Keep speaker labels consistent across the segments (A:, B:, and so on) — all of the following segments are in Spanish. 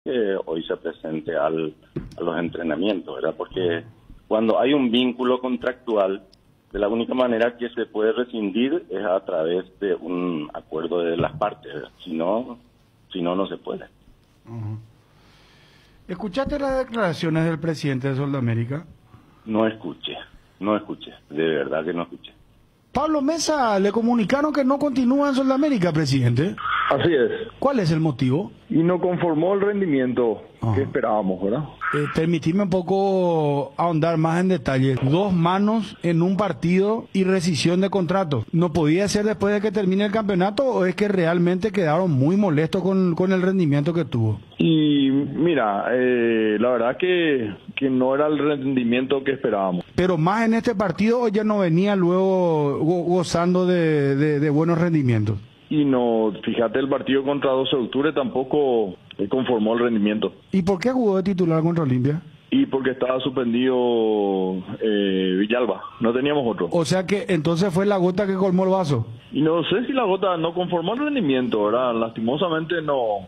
A: que hoy se presente a los entrenamientos, ¿verdad? Porque cuando hay un vínculo contractual, de la única manera que se puede rescindir es a través de un acuerdo de las partes, ¿verdad? Si no, no se puede.
B: ¿Escuchaste las declaraciones del presidente de Soldamérica?
A: No escuché, de verdad que no escuché.
B: Pablo Mesa, le comunicaron que no continúa en Soldamérica, presidente.
C: Así es.
B: ¿Cuál es el motivo?
C: Y no conformó el rendimiento que esperábamos, ¿verdad?
B: Permitime un poco ahondar más en detalle. 2 manos en un partido y rescisión de contrato. ¿No podía ser después de que termine el campeonato o es que realmente quedaron muy molestos con el rendimiento que tuvo?
C: Y mira, la verdad que no era el rendimiento que esperábamos.
B: ¿Pero más en este partido o ya no venía luego gozando de buenos rendimientos?
C: Y no, fíjate, el partido contra 12 de octubre tampoco conformó el rendimiento.
B: ¿Y por qué jugó de titular contra Olimpia?
C: Y porque estaba suspendido Villalba, no teníamos otro.
B: O sea que entonces fue la gota que colmó el vaso.
C: Y no sé si la gota no conformó el rendimiento, ¿verdad? Lastimosamente no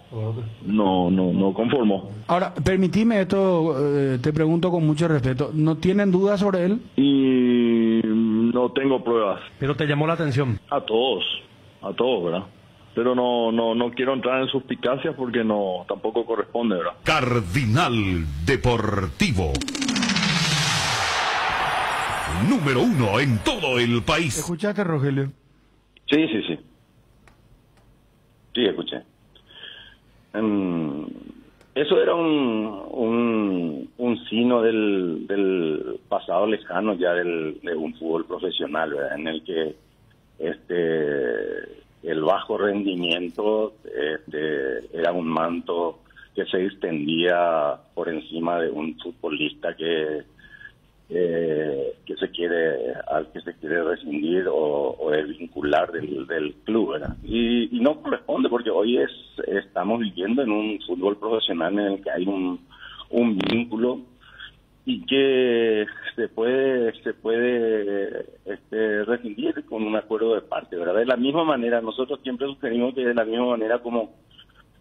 C: conformó.
B: Ahora, permitime esto, te pregunto con mucho respeto, ¿no tienen dudas sobre él?
C: Y no tengo pruebas.
D: Pero te llamó la atención.
C: A todos, ¿verdad? Pero no quiero entrar en suspicacias porque no tampoco corresponde, ¿verdad?
E: Cardinal Deportivo. Número 1 en todo el país.
B: ¿Escuchaste, Rogelio?
A: Sí. Sí, escuché. Eso era un signo del pasado lejano ya de un fútbol profesional, ¿verdad? En el que el bajo rendimiento era un manto que se extendía por encima de un futbolista al que se quiere rescindir o desvincular del club, ¿verdad? Y no corresponde porque hoy estamos viviendo en un fútbol profesional en el que hay un vínculo y que se puede rescindir con un acuerdo de parte, ¿verdad? De la misma manera, nosotros siempre sugerimos que de la misma manera como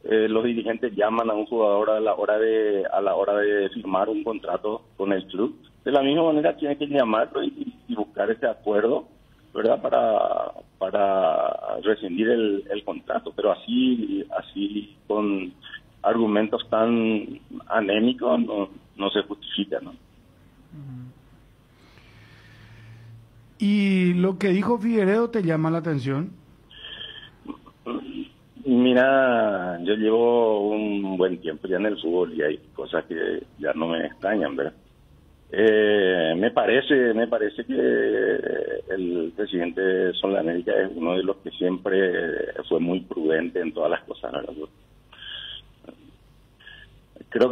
A: los dirigentes llaman a un jugador a la hora de firmar un contrato con el club, de la misma manera tienen que llamarlo y buscar ese acuerdo, ¿verdad? Para rescindir el contrato, pero así con argumentos tan anémicos no se justifica, ¿no?
B: ¿Y lo que dijo Figueredo te llama la atención?
A: Mira, yo llevo un buen tiempo ya en el fútbol y hay cosas que ya no me extrañan, ¿verdad? Me parece que el presidente de Soldamérica es uno de los que siempre fue muy prudente en todas las cosas, ¿verdad? Creo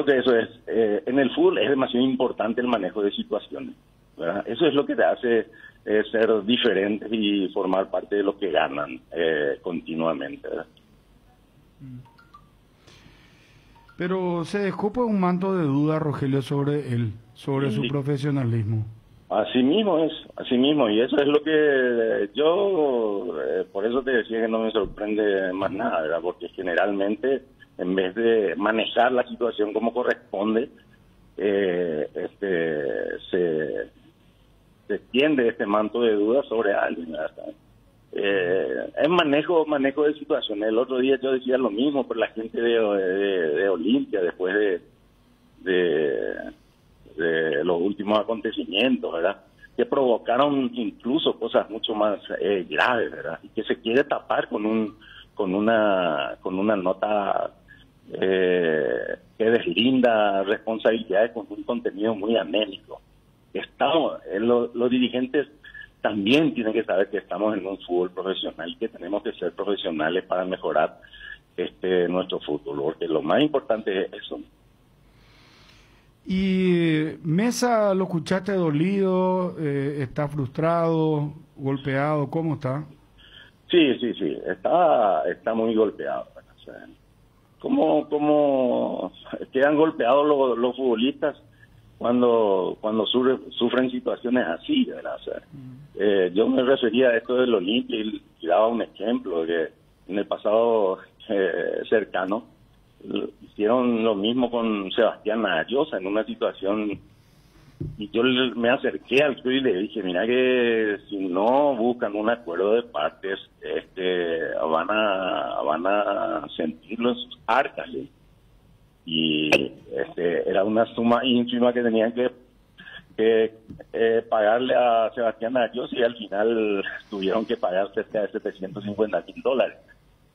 A: que eso es, en el fútbol es demasiado importante el manejo de situaciones, ¿verdad? Eso es lo que te hace ser diferente y formar parte de lo que ganan continuamente, ¿verdad?
B: Pero se descupa un manto de duda, Rogelio, sobre él, sobre su profesionalismo.
A: Así mismo, y eso es lo que yo, por eso te decía que no me sorprende más nada, ¿verdad? Porque generalmente, en vez de manejar la situación como corresponde, se extiende este manto de dudas sobre alguien, ¿verdad? Es manejo de situaciones. El otro día yo decía lo mismo por la gente de Olimpia después de los últimos acontecimientos, ¿verdad? Que provocaron incluso cosas mucho más graves, ¿verdad? Y que se quiere tapar con una nota que deslinda responsabilidades con un contenido muy anémico. Los dirigentes también tienen que saber que estamos en un fútbol profesional y que tenemos que ser profesionales para mejorar nuestro fútbol, porque lo más importante es eso.
B: Y Mesa, ¿lo escuchaste dolido? ¿Está frustrado, golpeado? ¿Cómo está? Sí,
A: está muy golpeado. O sea, ¿cómo quedan golpeados los futbolistas cuando sufren situaciones así, ¿verdad? O sea, yo me refería a esto del Olimpia y daba un ejemplo que en el pasado cercano hicieron lo mismo con Sebastián Ariosa en una situación, y yo me acerqué al club y le dije, mira que si no buscan un acuerdo de partes, van a sentirlo en sus arcas, ¿sí? Y era una suma ínfima que tenían que pagarle a Sebastián Ariosa, y al final tuvieron que pagar cerca de $750,000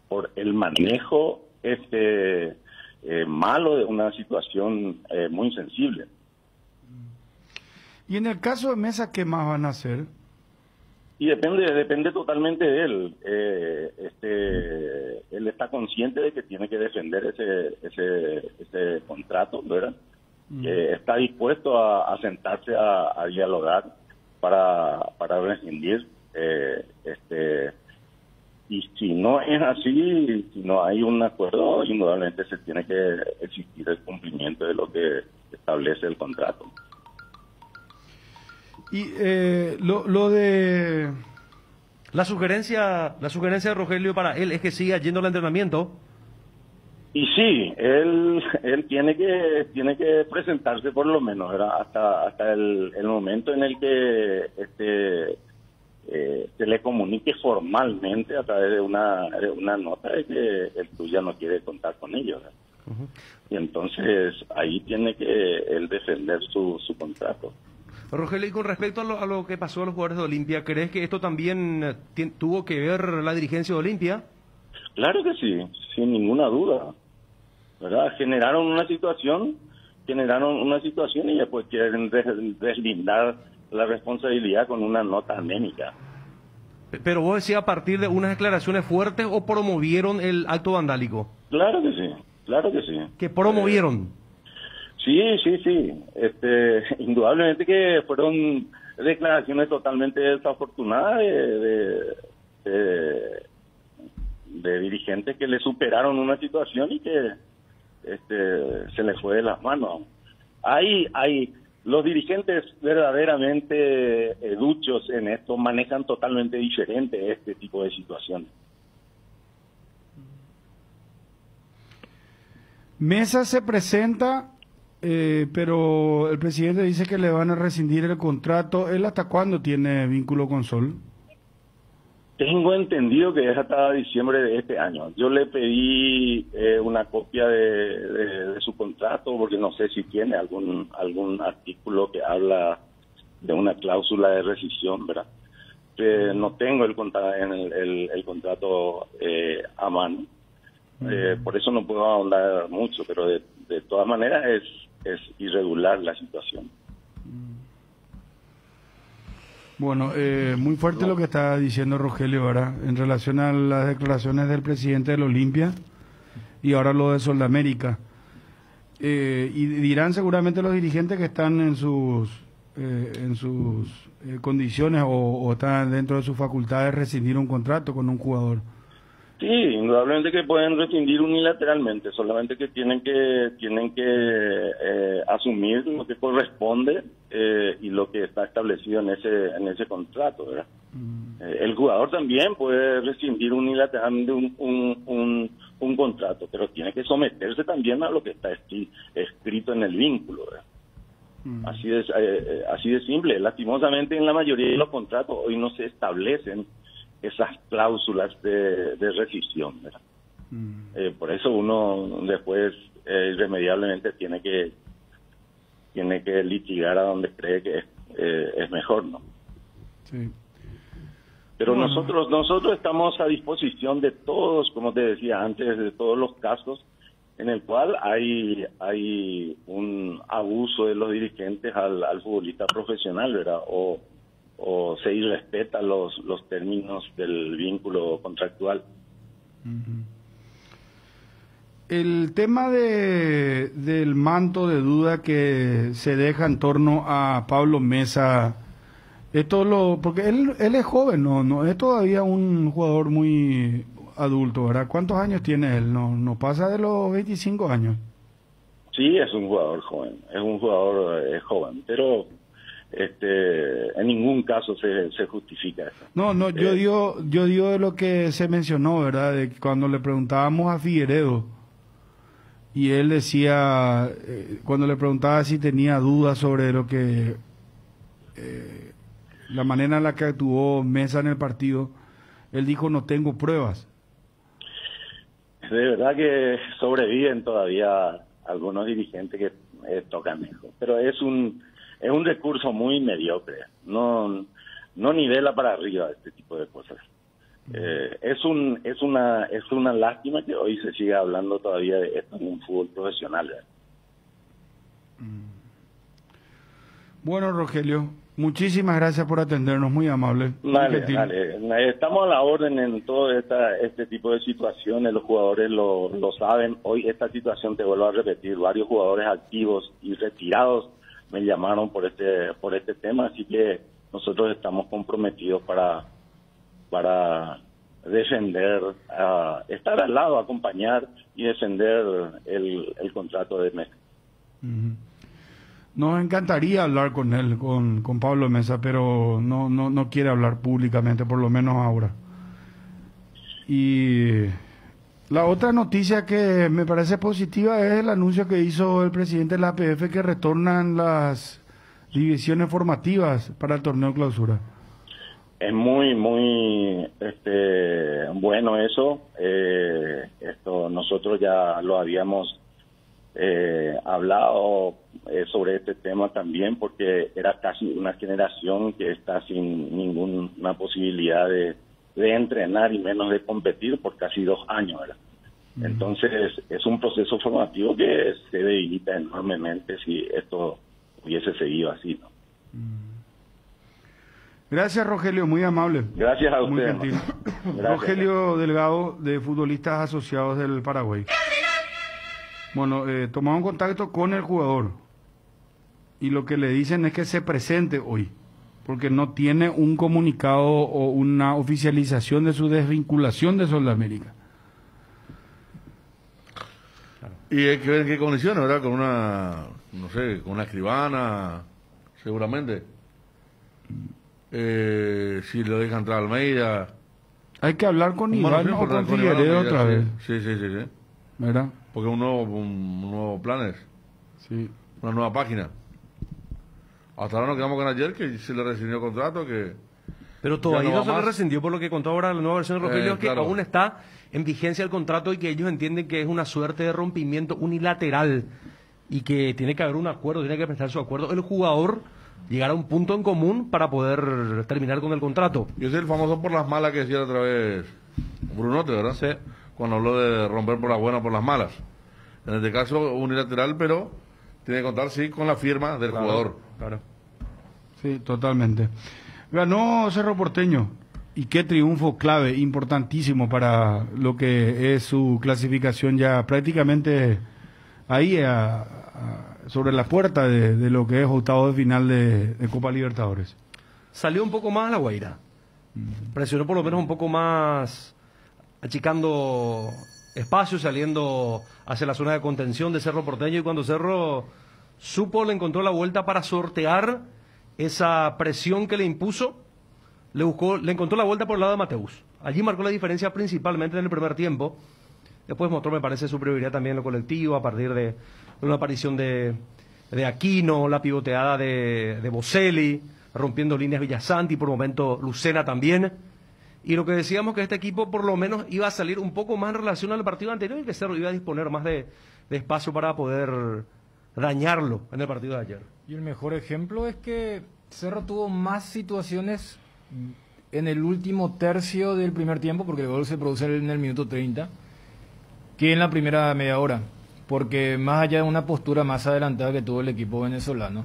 A: por el manejo malo de una situación muy sensible.
B: Y en el caso de Mesa, ¿qué más van a hacer?
A: Y depende totalmente de él. Él está consciente de que tiene que defender ese contrato, ¿verdad? Está dispuesto a sentarse a dialogar para rescindir. Y si no es así, si no hay un acuerdo, indudablemente se tiene que exigir el cumplimiento de lo que establece el contrato.
B: Y lo de...
D: La sugerencia de Rogelio para él es que siga yendo al entrenamiento.
A: Y sí, él tiene que presentarse por lo menos, ¿verdad? Hasta el momento en el que se le comunique formalmente a través de una nota de que el club ya no quiere contar con ellos, ¿verdad? Uh-huh. Y entonces ahí tiene que él defender su contrato.
D: Rogelio, y con respecto a lo que pasó a los jugadores de Olimpia, ¿crees que esto también tuvo que ver la dirigencia de Olimpia?
A: Claro que sí, sin ninguna duda, ¿verdad? Generaron una situación y después quieren deslindar la responsabilidad con una nota anémica.
D: Pero vos decías a partir de unas declaraciones fuertes, ¿o promovieron el acto vandálico?
A: Claro que sí.
D: ¿Que promovieron?
A: Sí. Indudablemente que fueron declaraciones totalmente desafortunadas de dirigentes que le superaron una situación y que se les fue de las manos. Los dirigentes verdaderamente duchos en esto manejan totalmente diferente este tipo de situaciones.
B: Mesa se presenta, pero el presidente dice que le van a rescindir el contrato. ¿Él hasta cuándo tiene vínculo con Sol?
A: Tengo entendido que es hasta diciembre de este año. Yo le pedí una copia de su contrato porque no sé si tiene algún artículo que habla de una cláusula de rescisión, ¿verdad? No tengo el contrato a mano. Por eso no puedo ahondar mucho, pero de todas maneras es irregular la situación.
B: Bueno, muy fuerte lo que está diciendo Rogelio ahora en relación a las declaraciones del presidente del Olimpia y ahora lo de Soldamérica. Y dirán seguramente los dirigentes que están en sus condiciones o están dentro de sus facultades rescindir un contrato con un jugador.
A: Sí, indudablemente que pueden rescindir unilateralmente, solamente que tienen que asumir lo que corresponde y lo que está establecido en ese contrato, ¿verdad? El jugador también puede rescindir unilateralmente un contrato, pero tiene que someterse también a lo que está escrito en el vínculo, ¿verdad? Así de simple. Lastimosamente en la mayoría de los contratos hoy no se establecen esas cláusulas de rescisión, ¿verdad? Por eso uno después irremediablemente tiene que litigar a donde cree que es mejor, ¿no? Sí. Pero nosotros estamos a disposición de todos, como te decía antes, de todos los casos en el cual hay un abuso de los dirigentes al futbolista profesional, ¿verdad? O se irrespeta los términos del vínculo contractual.
B: El tema del manto de duda que se deja en torno a Pablo Mesa, porque él es joven, no es todavía un jugador muy adulto, ¿verdad? ¿Cuántos años tiene él? No pasa de los 25 años.
A: Sí, es un jugador joven, joven, pero en ningún caso se justifica eso.
B: No, yo digo de lo que se mencionó, ¿verdad? De que cuando le preguntábamos a Figueredo y él decía, cuando le preguntaba si tenía dudas sobre lo que la manera en la que actuó Mesa en el partido, él dijo: no tengo pruebas.
A: De verdad que sobreviven todavía algunos dirigentes que tocan eso, pero es un recurso muy mediocre, no nivela para arriba este tipo de cosas. Es una lástima que hoy se siga hablando todavía de esto en un fútbol profesional.
B: Bueno, Rogelio, muchísimas gracias por atendernos, muy amable.
A: Vale. Estamos a la orden en todo este tipo de situaciones, los jugadores lo saben. Hoy esta situación, te vuelvo a repetir, varios jugadores activos y retirados me llamaron por este tema, así que nosotros estamos comprometidos para defender, estar al lado, acompañar y defender el contrato de Mesa.
B: Nos encantaría hablar con él, con Pablo Mesa, pero no quiere hablar públicamente, por lo menos ahora. Y la otra noticia que me parece positiva es el anuncio que hizo el presidente de la APF, que retornan las divisiones formativas para el torneo clausura.
A: Es muy bueno eso. Esto nosotros ya lo habíamos hablado sobre este tema también, porque era casi una generación que está sin ninguna posibilidad de entrenar y menos de competir por casi 2 años, ¿verdad? Entonces es un proceso formativo que se debilita enormemente si esto hubiese seguido así, ¿no?
B: Gracias, Rogelio, muy amable.
A: Gracias a
B: muy
A: usted.
B: gentil. Rogelio Delgado, de Futbolistas Asociados del Paraguay. Bueno, tomamos contacto con el jugador y lo que le dicen es que se presente hoy, porque no tiene un comunicado o una oficialización de su desvinculación de Sudamérica.
F: Y hay que ver en qué condiciones, ¿verdad? Con una, no sé, con una escribana, seguramente. Si lo deja entrar a Almeida.
B: Hay que hablar con Iván o con Figueredo otra vez.
F: Sí.
B: ¿Verdad?
F: Porque un nuevo planes.
B: Sí.
F: Una nueva página. Hasta ahora nos quedamos con ayer que se le rescindió el contrato, que...
D: Pero todavía no se le rescindió, por lo que contó ahora la nueva versión de Rogelio, que
F: claro,
D: aún está en vigencia el contrato y que ellos entienden que es una suerte de rompimiento unilateral y que tiene que haber un acuerdo, tiene que prestar su acuerdo el jugador, llegar a un punto en común para poder terminar con el contrato.
F: Y ese es el famoso por las malas que decía otra vez Brunote, ¿verdad?
D: Sí.
F: Cuando habló de romper por las buenas por las malas. En este caso unilateral, pero tiene que contar, sí, con la firma del jugador.
D: Claro.
B: Sí, totalmente. Ganó Cerro Porteño, y qué triunfo clave, importantísimo para lo que es su clasificación ya prácticamente ahí sobre la puerta de lo que es octavo de final de Copa Libertadores.
D: Salió un poco más a la Guaira. Presionó por lo menos un poco más, achicando espacio, saliendo hacia la zona de contención de Cerro Porteño, y cuando Cerro le encontró la vuelta para sortear esa presión que le impuso, le encontró la vuelta por el lado de Mateus. Allí marcó la diferencia principalmente en el primer tiempo. Después mostró, me parece, superioridad también en lo colectivo a partir de una aparición de Aquino, la pivoteada de Boselli, rompiendo líneas Villasanti, por momento Lucena también. Y lo que decíamos, que este equipo por lo menos iba a salir un poco más en relación al partido anterior y que Cerro iba a disponer más de espacio para poder dañarlo en el partido de ayer.
G: Y el mejor ejemplo es que Cerro tuvo más situaciones en el último tercio del primer tiempo, porque el gol se produce en el minuto 30, que en la primera media hora, porque más allá de una postura más adelantada que tuvo el equipo venezolano,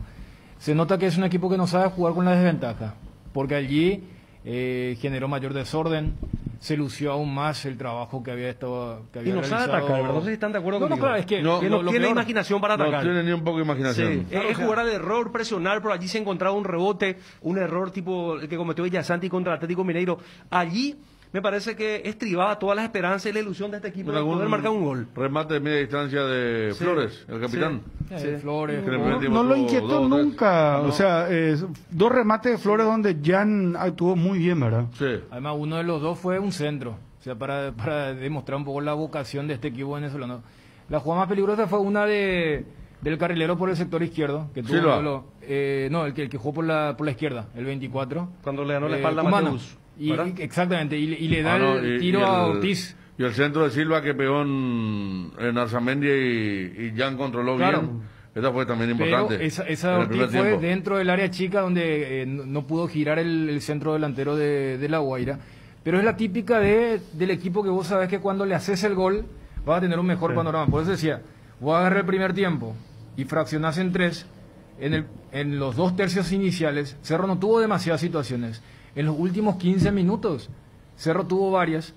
G: se nota que es un equipo que no sabe jugar con la desventaja, porque allí generó mayor desorden, se lució aún más el trabajo que había estado
D: y no sabe atacar, ¿verdad? No sé si están de acuerdo conmigo.
G: No, claro, es que
D: no tiene imaginación para atacar.
F: No tiene ni un poco de imaginación.
D: Sí, es jugar al error, presionar, pero allí se encontraba un rebote, un error tipo el que cometió Villasanti contra el Atlético Mineiro. Allí me parece que estribaba todas las esperanzas y la ilusión de este equipo de poder marcar un gol.
F: Remate de media distancia de Flores, el capitán.
G: Sí. Flores.
B: No lo inquietó nunca. O sea, 2 remates de Flores donde Jan actuó muy bien, ¿verdad?
F: Sí.
G: Además, uno de los dos fue un centro. O sea, para demostrar un poco la vocación de este equipo venezolano. La jugada más peligrosa fue una del carrilero por el sector izquierdo, que tuvo
F: Silva.
G: no, el que jugó por la izquierda, el 24.
D: Cuando le ganó la espalda a
G: Cumano.
D: Mateus.
G: Y,
D: ¿verdad?
G: exactamente, y le da
F: Ah, no,
G: el tiro a Ortiz.
F: Y el centro de Silva que pegó en Arzamendi y Jan controló
G: Claro.
F: bien. Esa fue también
G: Pero
F: importante.
G: esa
F: en el
G: Ortiz
F: primer
G: fue
F: tiempo.
G: dentro del área chica donde no pudo girar el centro delantero de La Guaira. Pero es la típica del equipo que vos sabés que cuando le haces el gol vas a tener un mejor panorama. Por eso decía, vos agarrás el primer tiempo y fraccionás en 3. En los 2 tercios iniciales, Cerro no tuvo demasiadas situaciones. En los últimos 15 minutos, Cerro tuvo varias.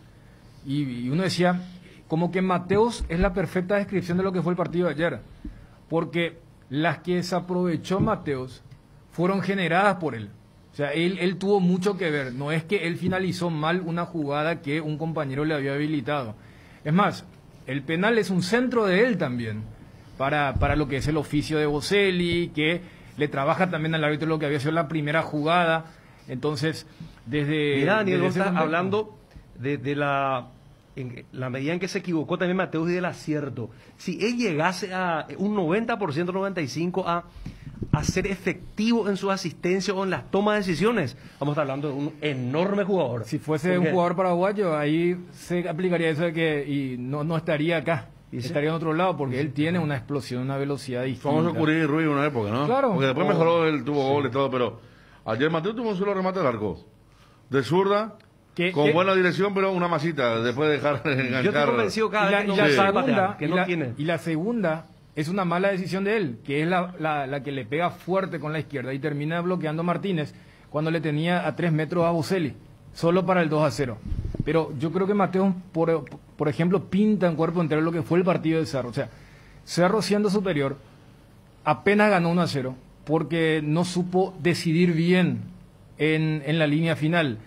G: Y uno decía, como que Mateus es la perfecta descripción de lo que fue el partido de ayer. Porque las que desaprovechó Mateus fueron generadas por él. O sea, él tuvo mucho que ver. No es que él finalizó mal una jugada que un compañero le había habilitado. Es más, el penal es un centro de él también, para lo que es el oficio de Boselli, que le trabaja también al árbitro lo que había sido la primera jugada. Entonces, desde...
D: Mirá, Daniel,
G: desde
D: vos
G: ese
D: estás
G: contexto-
D: hablando de la medida en que se equivocó también Mateus y del acierto. Si él llegase a un 90%, 95% a ser efectivo en su asistencia o en las tomas de decisiones, vamos a estar hablando de un enorme jugador.
G: Si fuese
D: Porque-
G: un jugador paraguayo, ahí se aplicaría eso de que y no estaría acá,
D: ¿Y sí?
G: estaría en otro lado, porque él tiene una explosión, una velocidad distinta.
F: Famoso Curí y Ruiz en una época, ¿no?
G: Claro.
F: Porque después mejoró, él tuvo goles y todo, pero ayer Mateo tuvo un solo remate al arco. De zurda, con buena dirección, pero una masita, después de dejar enganchar.
D: Yo estoy convencido cada
G: Y la,
D: vez que
G: y
D: no
G: la
D: sabe
G: segunda,
D: patear, que
G: y
D: no
G: la-
D: tiene.
G: y la segunda es una mala decisión de él, que es la que le pega fuerte con la izquierda y termina bloqueando a Martínez cuando le tenía a 3 metros a Boselli, solo para el 2-0. Pero yo creo que Mateo, por ejemplo, pinta en cuerpo entero lo que fue el partido de Cerro. O sea, Cerro siendo superior, apenas ganó 1-0, porque no supo decidir bien en la línea final.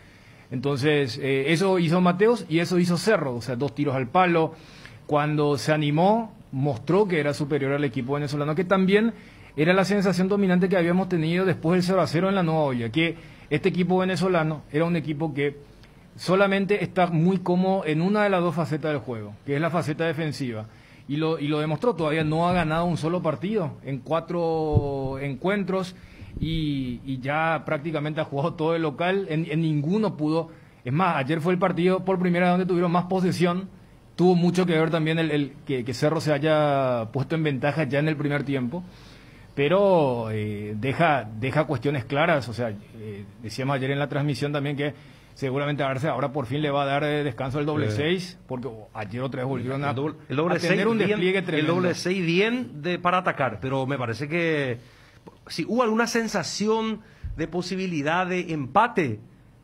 G: Entonces, eso hizo Mateos y eso hizo Cerro, o sea, 2 tiros al palo. Cuando se animó, mostró que era superior al equipo venezolano, que también era la sensación dominante que habíamos tenido después del 0-0 en la Nueva Olla, que este equipo venezolano era un equipo que solamente está muy cómodo en una de las 2 facetas del juego, que es la faceta defensiva. Y lo demostró, todavía no ha ganado un solo partido en 4 encuentros y ya prácticamente ha jugado todo el local, en ninguno pudo. Es más, ayer fue el partido por primera vez donde tuvieron más posesión. Tuvo mucho que ver también que Cerro se haya puesto en ventaja ya en el primer tiempo, pero deja cuestiones claras. O sea, decíamos ayer en la transmisión también que seguramente a Arce ahora por fin le va a dar descanso el doble 6, porque ayer otra vez volvieron a
D: El doble
G: a tener
D: 6
G: un despliegue
D: el
G: tremendo.
D: doble 6 bien para atacar, pero me parece que si hubo alguna sensación de posibilidad de empate,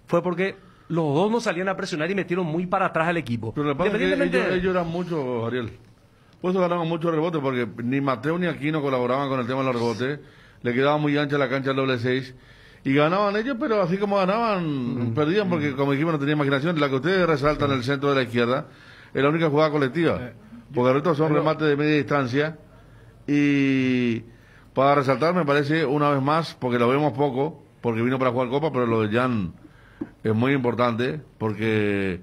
D: fue porque los dos no salían a presionar y metieron muy para atrás al equipo.
F: Pero lo que pasa es que
D: Independientemente-
F: ellos eran mucho, Ariel. Por eso ganaban mucho rebote, porque ni Mateo ni Aquino colaboraban con el tema de los rebotes. Le quedaba muy ancha la cancha al doble 6. Y ganaban ellos, pero así como ganaban, perdían, porque como dijimos, no tenía imaginación. La que ustedes resaltan en el centro de la izquierda es la única jugada colectiva. Porque el resto son remates de media distancia. Y para resaltar, me parece, una vez más, porque lo vemos poco, porque vino para jugar Copa, pero lo de Jan es muy importante, porque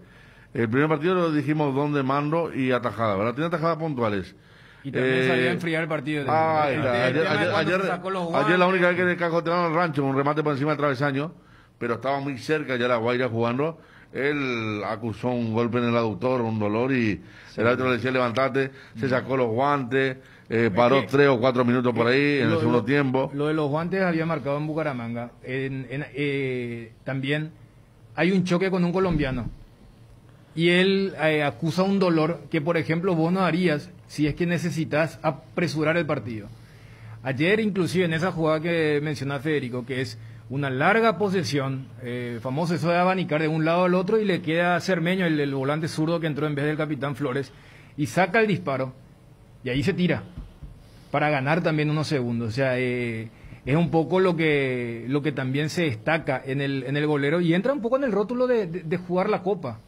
F: el primer partido lo dijimos donde mando y atajada, ¿verdad? Tiene atajadas puntuales.
G: Y también salió a enfriar el partido.
F: Ahí está.
G: El tema de cuando
F: Ayer,
G: se sacó los
F: ayer la
G: guantes.
F: única vez que le cajotearon al rancho, un remate por encima del travesaño, pero estaba muy cerca ya la Guaira jugando. Él acusó un golpe en el aductor, un dolor, y el árbitro le decía levantate, se sacó los guantes, paró 3 o 4 minutos por ahí en el segundo tiempo.
G: Lo de los guantes había marcado en Bucaramanga. También hay un choque con un colombiano. Y él acusa un dolor que, por ejemplo, vos no harías si es que necesitas apresurar el partido. Ayer, inclusive, en esa jugada que mencionaba Federico, que es una larga posesión, famoso eso de abanicar de un lado al otro, y le queda a Cermeño, el volante zurdo que entró en vez del capitán Flores, y saca el disparo, y ahí se tira, para ganar también unos segundos. O sea, es un poco lo que también se destaca en el golero, y entra un poco en el rótulo de jugar la Copa.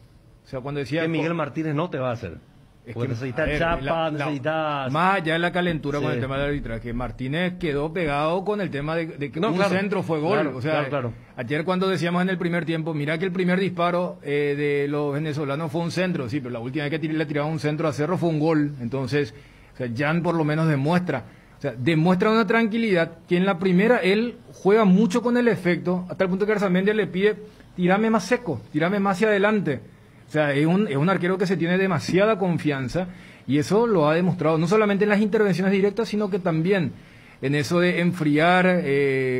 G: O sea, cuando decía...
D: que Miguel Martínez no te va a hacer.
G: Es
D: Porque
G: que,
D: necesitas
G: a ver,
D: chapa, necesitas...
G: Más allá de la calentura
D: Sí.
G: con el tema del arbitraje, Martínez quedó pegado con el tema de que
D: No,
G: un
D: claro,
G: centro fue gol.
D: claro,
G: O sea,
D: claro.
G: ayer cuando decíamos en el primer tiempo, mira que el primer disparo de los venezolanos fue un centro, sí, pero la última vez que le tiraban un centro a Cerro fue un gol. Entonces, sea, Jan por lo menos demuestra. O sea, demuestra una tranquilidad que en la primera él juega mucho con el efecto, hasta el punto que Arzamendia le pide, tirame más seco, tirame más hacia adelante. O sea, es un arquero que se tiene demasiada confianza y eso lo ha demostrado no solamente en las intervenciones directas, sino que también en eso de enfriar,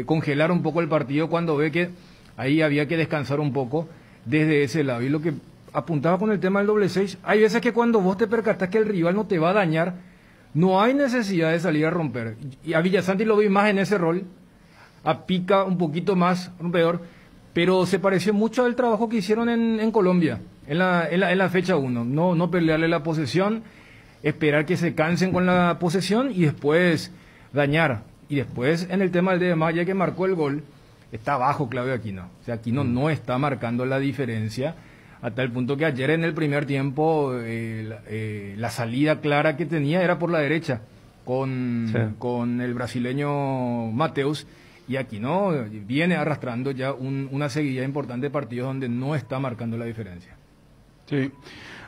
G: congelar un poco el partido cuando ve que ahí había que descansar un poco desde ese lado. Y lo que apuntaba con el tema del doble 6, hay veces que cuando vos te percatás que el rival no te va a dañar, no hay necesidad de salir a romper. Y a Villasanti lo vi más en ese rol, a Pica un poquito más rompedor, pero se pareció mucho al trabajo que hicieron en Colombia, en la fecha 1. No pelearle la posesión, esperar que se cansen con la posesión y después dañar. Y después en el tema del de Maya que marcó el gol, está abajo Claudio Aquino. O sea, Aquino no está marcando la diferencia. A tal punto que ayer en el primer tiempo la salida clara que tenía era por la derecha con el brasileño Mateus, y aquí no viene arrastrando ya una seguidilla importante de partidos donde no está marcando la diferencia.
B: Sí.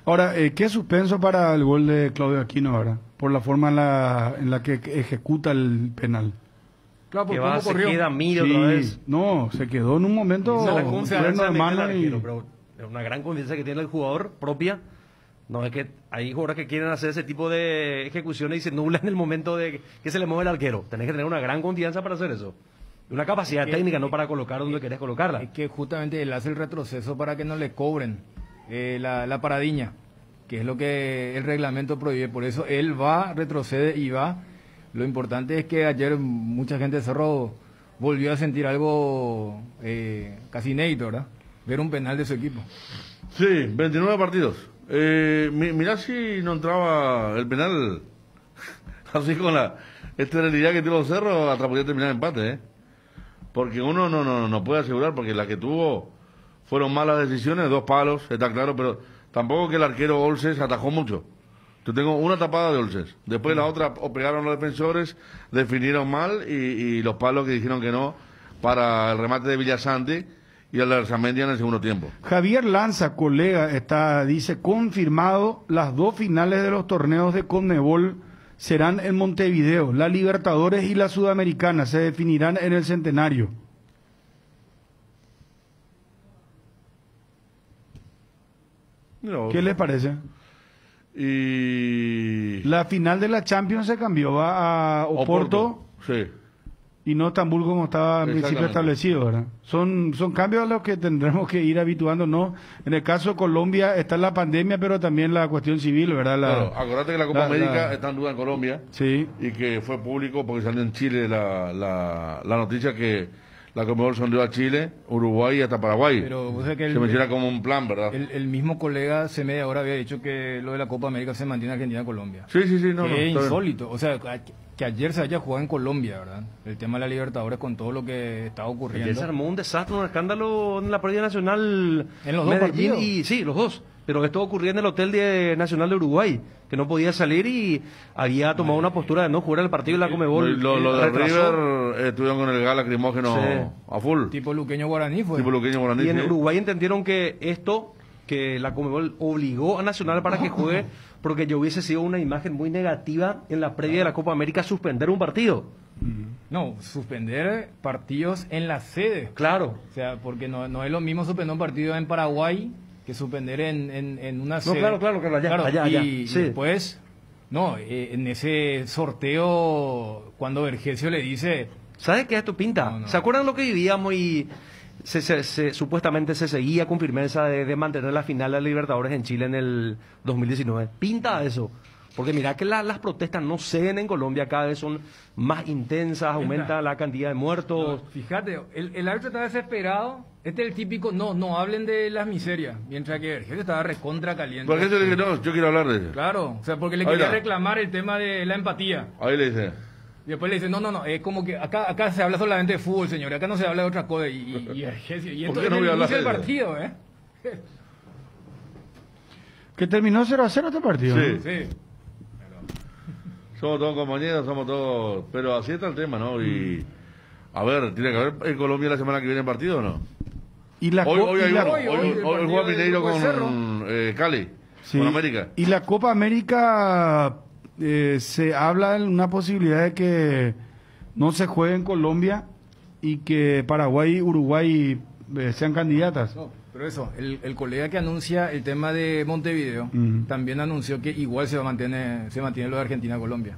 B: Ahora, ¿qué suspenso para el gol de Claudio Aquino ahora? Por la forma en la que ejecuta el penal.
G: Claro,
D: Que
G: por
D: va,
G: cómo
D: se
G: corrió.
D: queda, mira otra vez.
B: No, se quedó en un momento
D: Esa es la confianza
B: normal
D: del
B: y...
D: arquero, pero es una gran confianza que tiene el jugador propia. No es que hay jugadores que quieren hacer ese tipo de ejecuciones y se nublan en el momento de que se le mueve el arquero. Tenés que tener una gran confianza para hacer eso. Y una capacidad técnica, no para colocar donde querés colocarla.
G: Es que justamente él hace el retroceso para que no le cobren la paradiña, que es lo que el reglamento prohíbe. Por eso él va, retrocede y va. Lo importante es que ayer mucha gente de Cerro volvió a sentir algo casi inédito, ¿verdad? Ver un penal de su equipo.
F: Sí, 29 partidos. Mirá si no entraba el penal así con la esterilidad que tiene los Cerros, hasta podía terminar en empate, ¿eh? Porque uno no puede asegurar, porque las que tuvo fueron malas decisiones, 2 palos, está claro, pero tampoco que el arquero Olses atajó mucho. Yo tengo una tapada de Olses, después la otra pegaron los defensores, definieron mal y los palos que dijeron que no para el remate de Villasanti y el de Arzamendia en el segundo tiempo.
B: Javier Lanza, colega, dice, confirmado, las 2 finales de los torneos de Conmebol serán en Montevideo. La Libertadores y la Sudamericana se definirán en el Centenario.
F: No.
B: ¿Qué les parece?
F: Y...
B: La final de la Champions se cambió, va a Oporto
F: Sí.
B: y no Estambul como estaba en principio establecido, ¿verdad? Son cambios a los que tendremos que ir habituándonos. En el caso de Colombia está la pandemia, pero también la cuestión civil, ¿verdad?
F: Claro, acordate que la Copa América está en duda en Colombia.
B: Sí.
F: Y que fue público porque salió en Chile la noticia que la Conmebol sondeó a Chile, Uruguay y hasta Paraguay.
G: Pero o sea que
F: se menciona como un plan, ¿verdad?
G: El mismo colega hace media hora había dicho que lo de la Copa América se mantiene Argentina-Colombia.
F: Sí, no.
G: Es
F: está
G: insólito. O sea, que ayer se haya jugado en Colombia, ¿verdad? El tema de la Libertadores con todo lo que estaba ocurriendo.
D: Ayer se armó un desastre, un escándalo en la pérdida nacional.
G: En los dos partidos.
D: Sí, los dos. Pero esto ocurría en el Hotel Nacional de Uruguay, que no podía salir y había tomado una postura de no jugar el partido de la Conmebol.
F: Lo de River estuvieron con el gas lacrimógeno a full.
G: Tipo Luqueño Guaraní fue.
F: Tipo Luqueño Guaraní.
D: Y en
F: sí.
D: Uruguay entendieron que que la Conmebol obligó a Nacional para que juegue, porque ya hubiese sido una imagen muy negativa en la previa de la Copa América suspender un partido.
G: No, suspender partidos en la sede.
D: Claro.
G: O sea, porque no es lo mismo suspender un partido en Paraguay que suspender en una sede.
D: No, claro, allá.
G: Y
D: Sí.
G: después, en ese sorteo, cuando Vergesio le dice...
D: ¿Sabes qué esto pinta?
G: No.
D: ¿Se acuerdan lo que vivíamos y supuestamente se seguía con firmeza de mantener la final de la Libertadores en Chile en el 2019? Pinta eso. Porque mira que las protestas no ceden en Colombia, cada vez son más intensas, aumenta la cantidad de muertos.
G: No, fíjate, el árbitro está desesperado. Este es el típico, no hablen de las miserias. Mientras que Vergesio estaba recontra caliente.
F: ¿Por qué le dije, no, yo quiero hablar de eso?
G: Claro, o sea, porque le
F: Ahí
G: quería
F: va.
G: reclamar el tema de la empatía.
F: Ahí le dice.
G: Y después le dice, no, es como que acá se habla solamente de fútbol, señor, acá no se habla de otra cosa. Y
F: ¿Por
G: esto
F: qué
G: es
F: no voy
G: el
F: a hablar
G: inicio del
F: de eso?
G: partido,
B: Que terminó 0-0 este partido.
F: Sí.
B: ¿no?
G: Sí.
F: Somos todos compañeros, somos todos... Pero así está el tema, ¿no? Y... A ver, ¿tiene que haber en Colombia la semana que viene partido o no?
B: Y la
F: Hoy
B: y la-
F: hay uno.
G: hoy,
F: Hoy
G: el
F: juega
G: partido
F: Mineiro
G: de Cerro.
F: con Cali,
B: sí.
F: con América.
B: Y la Copa América se habla de una posibilidad de que no se juegue en Colombia y que Paraguay y Uruguay sean candidatas.
G: No, pero eso, el colega que anuncia el tema de Montevideo también anunció que igual se mantiene lo de Argentina-Colombia.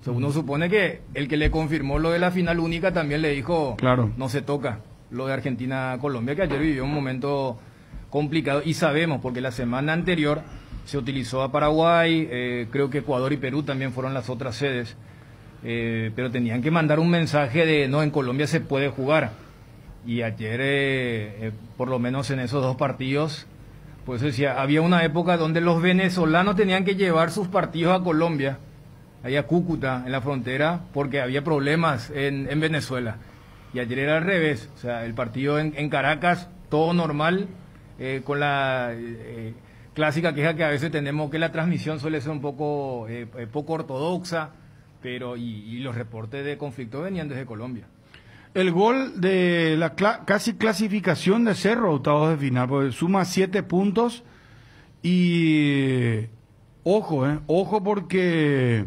G: O sea, uno supone que el que le confirmó lo de la final única también le dijo,
B: claro,
G: no se toca lo de Argentina-Colombia, que ayer vivió un momento complicado y sabemos, porque la semana anterior se utilizó a Paraguay, creo que Ecuador y Perú también fueron las otras sedes, pero tenían que mandar un mensaje de no, en Colombia se puede jugar. Y ayer, por lo menos en esos dos partidos, pues decía, había una época donde los venezolanos tenían que llevar sus partidos a Colombia, ahí a Cúcuta, en la frontera, porque había problemas en Venezuela. Y ayer era al revés, o sea, el partido en Caracas, todo normal, con la clásica queja que a veces tenemos, que la transmisión suele ser un poco ortodoxa, pero y los reportes de conflicto venían desde Colombia.
B: El gol de la casi clasificación de Cerro a octavos de final, porque suma 7 puntos y ojo porque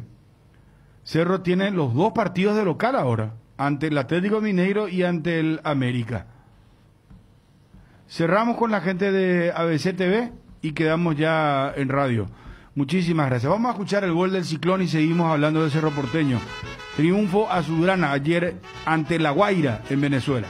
B: Cerro tiene los 2 partidos de local ahora, ante el Atlético Mineiro y ante el América. Cerramos con la gente de ABC TV y quedamos ya en radio. Muchísimas gracias. Vamos a escuchar el gol del Ciclón y seguimos hablando del Cerro Porteño. Triunfo azulgrana ayer ante La Guaira en Venezuela.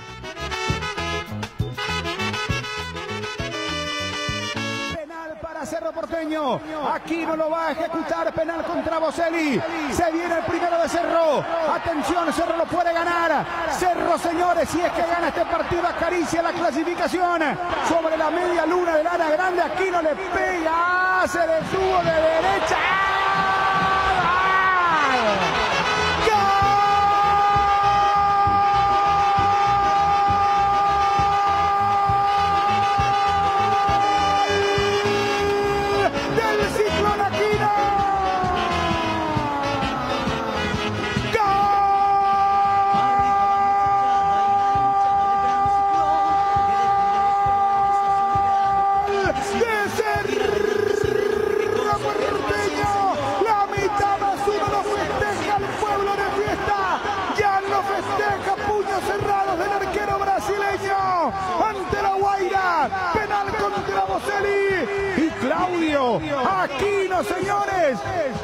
H: Penal para Cerro Porteño. Aquí no lo va a ejecutar. Penal contra Boselli. Se viene el primero de Cerro. Atención, Cerro lo puede ganar. Cerro, señores, si es que gana este partido, acaricia la clasificación. Sobre la media luna del área grande. Aquí no le pega. Se detuvo de derecha. Ante La Guaira, penal contra Boselli y Claudio Aquino, señores,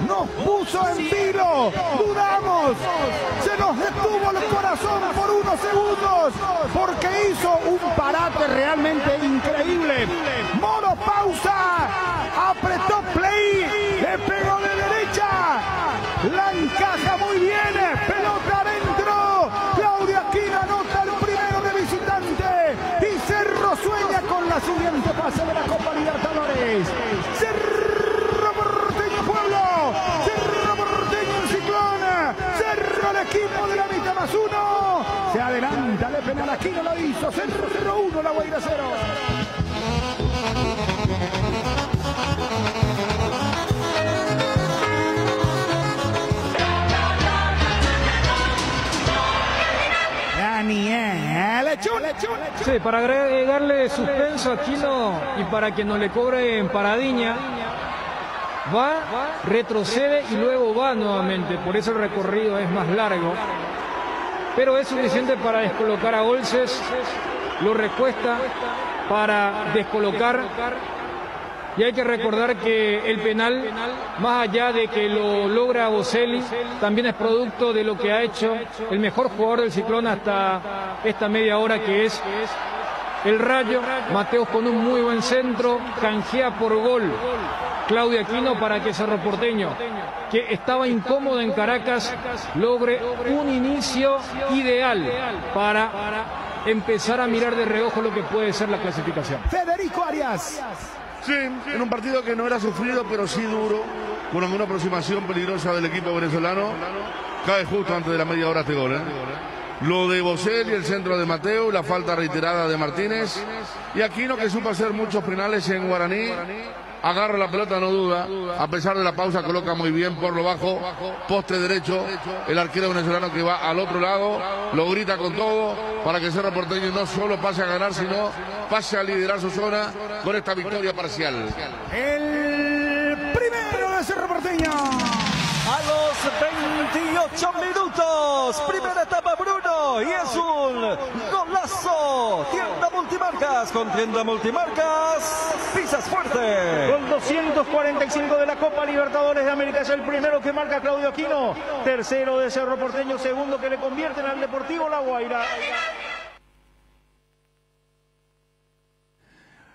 H: nos puso en vilo, dudamos, se nos detuvo el corazón por unos segundos porque hizo un parate realmente increíble. Modo pausa, apretó play, le pegó de derecha, la encaja muy bien, pelota adentro, Claudio Aquino anota el primero de visitante y Cerro sueña con la siguiente fase de la Copa Libertadores. Cerro Porteño Pueblo, Cerro Porteño el Ciclón, Cerro el equipo de la mitad más 1. Se adelanta, le penal Aquino lo hizo, Cerro 1, La Guaira 0.
G: Sí, para agregarle suspenso a Aquino y para que no le cobre en Paradiña, va, retrocede y luego va nuevamente, por eso el recorrido es más largo, pero es suficiente para descolocar a Olces, lo recuesta para descolocar. Y hay que recordar que el penal, más allá de que lo logra Boselli, también es producto de lo que ha hecho el mejor jugador del Ciclón hasta esta media hora, que es el Rayo. Mateos con un muy buen centro, canjea por gol Claudio Aquino para que Cerro Porteño, que estaba incómodo en Caracas, logre un inicio ideal para empezar a mirar de reojo lo que puede ser la clasificación.
H: Federico Arias.
F: Sí, en un partido que no era sufrido, pero sí duro, con alguna aproximación peligrosa del equipo venezolano. Cae justo antes de la media hora este gol, ¿eh? Lo de Boselli, el centro de Mateo, la falta reiterada de Martínez. Y Aquino, que supo hacer muchos penales en Guaraní. Agarra la pelota, no duda. A pesar de la pausa, coloca muy bien por lo bajo. Poste derecho. El arquero venezolano que va al otro lado. Lo grita con todo para que Cerro Porteño no solo pase a ganar, sino pase a liderar su zona con esta victoria parcial.
H: El primero de Cerro Porteño.
I: 28 minutos. Primera etapa, Bruno. Y es un golazo. Tienda Multimarcas. Con Tienda Multimarcas, pisas fuerte.
H: Con 245 de la Copa Libertadores de América. Es el primero que marca Claudio Aquino. Tercero de Cerro Porteño. Segundo que le convierten al Deportivo La Guaira.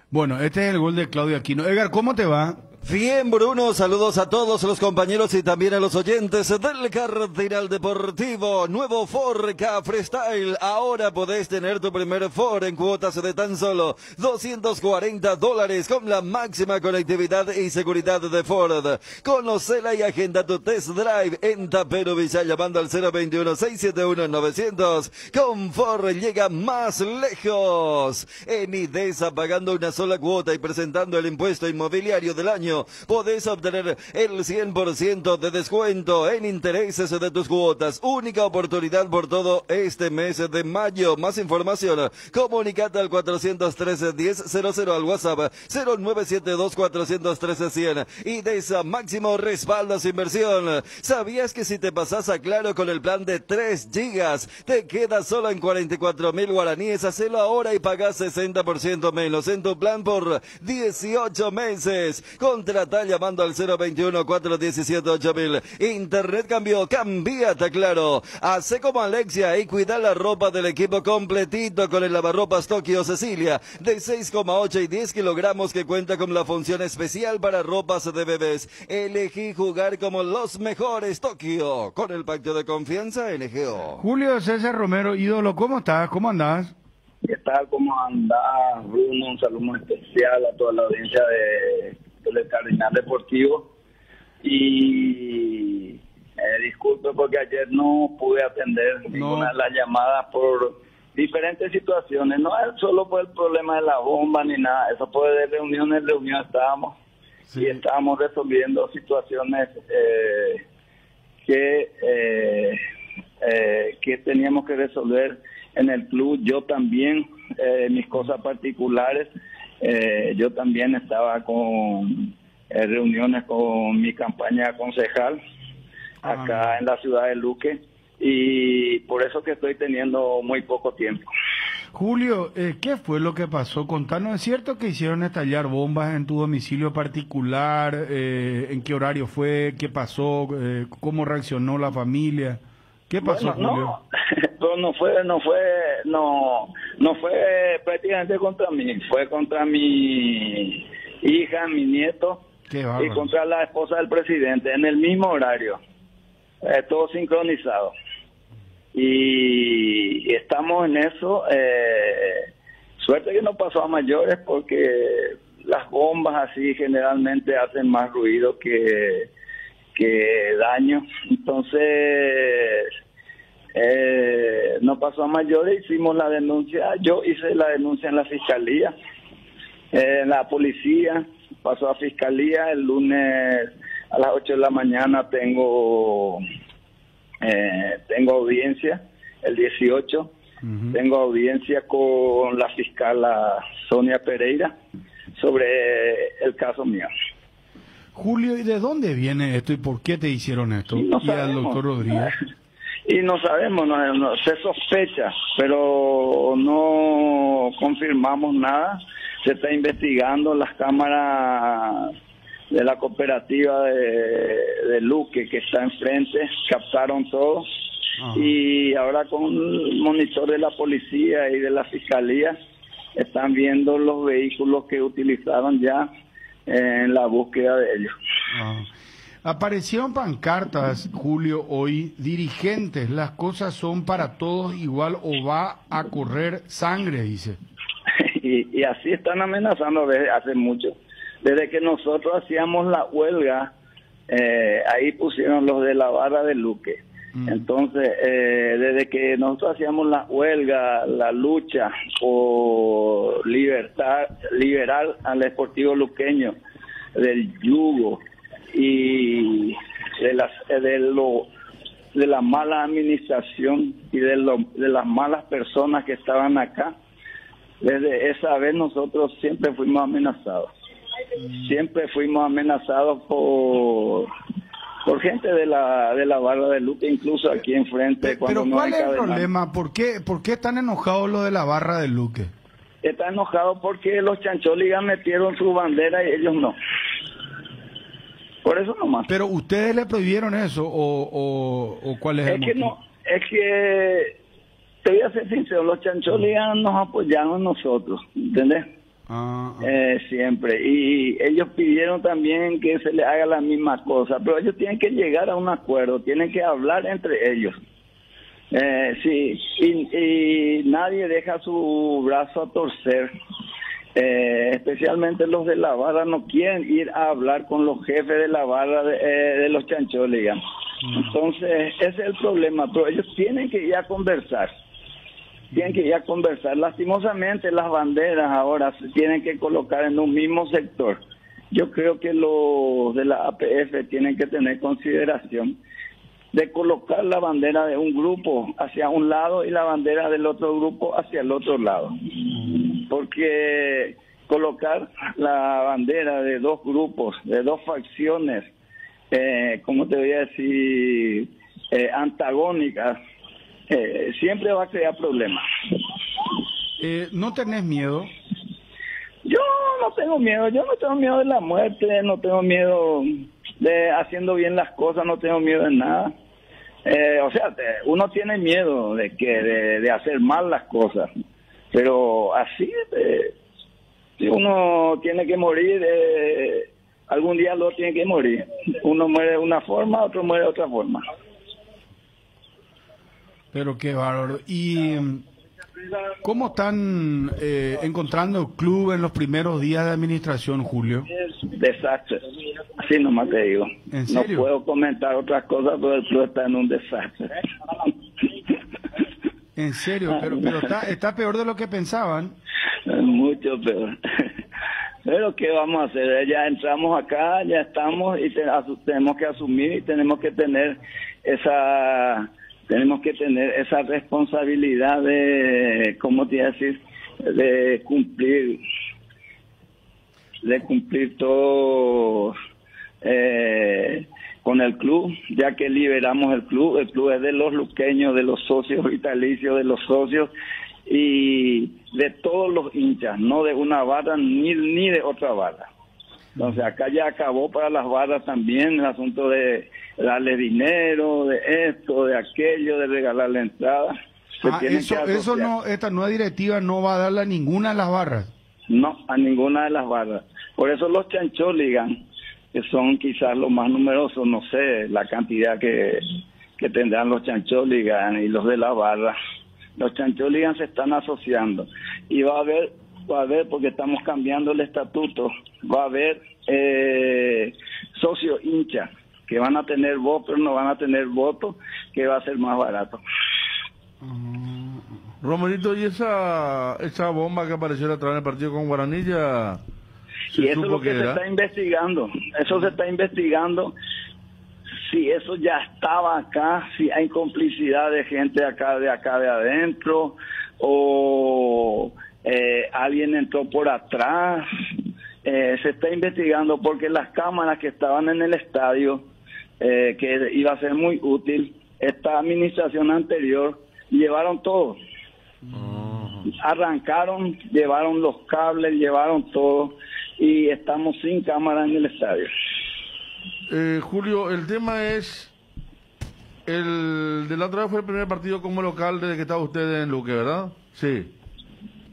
B: Bueno, este es el gol de Claudio Aquino. Edgar, ¿cómo te va?
I: Bien, Bruno, saludos a todos los compañeros y también a los oyentes del Cardinal Deportivo. Nuevo Ford Ka Freestyle. Ahora podés tener tu primer Ford en cuotas de tan solo $240 con la máxima conectividad y seguridad de Ford. Conocela y agenda tu test drive en Tapero Villa llamando al 021-671-900. Con Ford llega más lejos. En IDESA pagando una sola cuota y presentando el impuesto inmobiliario del año. Podés obtener el 100% de descuento en intereses de tus cuotas. Única oportunidad por todo este mes de mayo. Más información, comunicate al 413-1000 al WhatsApp 0972-413-100. Y de esa máximo respaldas inversión. ¿Sabías que si te pasas a Claro con el plan de 3 gigas, te quedas solo en 44.000 guaraníes? Hacelo ahora y pagás 60% menos en tu plan por 18 meses. Contrata llamando al 021-417-8000. Internet cambió, cambiate a Claro. Hace como Alexia y cuida la ropa del equipo completito con el lavarropas Tokio Cecilia de 6,8 y 10 kilogramos que cuenta con la función especial para ropas de bebés. Elegí jugar como los mejores Tokio con el pacto de confianza NGO.
B: Julio César Romero, ídolo, ¿cómo estás? ¿Cómo andás?
A: ¿Qué tal? ¿Cómo andás, Bruno? Un saludo muy especial a toda la audiencia del Cardinal Deportivo. Y disculpe porque ayer no pude atender ninguna de las llamadas por diferentes situaciones. No es solo por el problema de la bomba ni nada. Eso fue de reunión en reunión estábamos. Sí. Y estábamos resolviendo situaciones que teníamos que resolver en el club. Yo también, mis cosas particulares, yo también estaba con reuniones con mi campaña concejal acá en la ciudad de Luque, y por eso que estoy teniendo muy poco tiempo.
B: Julio, ¿qué fue lo que pasó? Contanos, ¿es cierto que hicieron estallar bombas en tu domicilio particular? ¿En qué horario fue? ¿Qué pasó? ¿Cómo reaccionó la familia? ¿Qué pasó, Julio?
A: No fue prácticamente contra mí, fue contra mi hija, mi nieto y contra la esposa del presidente en el mismo horario, todo sincronizado. Y estamos en eso. Suerte que no pasó a mayores porque las bombas así generalmente hacen más ruido que daño. Entonces no pasó a mayores, hicimos la denuncia. Yo hice la denuncia en la fiscalía, la policía pasó a fiscalía. El lunes a las 8 de la mañana tengo audiencia, el 18. Tengo audiencia con la fiscal Sonia Pereira sobre el caso mío.
B: Julio, ¿y de dónde viene esto y por qué te hicieron esto?
A: No
B: y al doctor Rodríguez.
A: Y no sabemos, no, se sospecha, pero no confirmamos nada. Se está investigando. Las cámaras de la cooperativa de Luque, que está enfrente, captaron todo. Y ahora con el monitor de la policía y de la fiscalía están viendo los vehículos que utilizaron ya en la búsqueda de ellos.
B: Aparecieron pancartas, Julio, hoy, dirigentes, las cosas son para todos igual o va a correr sangre, dice.
A: Y así están amenazando desde hace mucho. Desde que nosotros hacíamos la huelga, ahí pusieron los de la barra de Luque. Entonces, desde que nosotros hacíamos la huelga, la lucha por liberar al Sportivo Luqueño del yugo y de la mala administración y de las malas personas que estaban acá, desde esa vez nosotros siempre fuimos amenazados. Siempre fuimos amenazados por por gente de la barra de Luque, incluso aquí enfrente.
B: Pero ¿cuál es el problema? ¿Por qué están enojados los de la barra de Luque?
A: Están enojados porque los Chancholigas metieron su bandera y ellos no. Por eso nomás.
B: ¿Pero ustedes le prohibieron eso o cuál es el motivo?
A: Que no, es que, te voy a ser sincero, los Chancholigas nos apoyaron a nosotros, ¿entendés? Siempre. Y ellos pidieron también que se les haga la misma cosa, pero ellos tienen que llegar a un acuerdo, tienen que hablar entre ellos. Sí, y nadie deja su brazo a torcer. Especialmente los de la barra no quieren ir a hablar con los jefes de la barra de los Chancholigas. Entonces, ese es el problema, pero ellos tienen que ir a conversar. Lastimosamente, las banderas ahora se tienen que colocar en un mismo sector. Yo creo que los de la APF tienen que tener consideración de colocar la bandera de un grupo hacia un lado y la bandera del otro grupo hacia el otro lado. Porque colocar la bandera de dos grupos, de dos facciones, ¿cómo te voy a decir? Antagónicas, siempre va a crear problemas.
B: ¿No tenés miedo?
A: Yo no tengo miedo de la muerte, no tengo miedo de haciendo bien las cosas, no tengo miedo de nada. Uno tiene miedo de hacer mal las cosas, pero así, si uno tiene que morir, algún día lo tiene que morir. Uno muere de una forma, otro muere de otra forma.
B: Pero qué bárbaro. ¿Y cómo están encontrando el club en los primeros días de administración, Julio?
A: Desastre. Así nomás te digo.
B: ¿En serio?
A: No puedo comentar otras cosas, pero el club está en un desastre.
B: ¿En serio? Pero está peor de lo que pensaban.
A: Mucho peor. Pero ¿qué vamos a hacer? Ya entramos acá, ya estamos y tenemos que asumir y tenemos que tener esa responsabilidad de, ¿cómo te iba a decir? De cumplir todo con el club, ya que liberamos el club es de los luqueños, de los socios vitalicios, de los socios y de todos los hinchas, no de una barra ni de otra barra. Entonces acá ya acabó para las barras también el asunto de darle dinero, de esto, de aquello, de regalarle entrada.
B: Eso no, esta nueva directiva no va a darle a ninguna de las barras.
A: No, a ninguna de las barras. Por eso los Chancholigas, que son quizás los más numerosos, no sé la cantidad que tendrán los Chancholigas y los de la barra. Los Chancholigas se están asociando y va a haber, porque estamos cambiando el estatuto, va a haber socios hinchas que van a tener voz, pero no van a tener voto, que va a ser más barato.
F: Romerito, ¿y esa bomba que apareció atrás en el partido con Guaraní ya
A: y eso es lo que se está investigando. Eso se está investigando. Si eso ya estaba acá, si hay complicidad de gente de acá de adentro, o alguien entró por atrás. Se está investigando porque las cámaras que estaban en el estadio, que iba a ser muy útil, esta administración anterior, llevaron todo. Arrancaron, llevaron los cables, llevaron todo, y estamos sin cámara en el estadio.
F: Julio, el tema es, el de la otra vez fue el primer partido como local desde que estaba usted en Luque, ¿verdad? Sí.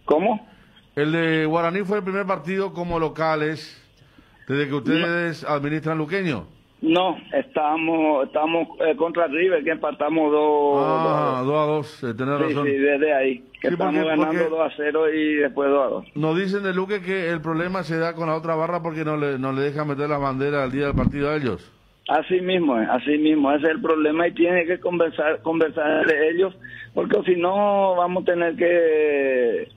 A: ¿Cómo?
F: El de Guaraní fue el primer partido como locales desde que ustedes administran Luqueño.
A: No, estamos contra River, que empatamos
F: 2-2, tenés razón.
A: Sí, desde ahí, que
F: sí,
A: estamos ganando 2-0 y después 2-2.
F: Nos dicen de Luque que el problema se da con la otra barra porque no le dejan meter la bandera al día del partido a ellos.
A: Así mismo, ese es el problema y tiene que conversar entre ellos, porque si no vamos a tener que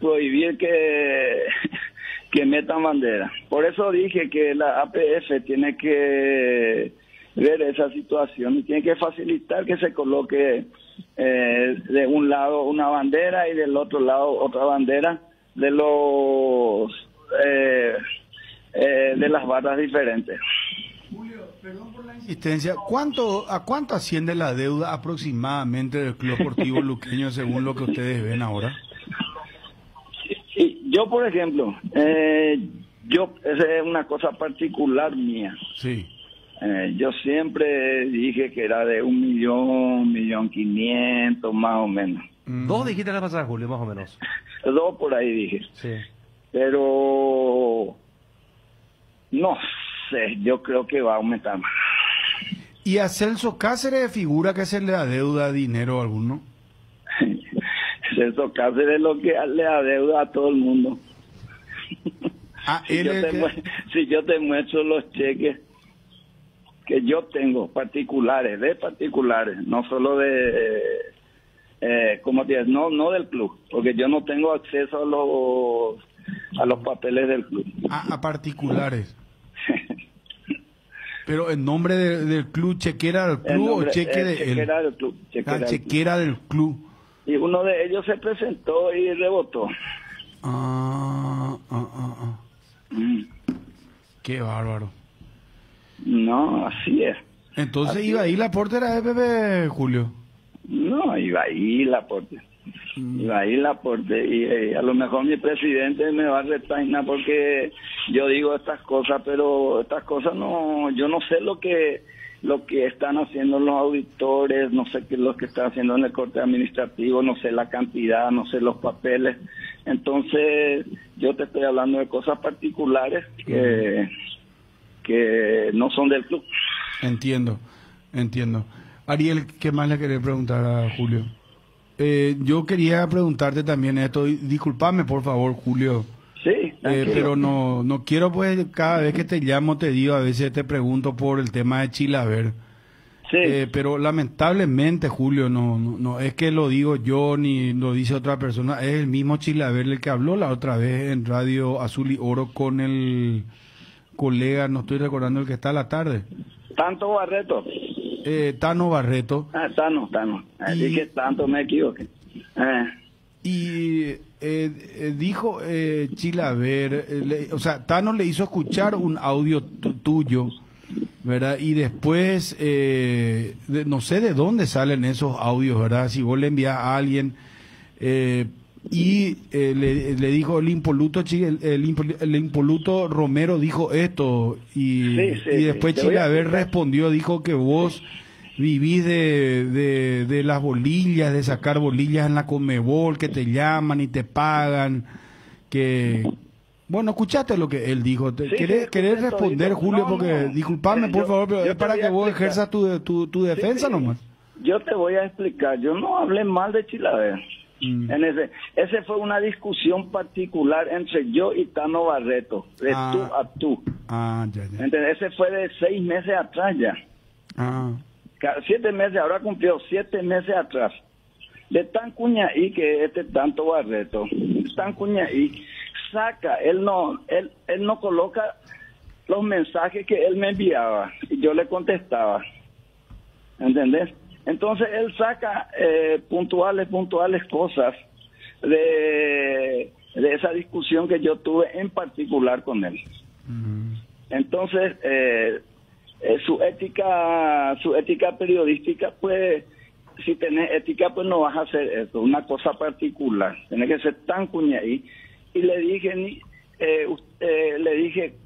A: prohibir que metan bandera. Por eso dije que la APF tiene que ver esa situación y tiene que facilitar que se coloque de un lado una bandera y del otro lado otra bandera de los de las barras diferentes.
B: Julio, Insistencia, ¿a cuánto asciende la deuda aproximadamente del Club Deportivo Luqueño según lo que ustedes ven ahora?
A: Y yo, por ejemplo, esa es una cosa particular mía.
B: Sí.
A: Yo siempre dije que era de 1.500.000, más o menos.
D: Dos dijiste la pasada, Julio, más o menos.
A: 2 por ahí dije.
D: Sí.
A: Pero no sé, yo creo que va a aumentar más.
B: ¿Y a Celso Cáceres figura que se le adeuda dinero a alguno?
A: Celso Cáceres es lo que le adeuda a todo el mundo. Si yo te muestro los cheques que yo tengo, particulares, no solo de, ¿cómo te dices? No del club, porque yo no tengo acceso a los papeles del club.
B: A particulares. Pero en nombre del club, chequera del club o cheque de él.
A: Chequera del club.
B: Chequera del club.
A: Y uno de ellos se presentó y rebotó.
B: Qué bárbaro.
A: No, así es.
B: Entonces
A: así
B: iba ahí la portera de Pepe, Julio.
A: No, iba ahí la portera. Y a lo mejor mi presidente me va a retainar porque yo digo estas cosas, pero estas cosas no, yo no sé lo que están haciendo los auditores, no sé qué es lo que están haciendo en el corte administrativo, no sé la cantidad, no sé los papeles. Entonces, yo te estoy hablando de cosas particulares que no son del club.
B: Entiendo. Ariel, ¿qué más le quería preguntar a Julio? Yo quería preguntarte también esto, discúlpame por favor, Julio.
A: Sí,
B: pero no quiero, pues, cada vez que te llamo te digo, a veces te pregunto por el tema de Chilaver.
A: Sí.
B: Pero lamentablemente, Julio, no es que lo digo yo ni lo dice otra persona, es el mismo Chilaver el que habló la otra vez en Radio Azul y Oro con el colega, no estoy recordando el que está a la tarde.
A: Tanto Barreto.
B: Tano Barreto.
A: Tano. Dije tanto, me equivoqué.
B: Y dijo Chilaver, o sea, Tano le hizo escuchar un audio tuyo, ¿verdad? Y después, no sé de dónde salen esos audios, ¿verdad? Si vos le envías a alguien, le dijo el impoluto Romero dijo esto, y después Chilaver respondió, dijo que vos vivís de las bolillas, de sacar bolillas en la Conmebol, que te llaman y te pagan, que... Bueno, escuchaste lo que él dijo. ¿Querés responder, Julio? Porque, disculpame, por favor, pero es para que vos ejerzas tu defensa nomás.
A: Yo te voy a explicar. Yo no hablé mal de Chilaver. Ese fue una discusión particular entre yo y Tano Barreto, de tú a tú.
B: Ya.
A: ¿Entendés? Ese fue de 6 meses atrás ya. 7 meses, ahora cumplió 7 meses atrás. De tan cuñaí que tanto Barreto, tan cuñaí, saca, él no coloca los mensajes que él me enviaba y yo le contestaba. ¿Entendés? Entonces él saca puntuales cosas de esa discusión que yo tuve en particular con él. Entonces su ética periodística, pues si tenés ética, pues no vas a hacer eso, una cosa particular, tenés que ser tan cuñaí. Y le dije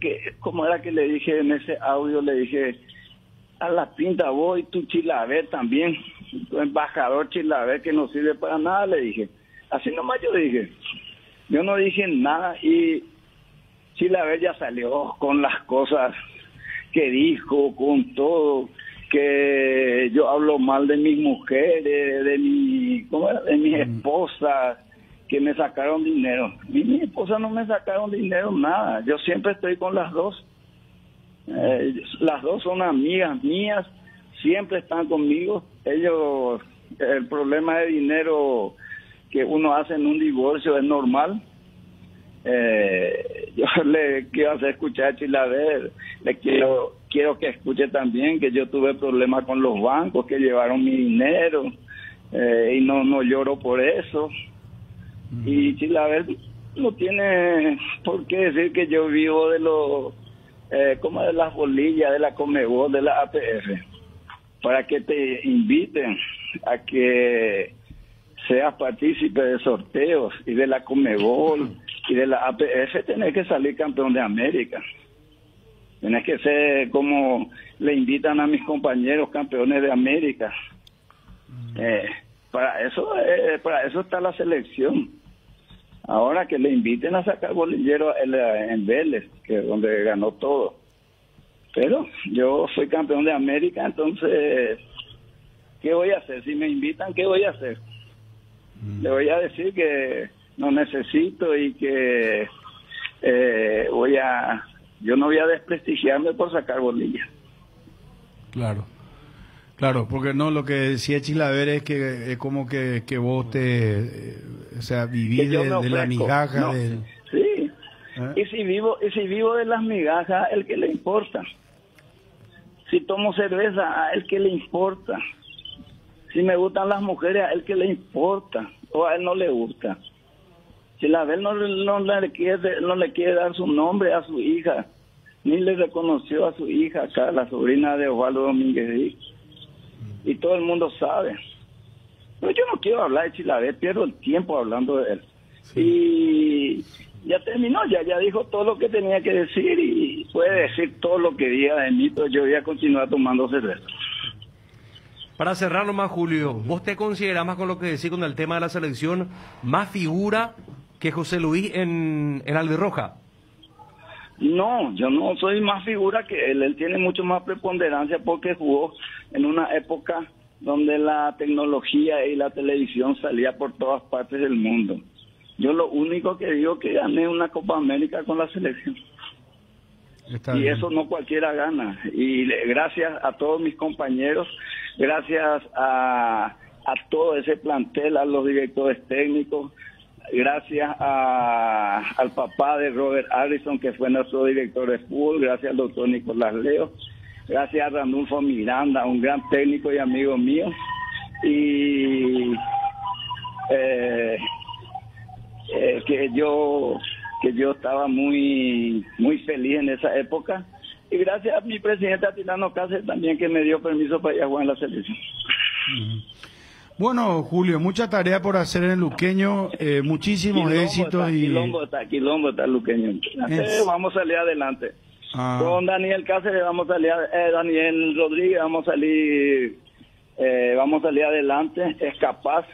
A: que, ¿cómo era que le dije en ese audio? Le dije, a la pinta vos y tu Chilaver también, tu embajador Chilaver que no sirve para nada, le dije. Así nomás yo dije. Yo no dije nada y Chilaver ya salió con las cosas que dijo, con todo, que yo hablo mal de mis mujeres, de mis esposas, que me sacaron dinero. Y mi esposa no me sacaron dinero, nada. Yo siempre estoy con las dos. Las dos son amigas mías, siempre están conmigo. Ellos, el problema de dinero que uno hace en un divorcio es normal. Yo le quiero hacer escuchar a Chilaver, quiero que escuche también que yo tuve problemas con los bancos que llevaron mi dinero y no lloro por eso. Y Chilaver no tiene por qué decir que yo vivo como de las bolillas de la Conmebol, de la APF, para que te inviten a que seas partícipe de sorteos y de la Conmebol y de la APF, tenés que salir campeón de América. Tenés que ser como le invitan a mis compañeros campeones de América. Para eso está la selección. Ahora que le inviten a sacar bolillero en Vélez, que es donde ganó todo. Pero yo soy campeón de América, entonces, ¿qué voy a hacer? Si me invitan, ¿qué voy a hacer? Le voy a decir que no necesito y que yo no voy a desprestigiarme por sacar bolillas.
B: Claro. Claro, porque no, lo que decía Chilaver es que es como que vos o sea, vivís de la migaja.
A: No, sí. Y si vivo de las migajas, el que le importa. Si tomo cerveza, a él que le importa. Si me gustan las mujeres, a él que le importa. O a él no le gusta. Chilaver no le quiere dar su nombre a su hija, ni le reconoció a su hija acá, la sobrina de Osvaldo Domínguez. Y todo el mundo sabe. Pero yo no quiero hablar de Chilaver, pierdo el tiempo hablando de él. Sí. Y ya terminó, ya dijo todo lo que tenía que decir y puede decir todo lo que diga de mí, pero yo voy a continuar tomando cerveza.
D: Para cerrar nomás, Julio, ¿vos te considerás más con lo que decís con el tema de la selección, más figura que José Luis en Albirroja?
A: No, yo no soy más figura que él tiene mucho más preponderancia porque jugó en una época donde la tecnología y la televisión salía por todas partes del mundo. Yo lo único que digo que gané una Copa América con la selección. Y eso no cualquiera gana. Y gracias a todos mis compañeros, gracias a todo ese plantel, a los directores técnicos, gracias al papá de Robert Harrison, que fue nuestro director de fútbol, gracias al doctor Nicolás Leo, gracias a Randulfo Miranda, un gran técnico y amigo mío, y que yo estaba muy feliz en esa época, y gracias a mi presidente Atilano Cáceres también, que me dio permiso para ir a jugar en la selección.
B: Bueno, Julio, mucha tarea por hacer en el Luqueño, muchísimos éxitos.
A: Quilombo está el Luqueño. Vamos a salir adelante. Con Daniel Cáceres vamos a salir, Daniel Rodríguez vamos a salir adelante, es capaz.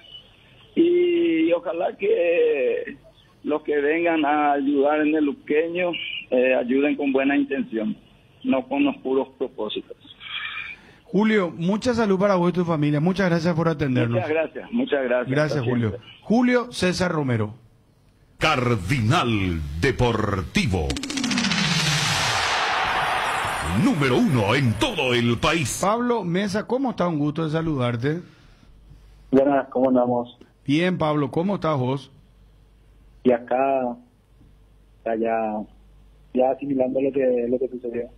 A: Y ojalá que los que vengan a ayudar en el Luqueño ayuden con buena intención, no con los puros propósitos.
B: Julio, mucha salud para vos y tu familia. Muchas gracias por atendernos.
A: Muchas gracias.
B: Gracias, Julio. Julio César Romero.
E: Cardinal Deportivo. Número 1 en todo el país.
B: Pablo Mesa, ¿cómo está? Un gusto de saludarte.
J: Buenas, ¿cómo andamos?
B: Bien, Pablo, ¿cómo estás vos?
J: Y acá ya asimilando lo que sucedió.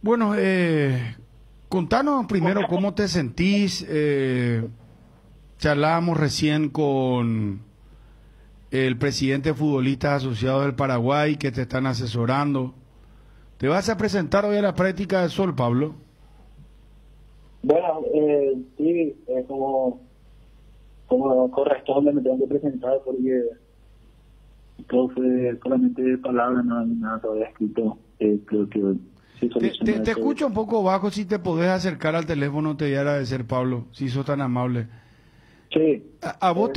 B: Bueno, contanos primero cómo te sentís. Charlábamos recién con el presidente de Futbolistas Asociados del Paraguay, que te están asesorando. ¿Te vas a presentar hoy a la práctica del Sol, Pablo?
J: Bueno, sí, como corresponde me tengo que presentar, porque todo fue solamente de palabras, no hay nada todavía escrito. Creo que sí,
B: te escucho un poco bajo. Si te podés acercar al teléfono, te voy a agradecer, Pablo, si sos tan amable.
J: Sí.
B: ¿A vos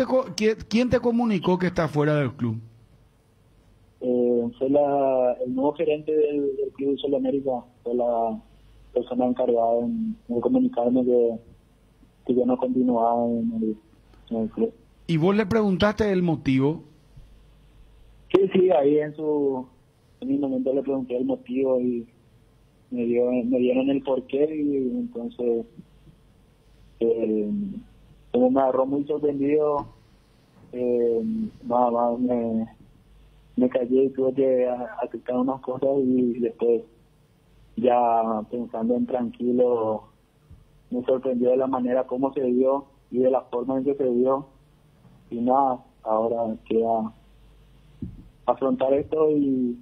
B: quién te comunicó que está fuera del club?
J: Fue el nuevo gerente del Club Sol América, fue la persona encargada en comunicarme que ya no continuaba en el club.
B: ¿Y vos le preguntaste el motivo?
J: Sí, ahí en mi momento le pregunté el motivo y me dieron el porqué, y entonces como me agarró muy sorprendido, me callé y tuve que aceptar unas cosas, y después, ya pensando en tranquilo, me sorprendió de la manera como se dio y de la forma en que se dio, y nada, ahora queda afrontar esto y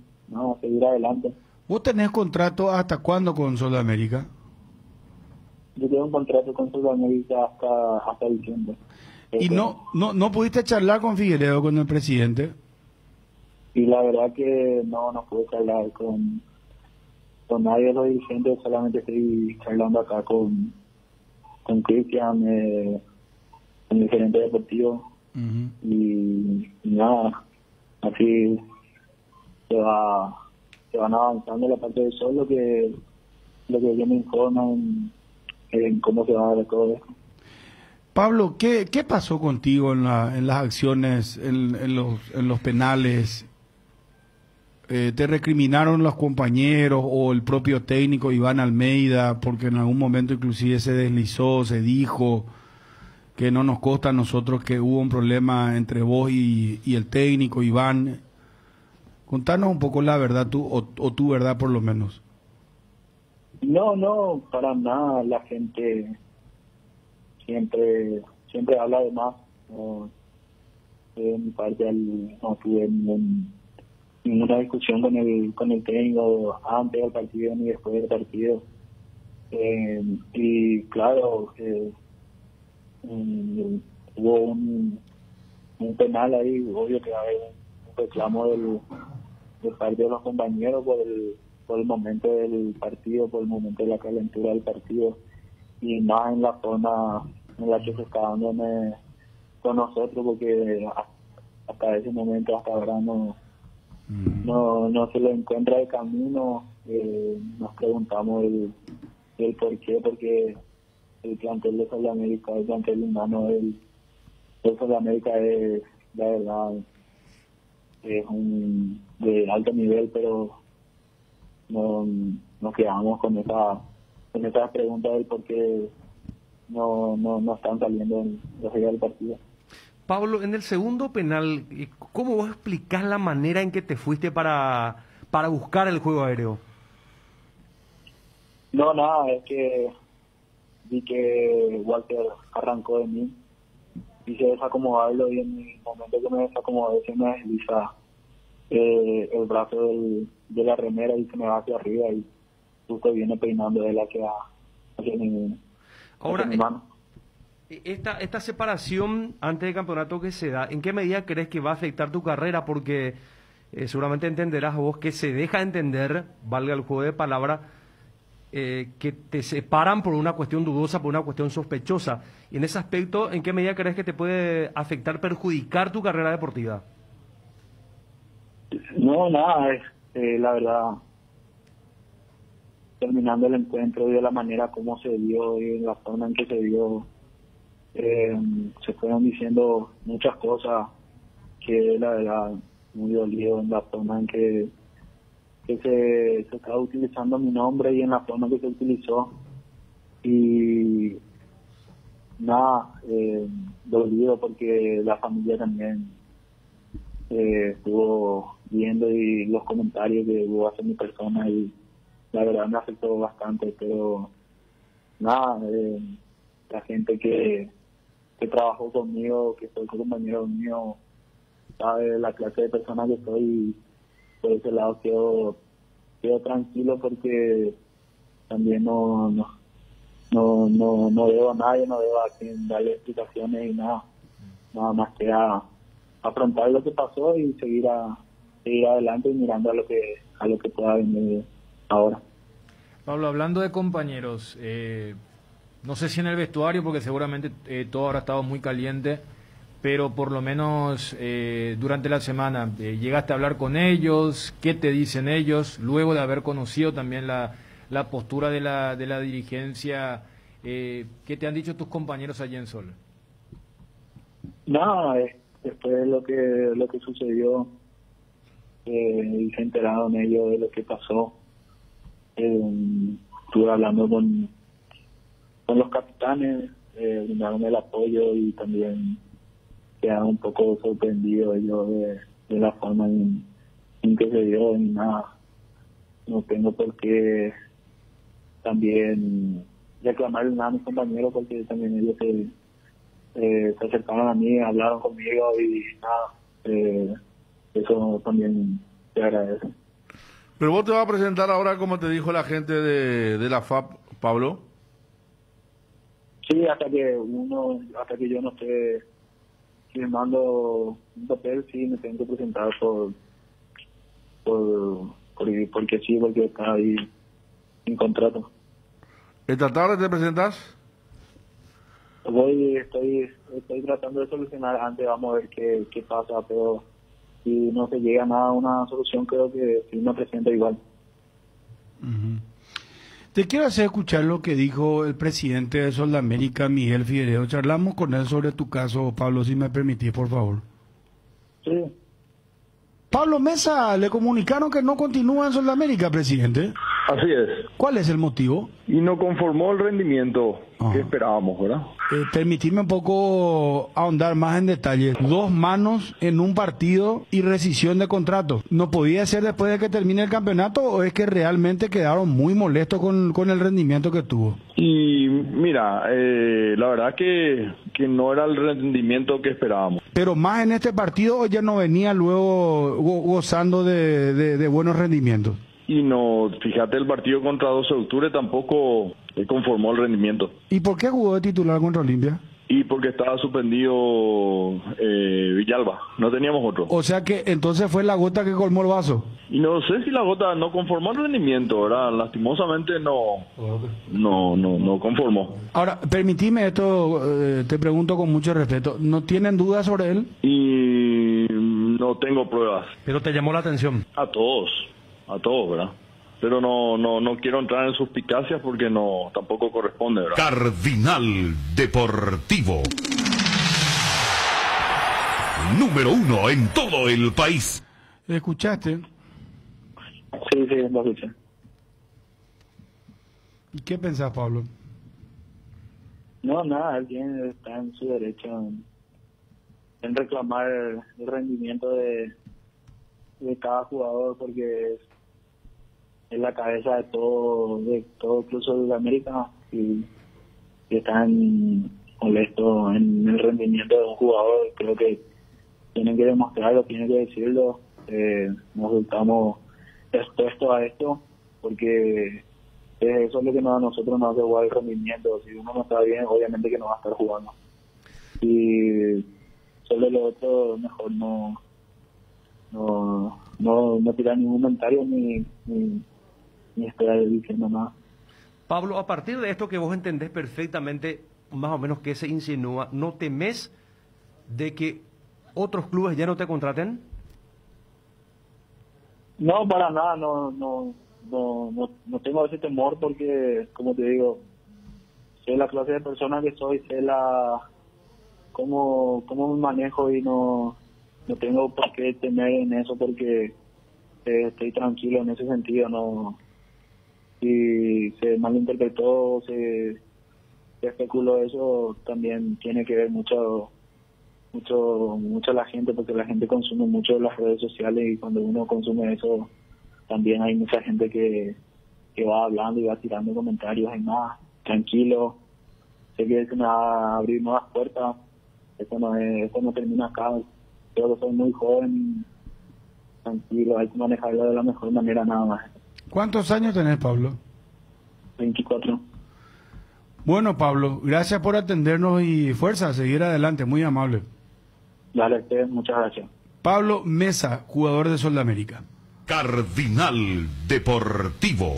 J: seguir adelante.
B: ¿Vos tenés contrato hasta cuándo con Sudamérica?
J: Yo tengo un contrato con Sudamérica hasta diciembre.
B: ¿Y no pudiste charlar con Figueiredo, con el presidente?
J: Y la verdad que no pude charlar con nadie de los dirigentes, solamente estoy charlando acá con Cristian, el gerente deportivo. Y nada, así se van avanzando la parte del sol, lo que ellos me informan en cómo se va a ver todo esto.
B: Pablo, ¿qué pasó contigo en las acciones, en los penales? ¿Te recriminaron los compañeros o el propio técnico Iván Almeida? Porque en algún momento inclusive se deslizó, se dijo que no nos consta a nosotros que hubo un problema entre vos y el técnico Iván. Contanos un poco la verdad, tú o tu verdad por lo menos.
J: No, para nada. La gente siempre habla de más. De mi parte no tuve ninguna discusión con el técnico antes del partido ni después del partido. Y claro, hubo un penal ahí, obvio que hay un reclamo de parte de los compañeros por el momento del partido, por el momento de la calentura del partido, y más en la zona en la que se está dando con nosotros, porque hasta ese momento, hasta ahora no se lo encuentra de camino. Nos preguntamos el por qué, porque el plantel de Sudamérica, el plantel humano de Sudamérica es, la verdad, es de alto nivel, pero nos quedamos con esa pregunta del por qué no están saliendo los días del partido.
D: Pablo, en el segundo penal, ¿cómo vos explicás la manera en que te fuiste para buscar el juego aéreo?
J: No, nada, es que vi que Walter arrancó de mí, quise desacomodarlo y en el momento que me desacomodé se me desliza el brazo de la remera y se me va hacia arriba y justo viene peinando de la que hacia mi mano.
D: Esta separación antes del campeonato que se da, ¿en qué medida crees que va a afectar tu carrera? Porque seguramente entenderás vos que se deja entender, valga el juego de palabras, que te separan por una cuestión dudosa, por una cuestión sospechosa. Y en ese aspecto, ¿en qué medida crees que te puede afectar, perjudicar tu carrera deportiva?
J: No, nada, la verdad, terminando el encuentro y de la manera como se dio y la forma en que se dio, se fueron diciendo muchas cosas que la verdad muy dolido en la forma en que se estaba utilizando mi nombre y en la forma que se utilizó, y nada, dolido porque la familia también estuvo viendo y los comentarios que hubo hacia mi persona, y la verdad me afectó bastante, pero nada, la gente que trabajó conmigo, que fue compañero mío, sabe la clase de persona que soy, y por ese lado quedo tranquilo porque también no debo a nadie, no debo a quien darle explicaciones y nada más que a afrontar lo que pasó y seguir adelante y mirando a lo que pueda venir ahora.
G: Pablo, hablando de compañeros, no sé si en el vestuario, porque seguramente todo habrá estado muy caliente, pero por lo menos durante la semana, ¿llegaste a hablar con ellos? ¿Qué te dicen ellos? Luego de haber conocido también la postura de la dirigencia, ¿qué te han dicho tus compañeros allí en Sol?
J: Nada, después de lo que sucedió, y se enteraron ellos de lo que pasó. Estuve hablando con los capitanes, brindaron el apoyo y también quedaron un poco sorprendidos ellos de la forma en que se dio, y nada, no tengo por qué también reclamarle nada a mis compañeros, porque también ellos se acercaron a mí, hablaron conmigo y nada, eso también te agradece.
F: Pero vos te vas a presentar ahora, como te dijo la gente de la FAP, Pablo.
J: Sí, hasta que yo no esté firmando un papel, sí me tengo que presentar porque sí, porque está ahí en contrato.
F: ¿Esta tarde te presentas?
J: Estoy tratando de solucionar antes, vamos a ver qué pasa, pero si no se llega a nada, una solución, creo que sí me presento igual.
B: Te quiero hacer escuchar lo que dijo el presidente de Soldamérica, Miguel Figueredo. Charlamos con él sobre tu caso, Pablo, si me permitís, por favor.
J: Sí.
B: Pablo Mesa, le comunicaron que no continúa en Soldamérica, presidente.
C: Así es.
B: ¿Cuál es el motivo?
C: Y no conformó el rendimiento que esperábamos, ¿verdad?
B: Permitime un poco ahondar más en detalle. 2 manos en un partido y rescisión de contrato. ¿No podía ser después de que termine el campeonato o es que realmente quedaron muy molestos con el rendimiento que tuvo?
C: Y mira, la verdad que no era el rendimiento que esperábamos.
B: Pero más en este partido, ¿o ya no venía luego gozando de buenos rendimientos?
C: Y no, fíjate, el partido contra 12 de octubre tampoco conformó el rendimiento.
B: ¿Y por qué jugó de titular contra Olimpia?
C: Y porque estaba suspendido Villalba, no teníamos otro.
B: O sea que entonces fue la gota que colmó el vaso.
C: Y no sé si la gota no conformó el rendimiento, ¿verdad? Lastimosamente no conformó.
B: Ahora, permitime esto, te pregunto con mucho respeto, ¿no tienen dudas sobre él?
C: Y no tengo pruebas.
D: Pero te llamó la atención.
C: A todos, ¿verdad? Pero no quiero entrar en suspicacias porque no tampoco corresponde, ¿verdad?
E: Cardinal Deportivo. Número 1 en todo el país.
B: ¿Escuchaste?
J: Sí, lo escuché.
B: ¿Y qué pensás, Pablo?
J: No, nada, alguien está en su derecho en reclamar el rendimiento de cada jugador, porque es la cabeza de todo Club Sudamérica y están molestos en el rendimiento de un jugador. Creo que tienen que demostrarlo, tienen que decirlo. Nos estamos expuestos a esto porque eso es lo que a nosotros nos hace jugar el rendimiento. Si uno no está bien, obviamente que no va a estar jugando. Y sobre lo otro, mejor no tirar ningún comentario ni esperar diciendo nada.
D: Pablo, a partir de esto que vos entendés perfectamente más o menos qué se insinúa, ¿no temes de que otros clubes ya no te contraten?
J: No, para nada, no tengo ese temor porque, como te digo, sé la clase de persona que soy, sé cómo me manejo y no tengo por qué temer en eso porque estoy tranquilo en ese sentido. No, si se malinterpretó, se especuló eso, también tiene que ver mucho la gente, porque la gente consume mucho las redes sociales y cuando uno consume eso también hay mucha gente que va hablando y va tirando comentarios. Hay más tranquilo, sé que se me va a abrir nuevas puertas. Esto no termina acá. Creo que soy muy joven, tranquilo, hay que manejarlo de la mejor manera, nada más.
B: ¿Cuántos años tenés, Pablo?
J: 24.
B: Bueno, Pablo, gracias por atendernos y fuerza a seguir adelante, muy amable.
J: Dale, muchas gracias.
B: Pablo Mesa, jugador de Soldamérica.
E: Cardinal Deportivo.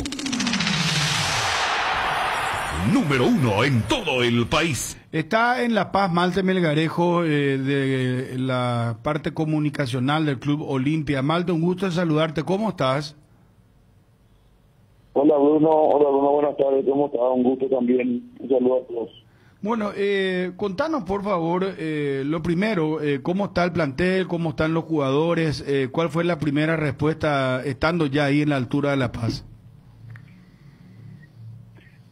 E: Número 1 en todo el país.
B: Está en La Paz Malte Melgarejo, de la parte comunicacional del Club Olimpia. Malte, un gusto de saludarte. ¿Cómo estás?
K: Hola Bruno, buenas tardes. ¿Cómo estás? Un gusto también. Un saludo a todos.
B: Bueno, contanos por favor, lo primero, ¿cómo está el plantel? ¿Cómo están los jugadores? ¿Cuál fue la primera respuesta estando ya ahí en la altura de La Paz?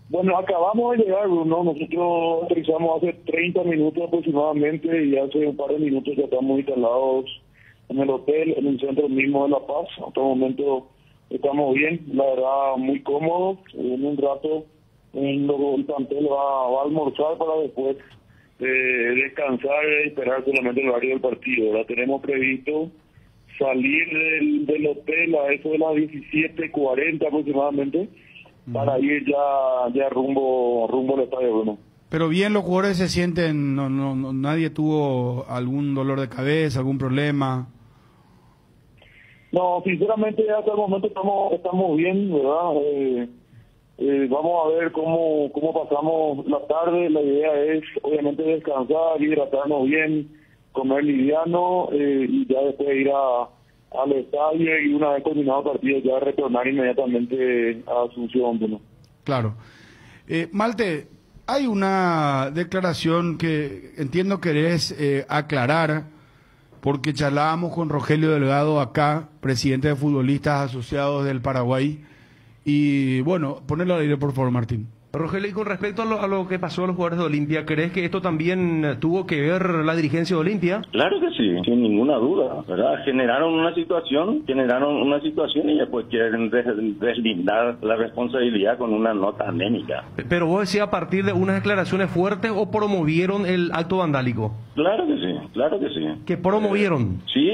K: Bueno, acabamos de llegar, Bruno. Nosotros aterrizamos hace 30 minutos aproximadamente y hace un par de minutos ya estamos instalados en el hotel, en el centro mismo de La Paz. Hasta el momento estamos bien, la verdad muy cómodos. En un rato el plantel va a almorzar para después descansar y esperar solamente el horario del partido. Ahora tenemos previsto salir del hotel a eso de las 17:40 aproximadamente, para ir ya rumbo al estadio, Bruno.
B: Pero bien, los jugadores se sienten, nadie tuvo algún dolor de cabeza, algún problema.
K: No, sinceramente hasta el momento estamos bien, ¿verdad? Vamos a ver cómo pasamos la tarde. La idea es obviamente descansar, hidratarnos bien, comer liviano y ya después ir al estadio y una vez terminado el partido ya retornar inmediatamente a Asunción, ¿no?
B: Claro. Malte, hay una declaración que entiendo querés aclarar, porque charlábamos con Rogelio Delgado acá, presidente de Futbolistas Asociados del Paraguay, y bueno, ponelo al aire por favor, Martín.
D: Rogelio, y con respecto a lo que pasó a los jugadores de Olimpia, ¿crees que esto también tuvo que ver la dirigencia de Olimpia?
A: Claro que sí, sin ninguna duda, ¿verdad? Generaron una situación y después quieren deslindar la responsabilidad con una nota anémica.
D: Pero vos decías a partir de unas declaraciones fuertes o promovieron el acto vandálico.
A: Claro que sí.
D: ¿Que promovieron?
A: Sí.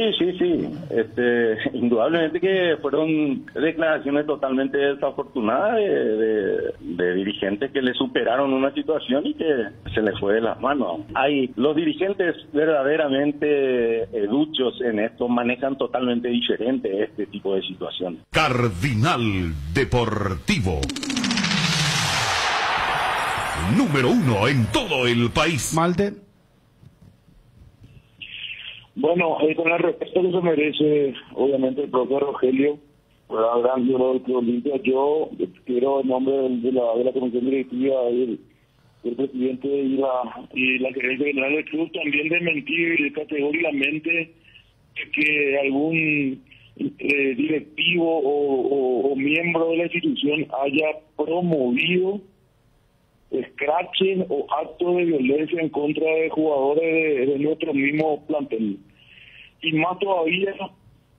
A: Indudablemente que fueron declaraciones totalmente desafortunadas de dirigentes que le superaron una situación y que se les fue de las manos. Los dirigentes verdaderamente duchos en esto manejan totalmente diferente este tipo de situaciones.
E: Cardinal Deportivo. Número 1 en todo el país.
B: Malte.
K: Bueno, con el respeto que se merece, obviamente, el propio Rogelio, ¿verdad? Gran ídolo del Olimpia, yo quiero en nombre de la comisión directiva del presidente y la gerencia general del club también desmentir categóricamente que algún directivo o miembro de la institución haya promovido escraches o actos de violencia en contra de jugadores de nuestro mismo plantel. Y más todavía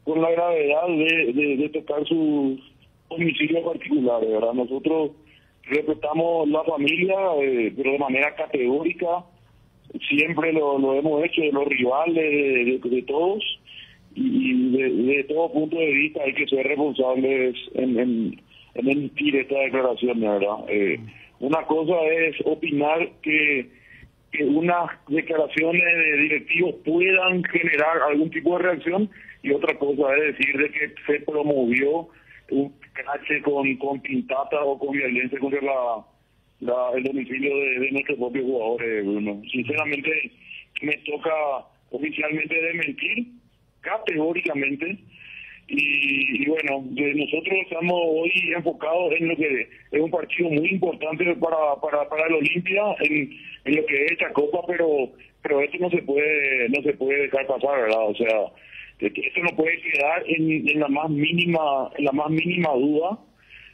K: con la gravedad de tocar sus domicilios particulares, ¿verdad? Nosotros respetamos la familia, pero de manera categórica, siempre lo hemos hecho, de los rivales, de todos, y de todo punto de vista hay que ser responsables en emitir esta declaración, ¿verdad? Una cosa es opinar que unas declaraciones de directivos puedan generar algún tipo de reacción, y otra cosa es decir de que se promovió un crache con pintata o con violencia contra el domicilio de nuestros propios jugadores, Bruno. Sinceramente me toca oficialmente desmentir categóricamente. Y bueno, nosotros estamos hoy enfocados en lo que es un partido muy importante para el Olimpia, en lo que es esta copa, pero esto no se puede dejar pasar, ¿verdad? O sea, esto no puede quedar en la más mínima duda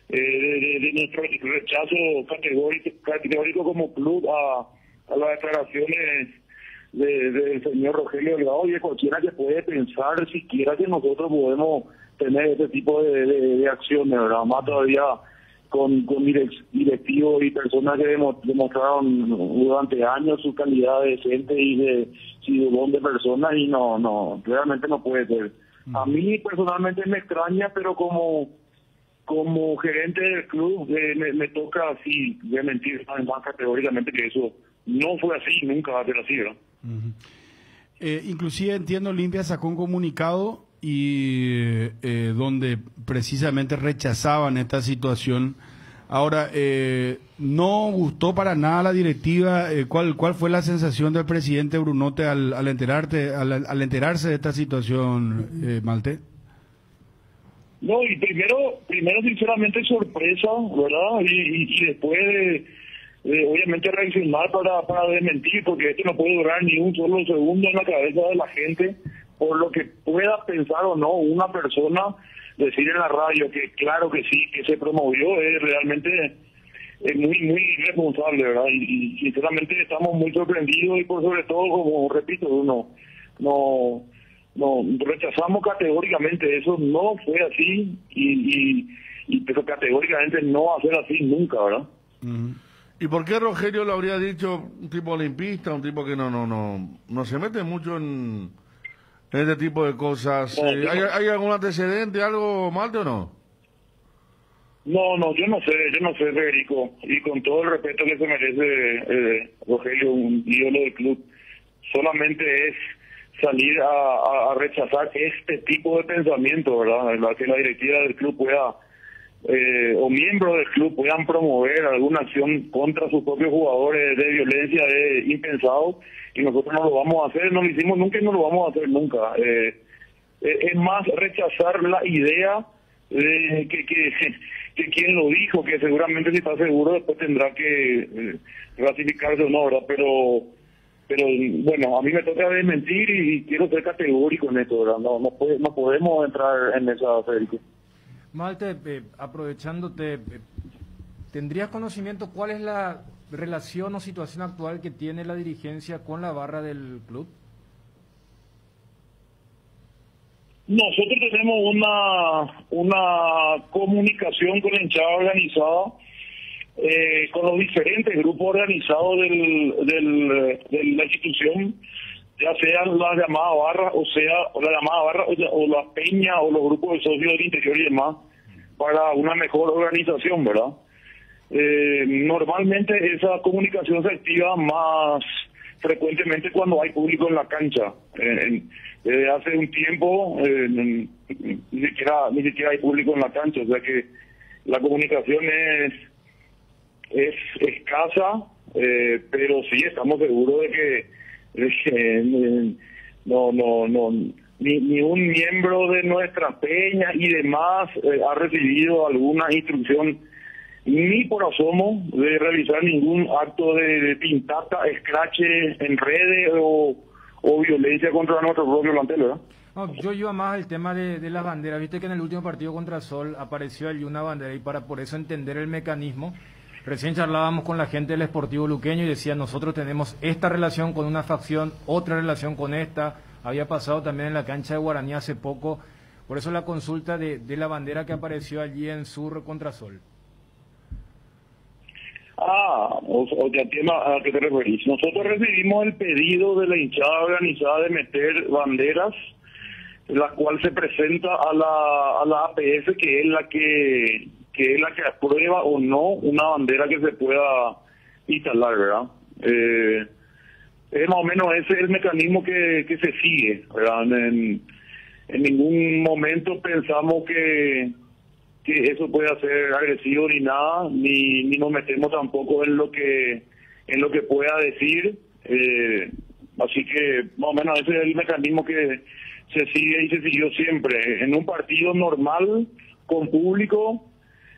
K: de nuestro rechazo categórico como club a las declaraciones del señor Rogelio Delgado, y de cualquiera que puede pensar siquiera que nosotros podemos tener ese tipo de acciones, ¿verdad? Más todavía con directivos y personas que demostraron durante años su calidad de gente y de ciudadano de personas, y no realmente no puede ser. A mí personalmente me extraña, pero como gerente del club me toca así de mentir más categóricamente que eso no fue así, nunca va a ser así, ¿verdad?
B: Inclusive entiendo, Olimpia sacó un comunicado y donde precisamente rechazaban esta situación. Ahora, no gustó para nada a la directiva. ¿Cuál fue la sensación del presidente Brunote al enterarse de esta situación, Malte?
K: No, y primero sinceramente sorpresa, ¿verdad? Y después obviamente reaccionar para desmentir, porque esto no puede durar ni un solo segundo en la cabeza de la gente, por lo que pueda pensar o no una persona, decir en la radio que claro que sí, que se promovió, es realmente muy irresponsable, ¿verdad? Y sinceramente estamos muy sorprendidos, y por sobre todo, como repito, no rechazamos categóricamente, eso no fue así, y pero categóricamente no va a ser así nunca, ¿verdad?
F: ¿Y por qué Rogelio lo habría dicho un tipo olimpista, un tipo que no se mete mucho en este tipo de cosas. ¿Hay algún antecedente, algo, Malte, o no?
K: No, yo no sé, Federico, y con todo el respeto que se merece Rogelio, un ídolo del club, solamente es salir a rechazar este tipo de pensamiento, ¿verdad? Que la directiva del club pueda, o miembros del club puedan promover alguna acción contra sus propios jugadores de violencia es impensado, y nosotros no lo vamos a hacer, no lo hicimos nunca y no lo vamos a hacer nunca. Es más rechazar la idea de que quien lo dijo, que seguramente si está seguro después tendrá que ratificarse o no, ¿verdad? Pero bueno, a mí me toca desmentir y quiero ser categórico en esto, ¿verdad? No podemos entrar en esa, Federico.
G: Malte, aprovechándote, ¿tendrías conocimiento cuál es la relación o situación actual que tiene la dirigencia con la barra del club?
K: Nosotros tenemos una comunicación con la hinchada organizada, con los diferentes grupos organizados de la institución, ya sean las llamadas barras, o la peña, o los grupos de socios del interior y demás, para una mejor organización, ¿verdad? Normalmente esa comunicación se activa más frecuentemente cuando hay público en la cancha. Desde hace un tiempo ni siquiera hay público en la cancha, o sea que la comunicación es escasa, pero sí estamos seguros de que ni un miembro de nuestra peña y demás ha recibido alguna instrucción ni por asomo de realizar ningún acto de pintata, escrache en redes o violencia contra nuestro propio plantel, ¿verdad?
G: No, yo iba más al tema de las banderas. Viste que en el último partido contra Sol apareció allí una bandera, y para por eso entender el mecanismo, recién charlábamos con la gente del Sportivo Luqueño y decía, nosotros tenemos esta relación con una facción, otra relación con esta. Había pasado también en la cancha de Guaraní hace poco. Por eso la consulta de la bandera que apareció allí en Sur contra Sol.
K: O ya tema a qué te referís. Nosotros recibimos el pedido de la hinchada organizada de meter banderas, la cual se presenta a la APF, que es la que aprueba o no una bandera que se pueda instalar, ¿verdad? Es más o menos ese es el mecanismo que se sigue, ¿verdad? En ningún momento pensamos que eso pueda ser agresivo ni nada, ni nos metemos tampoco en lo que pueda decir, así que más o menos ese es el mecanismo que se sigue y se siguió siempre. En un partido normal, con público,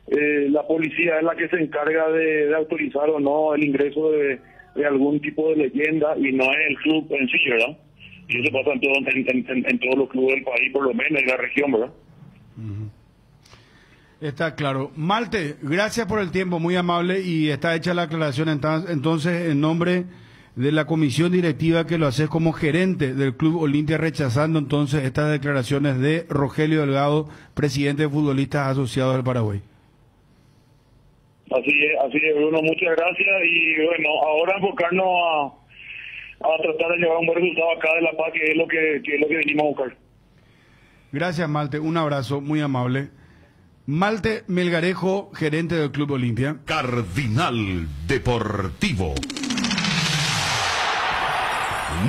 K: la policía es la que se encarga de autorizar o no el ingreso de algún tipo de leyenda, y no es el club en sí, ¿verdad? Y eso pasa en todos los clubes del país, por lo menos en la región, ¿verdad?
B: Está claro. Malte, gracias por el tiempo, muy amable, y está hecha la aclaración. Entonces, en nombre de la comisión directiva que lo haces como gerente del Club Olimpia, rechazando entonces estas declaraciones de Rogelio Delgado, presidente de Futbolistas Asociados del Paraguay.
K: Así es, Bruno, muchas gracias, y bueno, ahora enfocarnos a tratar de llevar un buen resultado acá de La Paz, que es lo que venimos a buscar.
B: Gracias, Malte, un abrazo, muy amable. Malte Melgarejo, gerente del Club Olimpia.
E: Cardinal Deportivo.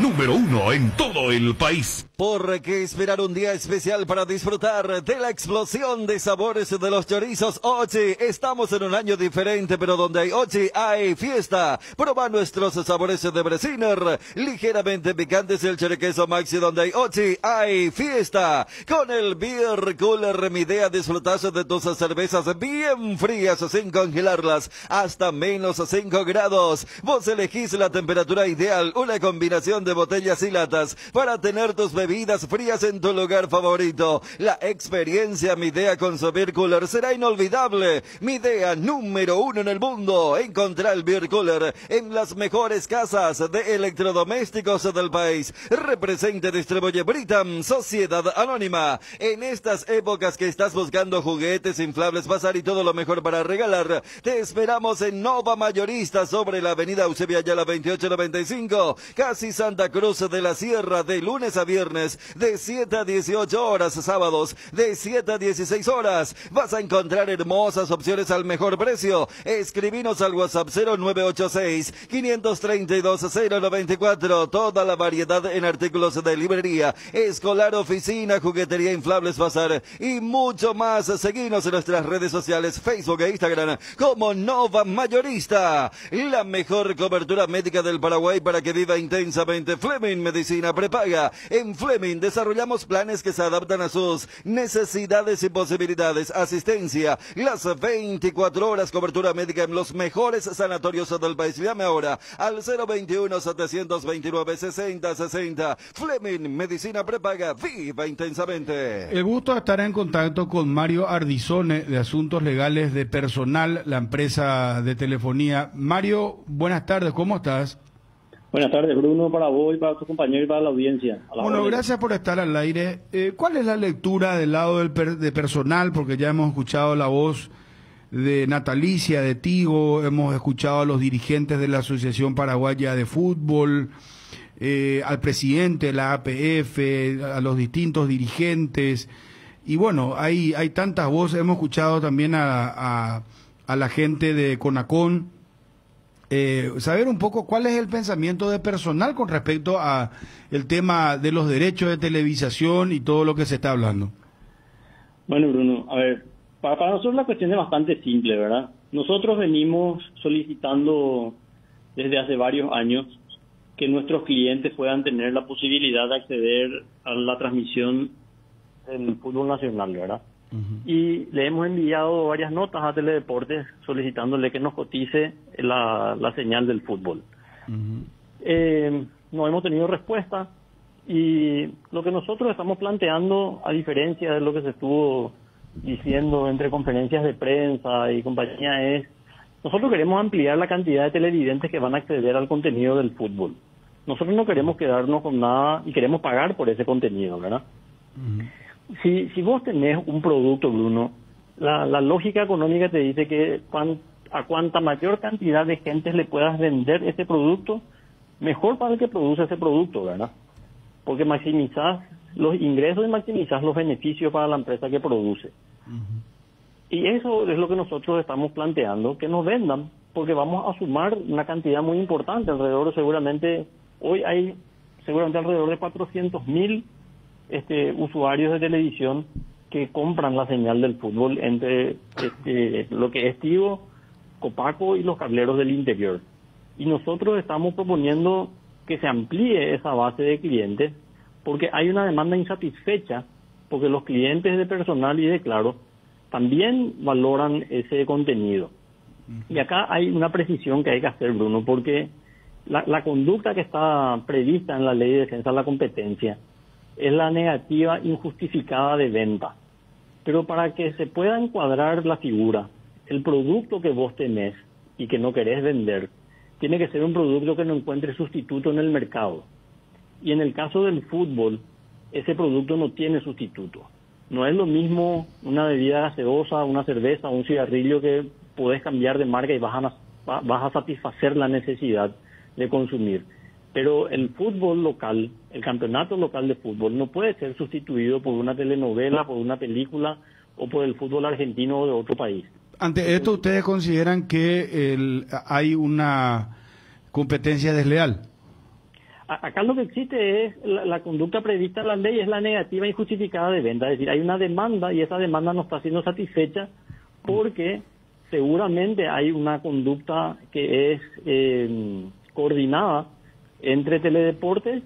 E: Número 1 en todo el país.
I: ¿Por qué esperar un día especial para disfrutar de la explosión de sabores de los chorizos Ochi? Estamos en un año diferente, pero donde hay Ochi hay fiesta. Proba nuestros sabores de Bresiner, ligeramente picantes, el choriqueso Maxi. Donde hay Ochi hay fiesta. Con el Beer Cooler, mi idea, disfrutas de tus cervezas bien frías sin congelarlas hasta menos 5 grados. Vos elegís la temperatura ideal, una combinación de botellas y latas para tener tus bebidas frías en tu lugar favorito. La experiencia Midea con su Beer Cooler será inolvidable. Midea número 1 en el mundo. Encontrá el Beer Cooler en las mejores casas de electrodomésticos del país. Representa y distribuye Britam, Sociedad Anónima. En estas épocas que estás buscando juguetes, inflables, bazar y todo lo mejor para regalar, te esperamos en Nova Mayorista sobre la avenida Eusebio Ayala 2895, casi Santa Cruz de la Sierra, de lunes a viernes, de 7 a 18 horas, sábados, de 7 a 16 horas. Vas a encontrar hermosas opciones al mejor precio. Escribinos al WhatsApp 0986-532-094. Toda la variedad en artículos de librería, escolar, oficina, juguetería, inflables, bazar y mucho más. Seguinos en nuestras redes sociales, Facebook e Instagram como Nova Mayorista. La mejor cobertura médica del Paraguay para que viva intensamente. Fleming Medicina Prepaga. En Fleming desarrollamos planes que se adaptan a sus necesidades y posibilidades. Asistencia las 24 horas, cobertura médica en los mejores sanatorios del país. Llame ahora al 021-729-6060. Fleming Medicina Prepaga. Viva intensamente.
B: El gusto de estar en contacto con Mario Ardizone de Asuntos Legales de Personal, la empresa de telefonía. Mario, buenas tardes, ¿cómo estás?
L: Buenas tardes, Bruno, para vos y para tu compañero y para la audiencia.
B: Bueno, gracias por estar al aire. ¿Cuál es la lectura del lado de personal? Porque ya hemos escuchado la voz de Natalicia, de Tigo, hemos escuchado a los dirigentes de la Asociación Paraguaya de Fútbol, al presidente de la APF, a los distintos dirigentes, y bueno, hay tantas voces. Hemos escuchado también a la gente de CONACON. Saber un poco cuál es el pensamiento de personal con respecto a el tema de los derechos de televisación y todo lo que se está hablando.
L: Bueno, Bruno, a ver, para nosotros la cuestión es bastante simple, ¿verdad? Nosotros venimos solicitando desde hace varios años que nuestros clientes puedan tener la posibilidad de acceder a la transmisión del fútbol nacional, ¿verdad? Y le hemos enviado varias notas a Teledeportes solicitándole que nos cotice la señal del fútbol. No hemos tenido respuesta, y lo que nosotros estamos planteando, a diferencia de lo que se estuvo diciendo entre conferencias de prensa y compañía, es: nosotros queremos ampliar la cantidad de televidentes que van a acceder al contenido del fútbol. Nosotros no queremos quedarnos con nada y queremos pagar por ese contenido, ¿verdad? Si vos tenés un producto, Bruno, la lógica económica te dice que a cuanta mayor cantidad de gente le puedas vender ese producto, mejor para el que produce ese producto, ¿verdad? Porque maximizás los ingresos y maximizás los beneficios para la empresa que produce. Y eso es lo que nosotros estamos planteando, que nos vendan, porque vamos a sumar una cantidad muy importante, hoy hay seguramente alrededor de 400.000 usuarios de televisión que compran la señal del fútbol entre lo que es Tigo, Copaco y los cableros del interior. Y nosotros estamos proponiendo que se amplíe esa base de clientes, porque hay una demanda insatisfecha, porque los clientes de personal y de Claro también valoran ese contenido. Y acá hay una precisión que hay que hacer, Bruno, porque la conducta que está prevista en la Ley de Defensa de la Competencia es la negativa injustificada de venta. Pero para que se pueda encuadrar la figura, el producto que vos tenés y que no querés vender, tiene que ser un producto que no encuentre sustituto en el mercado. Y en el caso del fútbol, ese producto no tiene sustituto. No es lo mismo una bebida gaseosa, una cerveza o un cigarrillo que podés cambiar de marca y vas a satisfacer la necesidad de consumir. Pero el fútbol local, el campeonato local de fútbol, no puede ser sustituido por una telenovela, por una película o por el fútbol argentino o de otro país.
B: Ante esto, ¿ustedes consideran que hay una competencia desleal?
L: Acá lo que existe es la conducta prevista en la ley, es la negativa injustificada de venta. Es decir, hay una demanda y esa demanda no está siendo satisfecha porque seguramente hay una conducta que es coordinada entre Teledeportes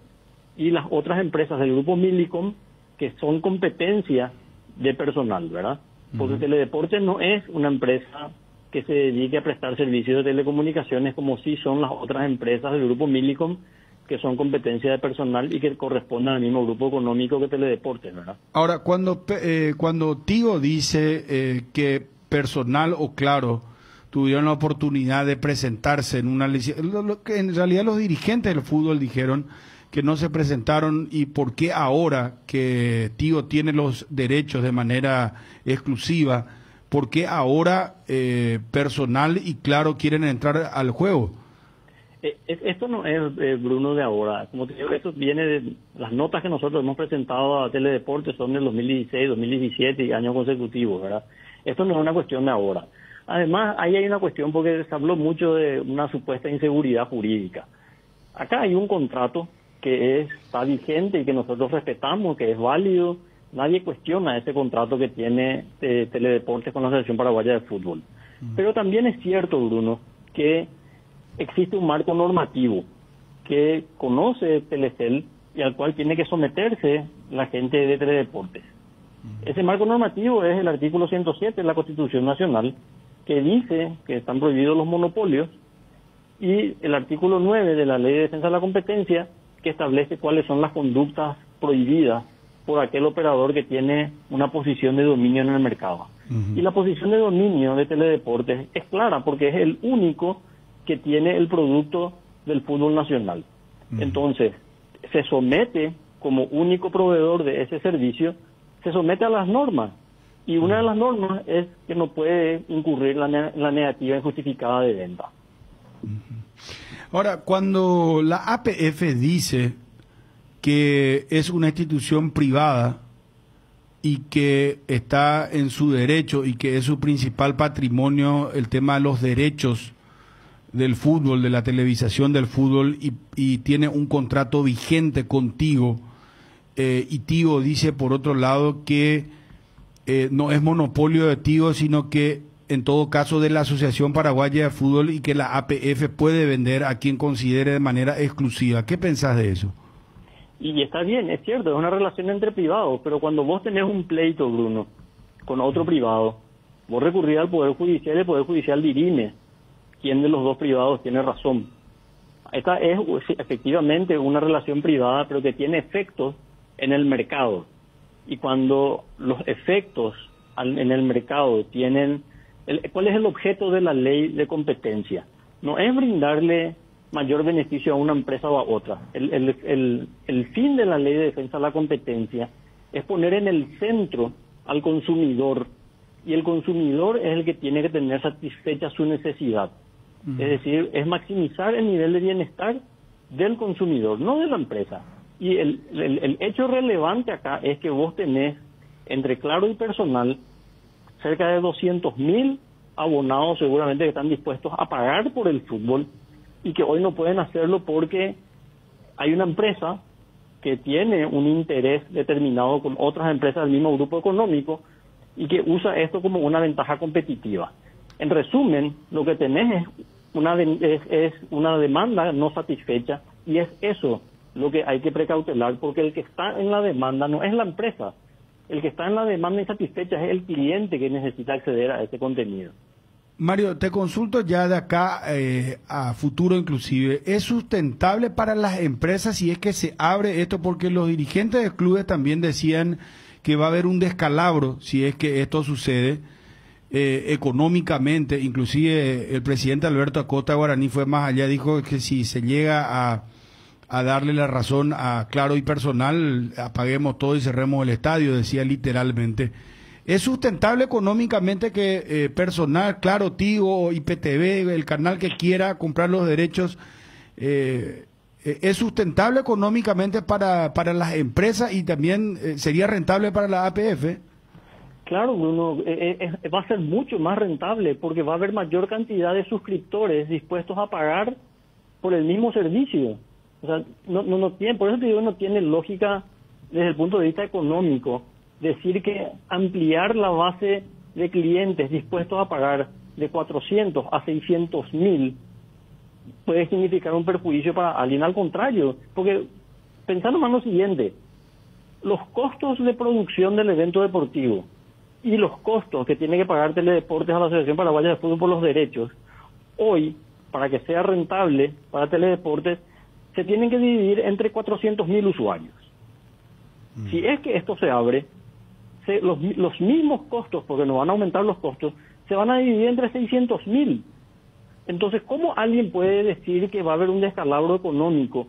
L: y las otras empresas del grupo Millicom, que son competencia de personal, ¿verdad? Porque Teledeportes no es una empresa que se dedique a prestar servicios de telecomunicaciones como sí son las otras empresas del grupo Millicom, que son competencia de personal y que corresponden al mismo grupo económico que Teledeportes, ¿verdad?
B: Ahora, cuando Tigo dice que personal o Claro tuvieron la oportunidad de presentarse en una licitación, lo que en realidad los dirigentes del fútbol dijeron que no se presentaron, y por qué ahora que Tigo tiene los derechos de manera exclusiva, por qué ahora personal y Claro quieren entrar al juego.
L: Esto no es, Bruno, de ahora. Como te digo, esto viene de las notas que nosotros hemos presentado a Teledeportes, son del 2016, 2017 y años consecutivos, ¿verdad? Esto no es una cuestión de ahora. Además, ahí hay una cuestión porque se habló mucho de una supuesta inseguridad jurídica. Acá hay un contrato que está vigente y que nosotros respetamos, que es válido. Nadie cuestiona ese contrato que tiene Teledeportes con la Asociación Paraguaya de Fútbol. Pero también es cierto, Bruno, que existe un marco normativo que conoce Telecel y al cual tiene que someterse la gente de Teledeportes. Ese marco normativo es el artículo 107 de la Constitución Nacional, que dice que están prohibidos los monopolios, y el artículo 9 de la Ley de Defensa de la Competencia, que establece cuáles son las conductas prohibidas por aquel operador que tiene una posición de dominio en el mercado. Y la posición de dominio de Teledeportes es clara porque es el único que tiene el producto del fútbol nacional. Entonces, se somete como único proveedor de ese servicio, se somete a las normas. Y una de las normas es que no puede incurrir la negativa injustificada de venta.
B: Ahora, cuando la APF dice que es una institución privada y que está en su derecho y que es su principal patrimonio el tema de los derechos del fútbol, de la televisación del fútbol, y tiene un contrato vigente contigo, y Tigo dice por otro lado que no es monopolio de Tigo, sino que en todo caso de la Asociación Paraguaya de Fútbol, y que la APF puede vender a quien considere de manera exclusiva. ¿Qué pensás de eso?
L: Y está bien, es cierto, es una relación entre privados, pero cuando vos tenés un pleito, Bruno, con otro privado, vos recurrís al Poder Judicial y el Poder Judicial dirime quién de los dos privados tiene razón. Esta es efectivamente una relación privada, pero que tiene efectos en el mercado. Y cuando los efectos en el mercado tienen... ¿Cuál es el objeto de la ley de competencia? No es brindarle mayor beneficio a una empresa o a otra. El fin de la ley de defensa de la competencia es poner en el centro al consumidor, y el consumidor es el que tiene que tener satisfecha su necesidad. Es decir, es maximizar el nivel de bienestar del consumidor, no de la empresa. Y el hecho relevante acá es que vos tenés, entre Claro y Personal, cerca de 200.000 abonados seguramente que están dispuestos a pagar por el fútbol, y que hoy no pueden hacerlo porque hay una empresa que tiene un interés determinado con otras empresas del mismo grupo económico y que usa esto como una ventaja competitiva. En resumen, lo que tenés es una demanda no satisfecha, y es eso lo que hay que precautelar, porque el que está en la demanda no es la empresa. El que está en la demanda insatisfecha es el cliente que necesita acceder a ese contenido.
B: Mario, te consulto ya de acá a futuro inclusive. ¿Es sustentable para las empresas si es que se abre esto? Porque los dirigentes de clubes también decían que va a haber un descalabro si es que esto sucede económicamente. Inclusive el presidente Alberto Acosta Guaraní fue más allá, dijo que si se llega a darle la razón a Claro y Personal, apaguemos todo y cerremos el estadio, decía literalmente. ¿Es sustentable económicamente que Personal, Claro, Tigo, IPTV, el canal que quiera comprar los derechos, es sustentable económicamente para las empresas y también sería rentable para la APF?
L: Claro, Bruno, va a ser mucho más rentable porque va a haber mayor cantidad de suscriptores dispuestos a pagar por el mismo servicio. O sea, no tiene, por eso te digo, no tiene lógica desde el punto de vista económico decir que ampliar la base de clientes dispuestos a pagar de 400 a 600.000 puede significar un perjuicio para alguien. Al contrario, porque pensando más lo siguiente, los costos de producción del evento deportivo y los costos que tiene que pagar Teledeportes a la Asociación Paraguaya de Fútbol por los derechos, hoy, para que sea rentable para Teledeportes, se tienen que dividir entre 400.000 usuarios. Si es que esto se abre, los mismos costos, porque no van a aumentar los costos, se van a dividir entre 600.000. Entonces, ¿cómo alguien puede decir que va a haber un descalabro económico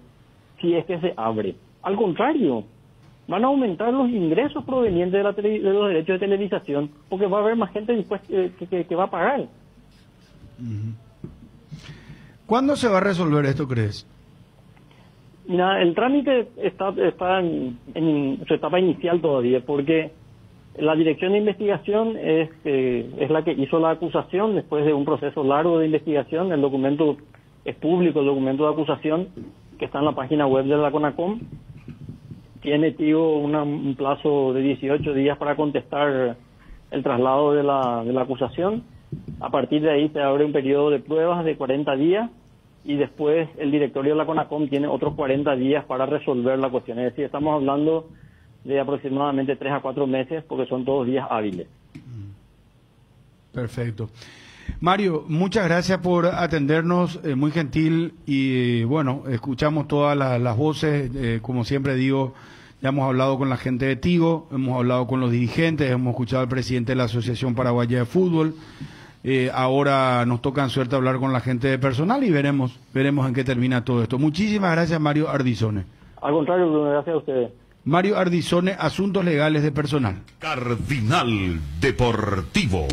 L: si es que se abre? Al contrario, van a aumentar los ingresos provenientes de los derechos de televisación, porque va a haber más gente dispuesta que va a pagar.
B: ¿Cuándo se va a resolver esto, crees?
L: Mira, el trámite está en su etapa inicial todavía, porque la dirección de investigación es la que hizo la acusación después de un proceso largo de investigación. El documento es público, el documento de acusación que está en la página web de la CONACOM. Tiene, un plazo de 18 días para contestar el traslado de la acusación. A partir de ahí se abre un periodo de pruebas de 40 días y después el directorio de la CONACOM tiene otros 40 días para resolver la cuestión. Es decir, estamos hablando de aproximadamente 3 a 4 meses porque son todos días hábiles.
B: Perfecto. Mario, muchas gracias por atendernos, muy gentil, y bueno, escuchamos todas las voces, como siempre digo, ya hemos hablado con la gente de Tigo, hemos hablado con los dirigentes, hemos escuchado al presidente de la Asociación Paraguaya de Fútbol, ahora nos toca en suerte hablar con la gente de personal y veremos en qué termina todo esto. Muchísimas gracias, Mario Ardizone.
L: Al contrario, Bruno, gracias a ustedes.
B: Mario Ardizone, Asuntos Legales de Personal.
E: Cardinal Deportivo.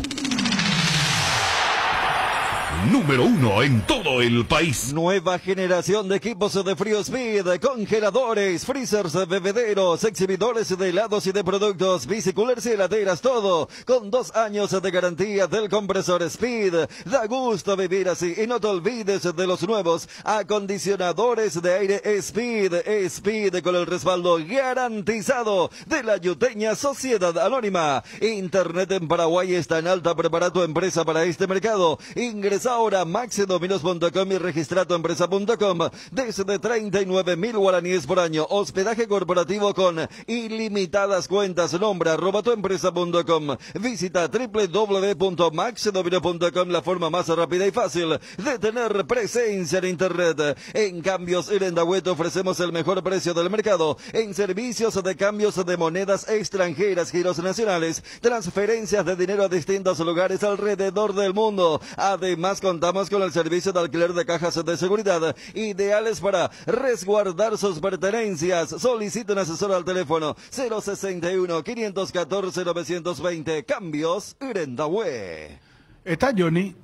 E: Número 1 en todo el país.
I: Nueva generación de equipos de Frío Speed, congeladores, freezers, bebederos, exhibidores de helados y de productos, bicicoolers y heladeras, todo con 2 años de garantía del compresor Speed. Da gusto vivir así y no te olvides de los nuevos acondicionadores de aire Speed. Speed con el respaldo garantizado de la Yuteña Sociedad Anónima. Internet en Paraguay está en alta. Prepara tu empresa para este mercado. Ingresa ahora a maxidominos.com y registra tu empresa.com desde 39.000 guaraníes por año. Hospedaje corporativo con ilimitadas cuentas. Nombra @tuempresa.com. Visita www.maxidomino.com, la forma más rápida y fácil de tener presencia en Internet. En Cambios Irendahué te ofrecemos el mejor precio del mercado en servicios de cambios de monedas extranjeras, giros nacionales, transferencias de dinero a distintos lugares alrededor del mundo. Además, contamos con el servicio de alquiler de cajas de seguridad, ideales para resguardar sus pertenencias. Solicita un asesor al teléfono 061-514-920. Cambios Irendahué.
B: Está Johnny.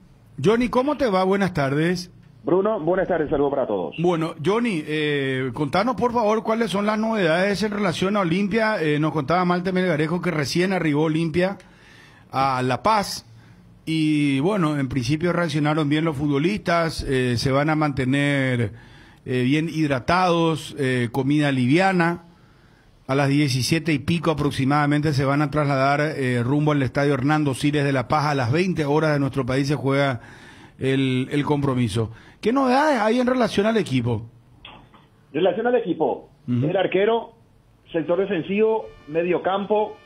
B: Johnny, ¿cómo te va? Buenas tardes.
M: Bruno, buenas tardes, saludo para todos.
B: Bueno, Johnny, contanos por favor cuáles son las novedades en relación a Olimpia. Nos contaba Malte Melgarejo que recién arribó Olimpia a La Paz. Y bueno, en principio reaccionaron bien los futbolistas, se van a mantener bien hidratados, comida liviana. A las 17 y pico aproximadamente se van a trasladar rumbo al estadio Hernando Siles de La Paz. A las 20 horas de nuestro país se juega el compromiso. ¿Qué novedades hay en relación al equipo?
M: En relación al equipo, el arquero, sector defensivo, medio campo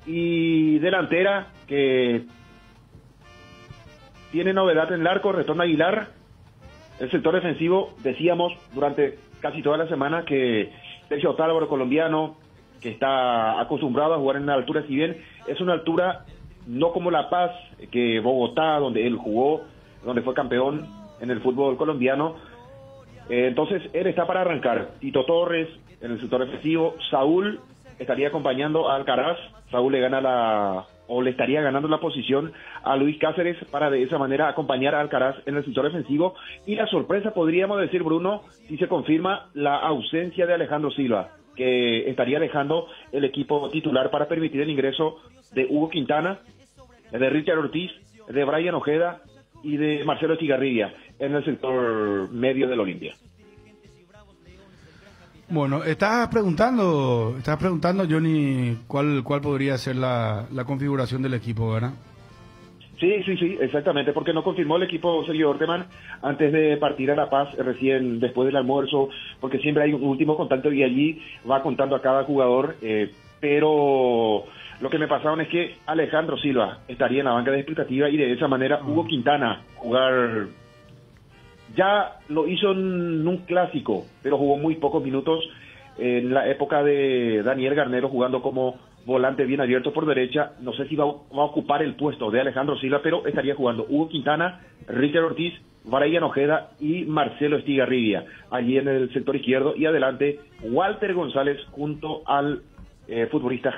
M: y delantera, que tiene novedad en el arco, retorno Aguilar. El sector defensivo, decíamos durante casi toda la semana que Sergio Otálvaro, colombiano, que está acostumbrado a jugar en la altura, si bien es una altura no como La Paz, que Bogotá, donde él jugó, donde fue campeón en el fútbol colombiano. Entonces él está para arrancar. Tito Torres en el sector defensivo, Saúl estaría acompañando a Alcaraz. Saúl le estaría ganando la posición a Luis Cáceres para de esa manera acompañar a Alcaraz en el sector defensivo. Y la sorpresa, podríamos decir, Bruno, si se confirma la ausencia de Alejandro Silva, que estaría dejando el equipo titular para permitir el ingreso de Hugo Quintana, de Richard Ortiz, de Brian Ojeda y de Marcelo Estigarribia en el sector medio del Olimpia.
B: Bueno, estás preguntando, Johnny, cuál podría ser la configuración del equipo, ¿verdad?
M: Sí, exactamente, porque no confirmó el equipo Sergio Orteman antes de partir a La Paz, recién después del almuerzo, porque siempre hay un último contacto y allí va contando a cada jugador, pero lo que me pasaron es que Alejandro Silva estaría en la banca de expectativa y de esa manera Hugo Quintana jugar. Ya lo hizo en un clásico, pero jugó muy pocos minutos en la época de Daniel Garnero jugando como volante bien abierto por derecha. No sé si va a ocupar el puesto de Alejandro Silva, pero estaría jugando Hugo Quintana, Richard Ortiz, Brian Ojeda y Marcelo Estigarribia allí en el sector izquierdo, y adelante Walter González junto al futbolista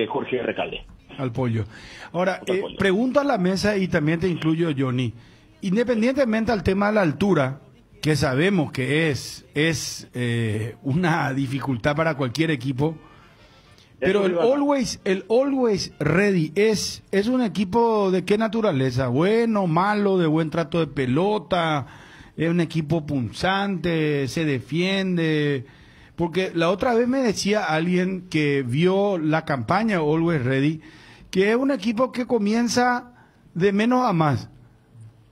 M: Jorge Recalde.
B: Al Pollo. Ahora, pregunto a la mesa y también te incluyo, Johnny. independientemente al tema de la altura, que sabemos que es una dificultad para cualquier equipo, pero el Always Ready es un equipo de qué naturaleza, bueno, malo, de buen trato de pelota, es un equipo punzante, se defiende, porque la otra vez me decía alguien que vio la campaña Always Ready, que es un equipo que comienza de menos a más,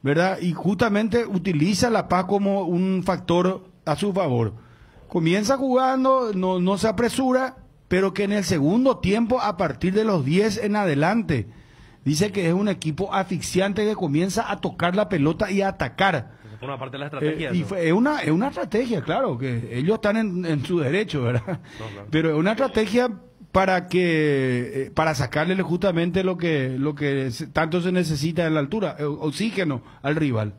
B: ¿verdad? Y justamente utiliza la paz como un factor a su favor. Comienza jugando, no se apresura, pero que en el segundo tiempo, a partir de los 10 en adelante, dice que es un equipo asfixiante que comienza a tocar la pelota y a atacar.
D: Por una parte de la estrategia.
B: Y es una estrategia, claro, que ellos están en su derecho, ¿verdad? No, claro. Pero es una estrategia para sacarle justamente lo que tanto se necesita en la altura, oxígeno al rival.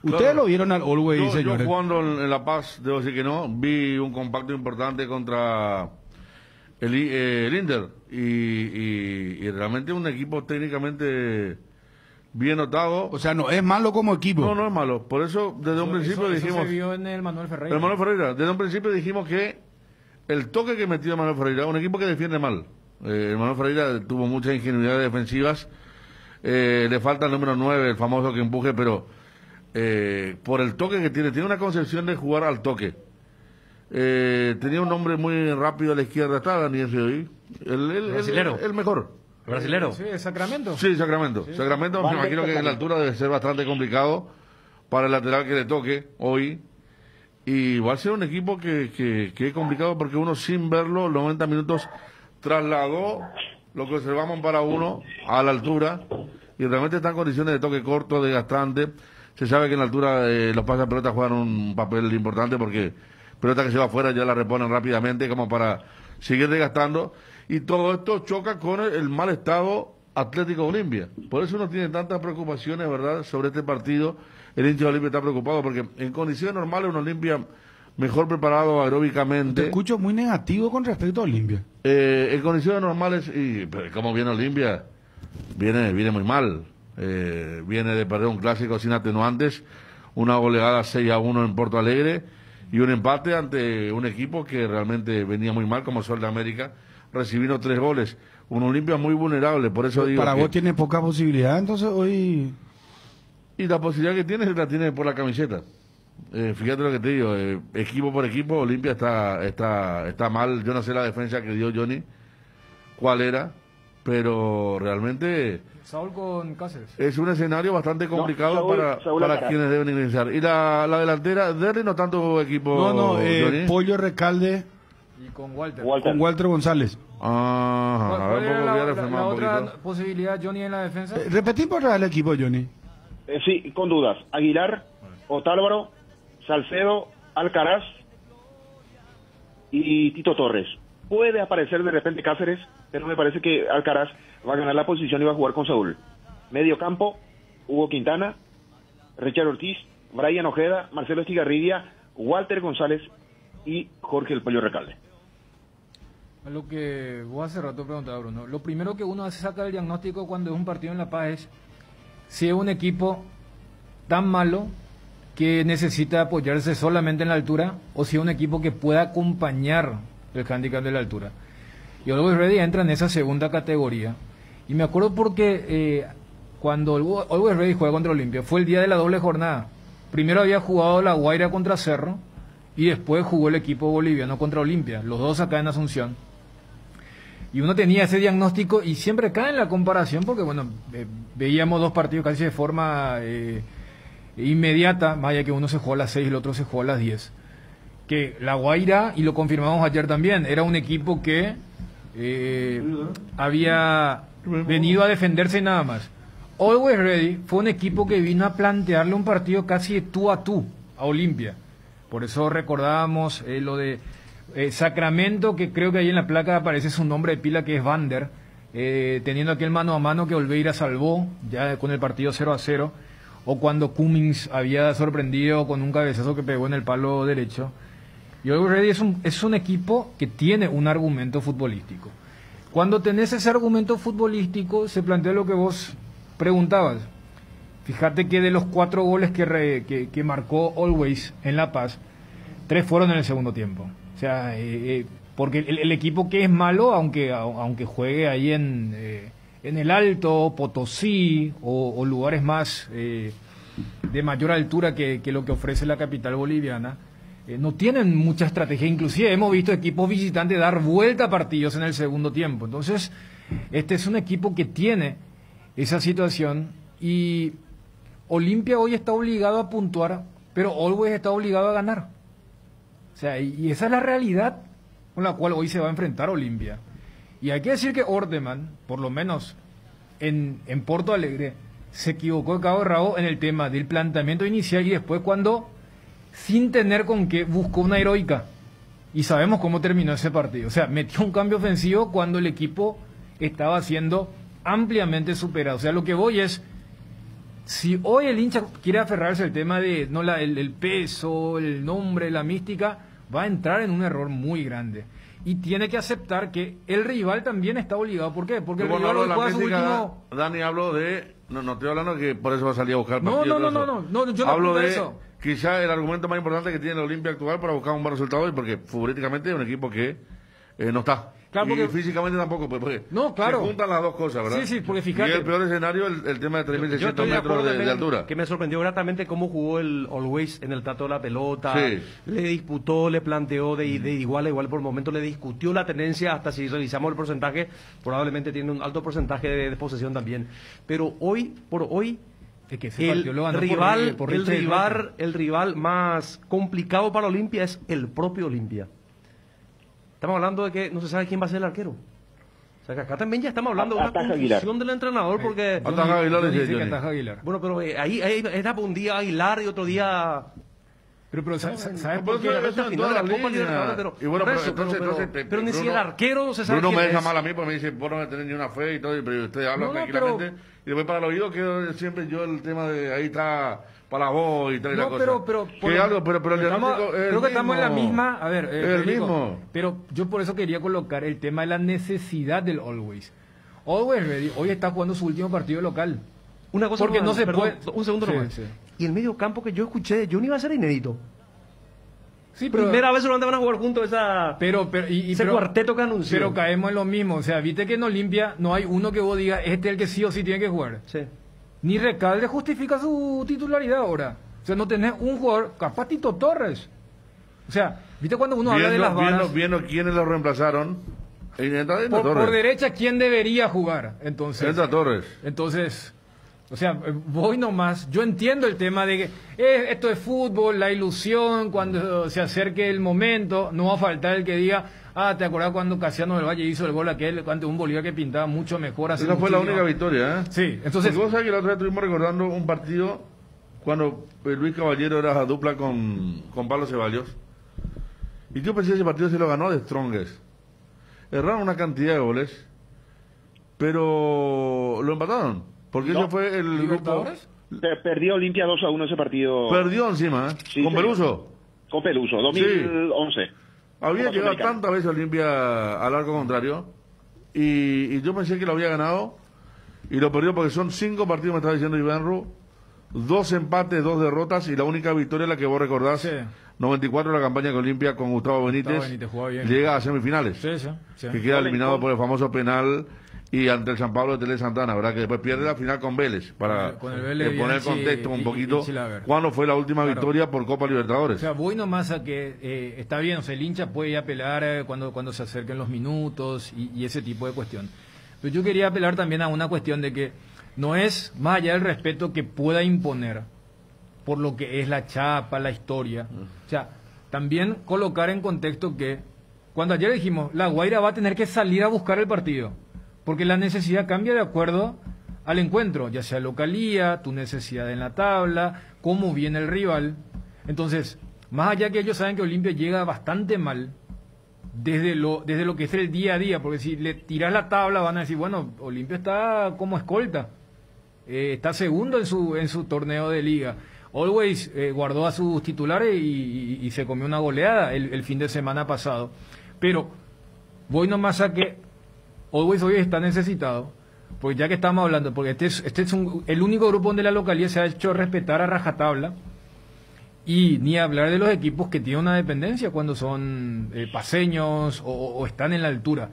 B: Ustedes
F: claro.
B: Lo vieron al Always, señores.
F: Yo jugando en La Paz, debo decir que no, vi un compacto importante contra el Inter y realmente un equipo técnicamente bien notado.
B: O sea, no es malo como equipo.
F: No es malo. Por eso, desde un principio dijimos...
G: Eso se vio en el Manuel Ferreira.
F: El Manuel Ferreira. Desde un principio dijimos que el toque que metió Manuel Ferreira, un equipo que defiende mal. El Manuel Ferreira tuvo muchas ingenuidades defensivas. Le falta el número 9, el famoso que empuje, pero por el toque que tiene una concepción de jugar al toque. Tenía un hombre muy rápido a la izquierda, está Daniel Río, el mejor.
D: ¿Brasilero?
G: Sí, Sacramento.
F: Sí, Sacramento.
G: Sí.
F: Sacramento, me imagino que en la altura debe ser bastante complicado para el lateral que le toque hoy. Y va a ser un equipo que es complicado porque uno sin verlo, 90 minutos trasladó lo que observamos para uno a la altura y realmente está en condiciones de toque corto, desgastante. Se sabe que en la altura los pasapelotas juegan un papel importante porque pelota que se va afuera ya la reponen rápidamente como para seguir desgastando. Y todo esto choca con el mal estado Atlético Olimpia. Por eso uno tiene tantas preocupaciones, ¿verdad?, sobre este partido. El hincha de Olimpia está preocupado porque en condiciones normales un Olimpia mejor preparado aeróbicamente.
B: Te escucho muy negativo con respecto a Olimpia.
F: En condiciones normales, y como viene Olimpia, viene muy mal. Viene de perder un clásico sin atenuantes, una goleada 6-1 en Porto Alegre y un empate ante un equipo que realmente venía muy mal como Sol de América, recibiendo 3 goles. Un Olimpia muy vulnerable, por eso digo
B: para vos tiene poca posibilidad, entonces hoy...
F: Y la posibilidad que tiene, la tiene por la camiseta. Fíjate lo que te digo, equipo por equipo, Olimpia está mal. Yo no sé la defensa que dio Johnny, cuál era, pero realmente...
G: Saúl con Cáceres.
F: Es un escenario bastante complicado para quienes deben ingresar. Y la delantera, Derry no tanto equipo...
B: Pollo Recalde...
G: Y con Walter.
B: Con Walter González.
G: A ver, la otra posibilidad, Johnny, en la defensa.
B: Repetí por el equipo, Johnny.
M: Sí, con dudas. Aguilar, Otálvaro, Salcedo, Alcaraz y Tito Torres. Puede aparecer de repente Cáceres, pero me parece que Alcaraz va a ganar la posición y va a jugar con Saúl. Medio campo, Hugo Quintana, Richard Ortiz, Brian Ojeda, Marcelo Estigarribia, Walter González y Jorge el Pollo Recalde.
G: A lo que vos hace rato preguntabas, Bruno. Lo primero que uno hace saca del diagnóstico cuando es un partido en La Paz es si es un equipo tan malo que necesita apoyarse solamente en la altura o si es un equipo que pueda acompañar el hándicap de la altura. Y Always Ready entra en esa segunda categoría. Y me acuerdo porque cuando Always Ready juega contra Olimpia fue el día de la doble jornada. Primero había jugado La Guaira contra Cerro y después jugó el equipo boliviano contra Olimpia, los dos acá en Asunción. Y uno tenía ese diagnóstico y siempre cae en la comparación porque, bueno, veíamos dos partidos casi de forma inmediata, vaya que uno se jugó a las 6 y el otro se jugó a las 10. Que La Guaira, y lo confirmamos ayer también, era un equipo que había venido a defenderse y nada más. Always Ready fue un equipo que vino a plantearle un partido casi de tú a Olimpia. Por eso recordábamos lo de Sacramento, que creo que ahí en la placa aparece su nombre de pila, que es Vander, teniendo aquel mano a mano que Olveira salvó ya con el partido 0-0, o cuando Cummings había sorprendido con un cabezazo que pegó en el palo derecho. Y Always Ready es un equipo que tiene un argumento futbolístico. Cuando tenés ese argumento futbolístico, se plantea lo que vos preguntabas. Fíjate que de los 4 goles que marcó Always en La Paz, 3 fueron en el segundo tiempo. O sea, porque el equipo que es malo, aunque juegue ahí en el Alto, Potosí o lugares más de mayor altura que lo que ofrece la capital boliviana, no tienen mucha estrategia. Inclusive hemos visto equipos visitantes dar vuelta a partidos en el segundo tiempo. Entonces, este es un equipo que tiene esa situación y Olimpia hoy está obligado a puntuar, pero Always está obligado a ganar. O sea, y esa es la realidad con la cual hoy se va a enfrentar Olimpia. Y hay que decir que Ordeman, por lo menos en Porto Alegre, se equivocó de cabo de rabo en el tema del planteamiento inicial y después cuando, sin tener con qué, buscó una heroica. Y sabemos cómo terminó ese partido. O sea, metió un cambio ofensivo cuando el equipo estaba siendo ampliamente superado. O sea, lo que voy es, si hoy el hincha quiere aferrarse al tema de el peso, el nombre, la mística, va a entrar en un error muy grande. Y tiene que aceptar que el rival también está obligado. ¿Por qué? Porque el rival hoy juega su último...
F: Dani, hablo de... No estoy hablando de que por eso va a salir a buscar
G: No,
F: partidos.
G: no, yo no
F: hablo de
G: eso.
F: Quizá el argumento más importante que tiene la Olimpia actual para buscar un buen resultado hoy, porque futbolísticamente es un equipo que no está. Claro, porque... Y físicamente tampoco, porque
G: no, claro.
F: Se juntan las dos cosas, ¿verdad?
G: Sí, porque fíjate.
F: Y el peor escenario, el tema de 3.600 metros de altura.
D: Que me sorprendió gratamente cómo jugó el Always en el trato de la pelota.
F: Sí.
D: Le disputó, le planteó de igual a igual por momento, le discutió la tenencia, hasta si revisamos el porcentaje, probablemente tiene un alto porcentaje de posesión también. Pero hoy por hoy,
G: es que el
D: rival más complicado para Olimpia es el propio Olimpia. Estamos hablando de que no se sabe quién va a ser el arquero. O sea, que acá también ya estamos hablando de una confusión del entrenador porque...
F: Ataja
G: Aguilar.
D: Bueno, pero ahí era un día Aguilar y otro día...
G: Pero ¿sabes
F: por qué?
D: Pero ni si el arquero se sabe.
F: Bruno me deja mal a mí porque me dice, vos no me tenés ni una fe y todo, pero usted habla tranquilamente. Y después para el oído quedo siempre yo el tema de ahí está para vos y tal y la cosa.
G: Pero el diagnóstico creo que estamos en la misma. A ver,
F: el mismo.
G: Pero yo por eso quería colocar el tema de la necesidad del Always. Always Ready hoy está jugando su último partido local.
D: Una cosa
G: porque no se puede.
D: Un segundo nomás.
G: Sí.
D: Y el medio campo que yo escuché, Johnny va a ser inédito.
G: Sí, pero
D: primera vez solamente van a jugar juntos
G: ese
D: cuarteto que anunció.
G: Pero caemos en lo mismo. O sea, viste que en Olimpia no hay uno que vos digas, este es el que sí o sí tiene que jugar.
D: Sí.
G: Ni Recalde justifica su titularidad ahora. O sea, no tenés un jugador, capaz Tito Torres. O sea, viste cuando uno habla de las balas.
F: Viendo quiénes lo reemplazaron.
G: Por derecha, ¿quién debería jugar? Entonces.
F: Entra Torres.
G: Entonces. O sea, voy nomás, yo entiendo el tema de que esto es fútbol, la ilusión, cuando se acerque el momento, no va a faltar el que diga, ¿te acordás cuando Casiano del Valle hizo el gol aquel, ante un Bolívar que pintaba mucho mejor?
F: Esa fue la única victoria, ¿eh?
G: Sí, entonces...
F: Porque vos sabés que la otra vez estuvimos recordando un partido cuando Luis Caballero era dupla con Pablo Ceballos, y yo pensé que ese partido se lo ganó de Strongest. Erraron una cantidad de goles, pero lo empataron. Porque ese fue el grupo.
M: Perdió Olimpia 2-1 ese partido.
F: Perdió encima, ¿eh?
M: Sí,
F: con Peluso.
M: Con Peluso, 2011.
F: Sí. Había llegado tantas veces Olimpia al arco contrario. Y yo pensé que lo había ganado. Y lo perdió porque son 5 partidos, me estaba diciendo Iván Ru. 2 empates, 2 derrotas. Y la única victoria es la que vos recordás. Sí. 94 la campaña que Olimpia con Gustavo Benítez llega a semifinales. Sí. Que queda eliminado por el famoso penal. Y ante el San Pablo de Tele Santana, ¿verdad? Que después pierde la final con Vélez, para poner contexto un poquito. ¿Cuándo fue la última victoria por Copa Libertadores?
G: O sea, voy nomás a que está bien, o sea, el hincha puede apelar cuando se acerquen los minutos y ese tipo de cuestión. Pero yo quería apelar también a una cuestión de que no es más allá del respeto que pueda imponer por lo que es la chapa, la historia. O sea, también colocar en contexto que cuando ayer dijimos, La Guaira va a tener que salir a buscar el partido. Porque la necesidad cambia de acuerdo al encuentro, ya sea localía, tu necesidad en la tabla, cómo viene el rival. Entonces, más allá que ellos saben que Olimpia llega bastante mal, desde lo que es el día a día, porque si le tiras la tabla van a decir, bueno, Olimpia está como escolta, está segundo en su torneo de liga. Always guardó a sus titulares y se comió una goleada el fin de semana pasado. Pero voy nomás a que Always hoy está necesitado, Pues ya que estamos hablando, porque este es el único grupo donde la localidad se ha hecho respetar a rajatabla, y ni hablar de los equipos que tienen una dependencia cuando son paseños o están en la altura,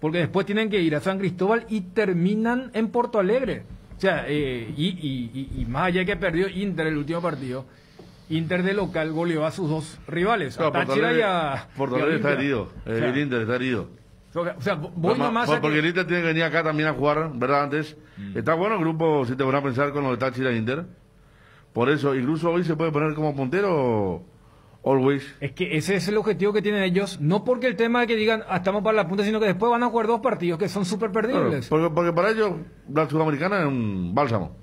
G: porque después tienen que ir a San Cristóbal y terminan en Porto Alegre. O sea, y más allá que perdió Inter el último partido, Inter de local goleó a sus dos rivales, a Táchira y a
F: Porto Alegre está herido, el Inter está herido.
G: O sea, voy nomás a
F: porque el Inter tiene que venir acá también a jugar, ¿verdad? Antes. Está bueno el grupo, si te van a pensar, con lo de Táchira e Inter. Por eso, incluso hoy se puede poner como puntero Always.
G: Es que ese es el objetivo que tienen ellos, no porque el tema de que digan, estamos para la punta, sino que después van a jugar dos partidos que son súper perdibles.
F: Claro, porque para ellos la Sudamericana es un bálsamo.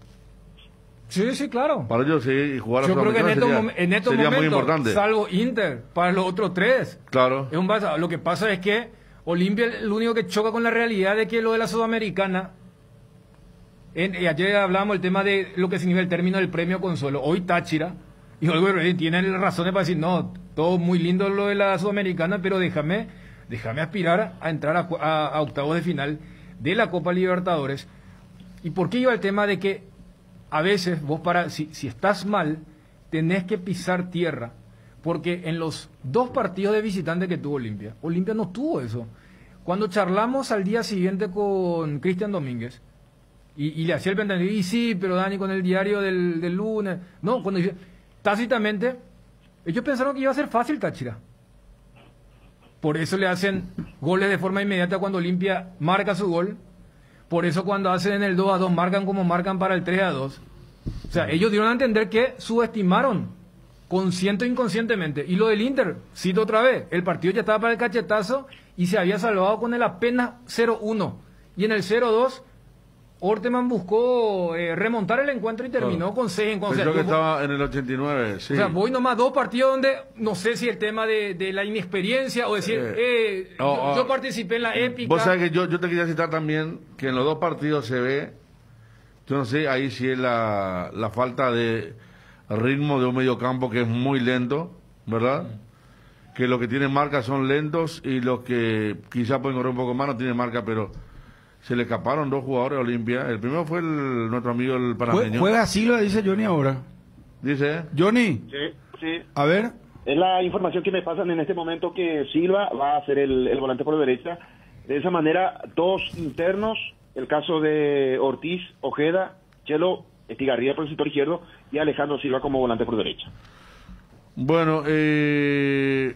G: Sí, sí, claro.
F: Para ellos sí, jugar a
G: Yo creo que en estos
F: sería
G: momentos,
F: muy importante.
G: salvo Inter, para los otros tres,
F: claro.
G: Es un bálsamo. Lo que pasa es que Olimpia es lo único que choca con la realidad de que lo de la Sudamericana, ayer hablábamos del tema de lo que significa el término del premio Consuelo. Hoy Táchira y Olga tienen razones para decir, no, todo muy lindo lo de la Sudamericana, pero déjame aspirar a entrar a octavos de final de la Copa Libertadores. ¿Y por qué iba el tema de que a veces vos si estás mal, tenés que pisar tierra? Porque en los dos partidos de visitante que tuvo Olimpia no tuvo eso. Cuando charlamos al día siguiente con Cristian Domínguez, y le hacía el planteamiento, y sí, pero Dani, con el diario del lunes. No, cuando dice, tácitamente, ellos pensaron que iba a ser fácil Táchira. Por eso le hacen goles de forma inmediata cuando Olimpia marca su gol. Por eso cuando hacen en el 2-2 marcan como marcan para el 3-2. O sea, ellos dieron a entender que subestimaron, consciente o inconscientemente. Y lo del Inter, cito otra vez, el partido ya estaba para el cachetazo y se había salvado con el apenas 0-1. Y en el 0-2, Orteman buscó remontar el encuentro y terminó con 6 en contra.
F: Pensó que estaba en el 89, sí.
G: O sea, voy nomás dos partidos donde no sé si el tema de la inexperiencia o decir, yo participé en la épica.
F: Vos sabés que yo te quería citar también que en los dos partidos se ve, yo no sé, ahí sí es la falta de ritmo de un mediocampo que es muy lento, ¿verdad? Que los que tienen marca son lentos y los que quizás pueden correr un poco más no tienen marca, pero se le escaparon dos jugadores a Olimpia. El primero fue nuestro amigo el panameño.
B: Juega Silva, dice Johnny ahora.
F: Dice.
B: Johnny.
M: Sí.
B: A ver.
M: Es la información que me pasan en este momento que Silva va a ser el volante por derecha. De esa manera, dos internos, el caso de Ortiz, Ojeda, Chelo, Estigarribia por el sector izquierdo y Alejandro Silva como volante por derecha.
F: Bueno,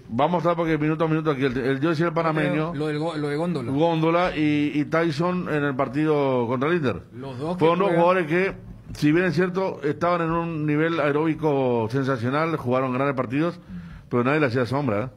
F: vamos a estar porque minuto a minuto aquí. Yo decía el panameño.
G: Lo de Góndola.
F: Góndola y Tyson en el partido contra el Inter.
G: Los dos
F: fueron dos jugadores que, si bien es cierto, estaban en un nivel aeróbico sensacional, jugaron grandes partidos, pero nadie le hacía sombra.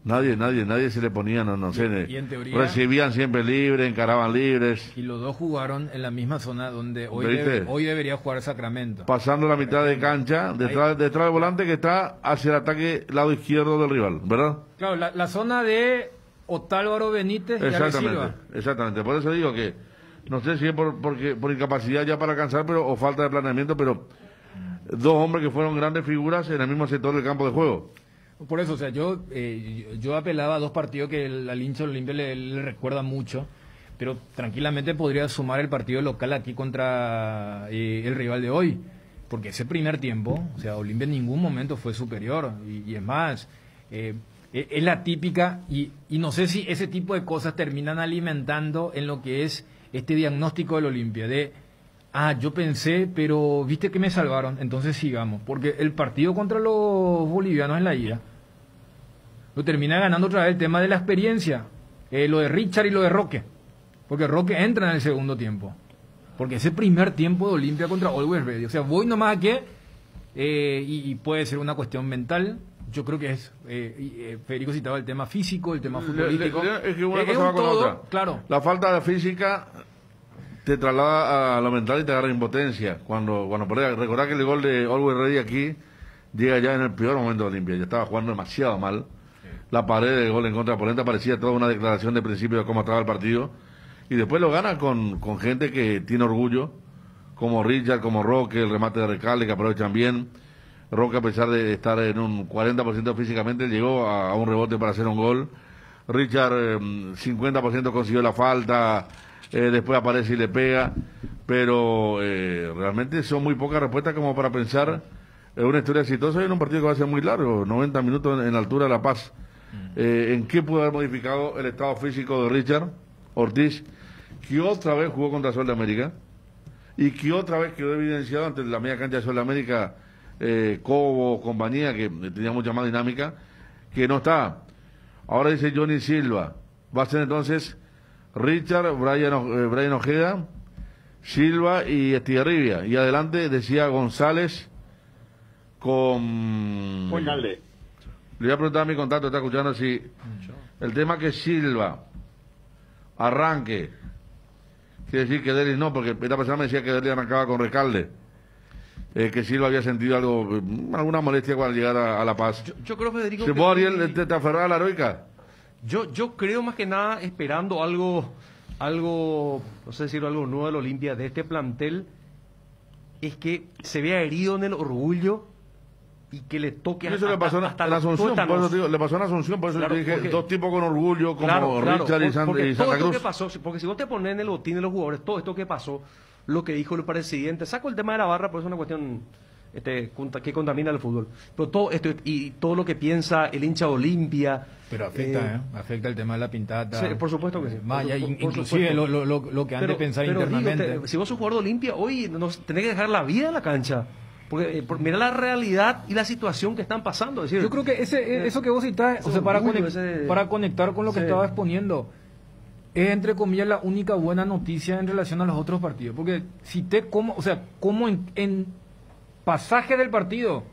F: Nadie se le ponía, no sé.
G: Y en teoría,
F: recibían siempre libres, encaraban libres.
G: Y los dos jugaron en la misma zona donde hoy debería jugar Sacramento.
F: Pasando la mitad de cancha, detrás del volante que está hacia el ataque lado izquierdo del rival, ¿verdad?
G: Claro, la zona de Otálvaro Benítez y Alex Silva.
F: Exactamente, por eso digo que no sé si es por incapacidad ya para alcanzar o falta de planeamiento, pero dos hombres que fueron grandes figuras en el mismo sector del campo de juego.
G: Por eso, o sea, yo apelaba a dos partidos que al hincha Olimpia le recuerda mucho, pero tranquilamente podría sumar el partido local aquí contra el rival de hoy, porque ese primer tiempo, o sea, Olimpia en ningún momento fue superior, y es más, es la típica, y no sé si ese tipo de cosas terminan alimentando en lo que es este diagnóstico del Olimpia, de yo pensé, pero viste que me salvaron, entonces sigamos. Porque el partido contra los bolivianos en la ida lo termina ganando otra vez el tema de la experiencia, lo de Richard y lo de Roque. Porque Roque entra en el segundo tiempo. Porque ese primer tiempo de Olimpia contra Always Ready, o sea, voy nomás a que, y puede ser una cuestión mental, yo creo que es, Federico citaba el tema físico, el tema futbolístico.
F: Es que una cosa va con otra.
G: Claro.
F: La falta de física te traslada a lo mental y te agarra impotencia. Cuando recordá que el gol de Always Ready aquí llega ya en el peor momento de Olimpia. Ya estaba jugando demasiado mal. La pared del gol en contra de Polenta parecía toda una declaración de principio de cómo estaba el partido. Y después lo gana con gente que tiene orgullo, como Richard, como Roque, el remate de Recalde que aprovechan bien. Roque, a pesar de estar en un 40% físicamente, llegó a un rebote para hacer un gol. Richard, 50% consiguió la falta. después aparece y le pega, pero realmente son muy pocas respuestas como para pensar en una historia exitosa y en un partido que va a ser muy largo, 90 minutos en la altura de La Paz. ¿En qué pudo haber modificado el estado físico de Richard Ortiz, que otra vez jugó contra Sol de América y que otra vez quedó evidenciado ante la media cancha de Sol de América, Cobo, compañía, que tenía mucha más dinámica, que no está? Ahora dice Johnny Silva, va a ser entonces Richard, Brian Ojeda, Silva y Estigarribia, y adelante decía González con
M: Alde.
F: Le voy a preguntar a mi contacto, está escuchando, si el tema que Silva arranque, quiere decir que Delis no, porque esta persona me decía que Delis arrancaba con Recalde, que Silva había sentido algo, alguna molestia cuando llegara a La Paz.
D: Yo creo, Federico,
F: ¿Se puede, Ariel, te aferrar a la heroica?
D: Yo creo más que nada esperando algo, no sé decirlo, algo nuevo de la Olimpia, de este plantel, es que se vea herido en el orgullo y que le toque
F: eso le pasó
D: hasta
F: en Asunción, por eso digo, le pasó en Asunción, por eso
D: claro,
F: le dije,
D: porque,
F: dos tipos con orgullo como Richard y Santa Cruz.
D: Que pasó, porque si vos te pones en el botín de los jugadores, todo esto que pasó, lo que dijo el presidente, saco el tema de la barra, pero es una cuestión que contamina el fútbol, pero todo esto y todo lo que piensa el hincha de Olimpia,
G: pero afecta el tema de la pintata.
D: Sí, por supuesto que sí.
G: Inclusive lo que han de pensar internamente.
D: Digo, si vos sos jugador de Olimpia, hoy tenés que dejar la vida en la cancha. Porque mira la realidad y la situación que están pasando. Es decir,
G: yo creo que eso que vos citás, o sea, para conectar con lo que estaba exponiendo, es entre comillas la única buena noticia en relación a los otros partidos. Porque cité cómo en pasaje del partido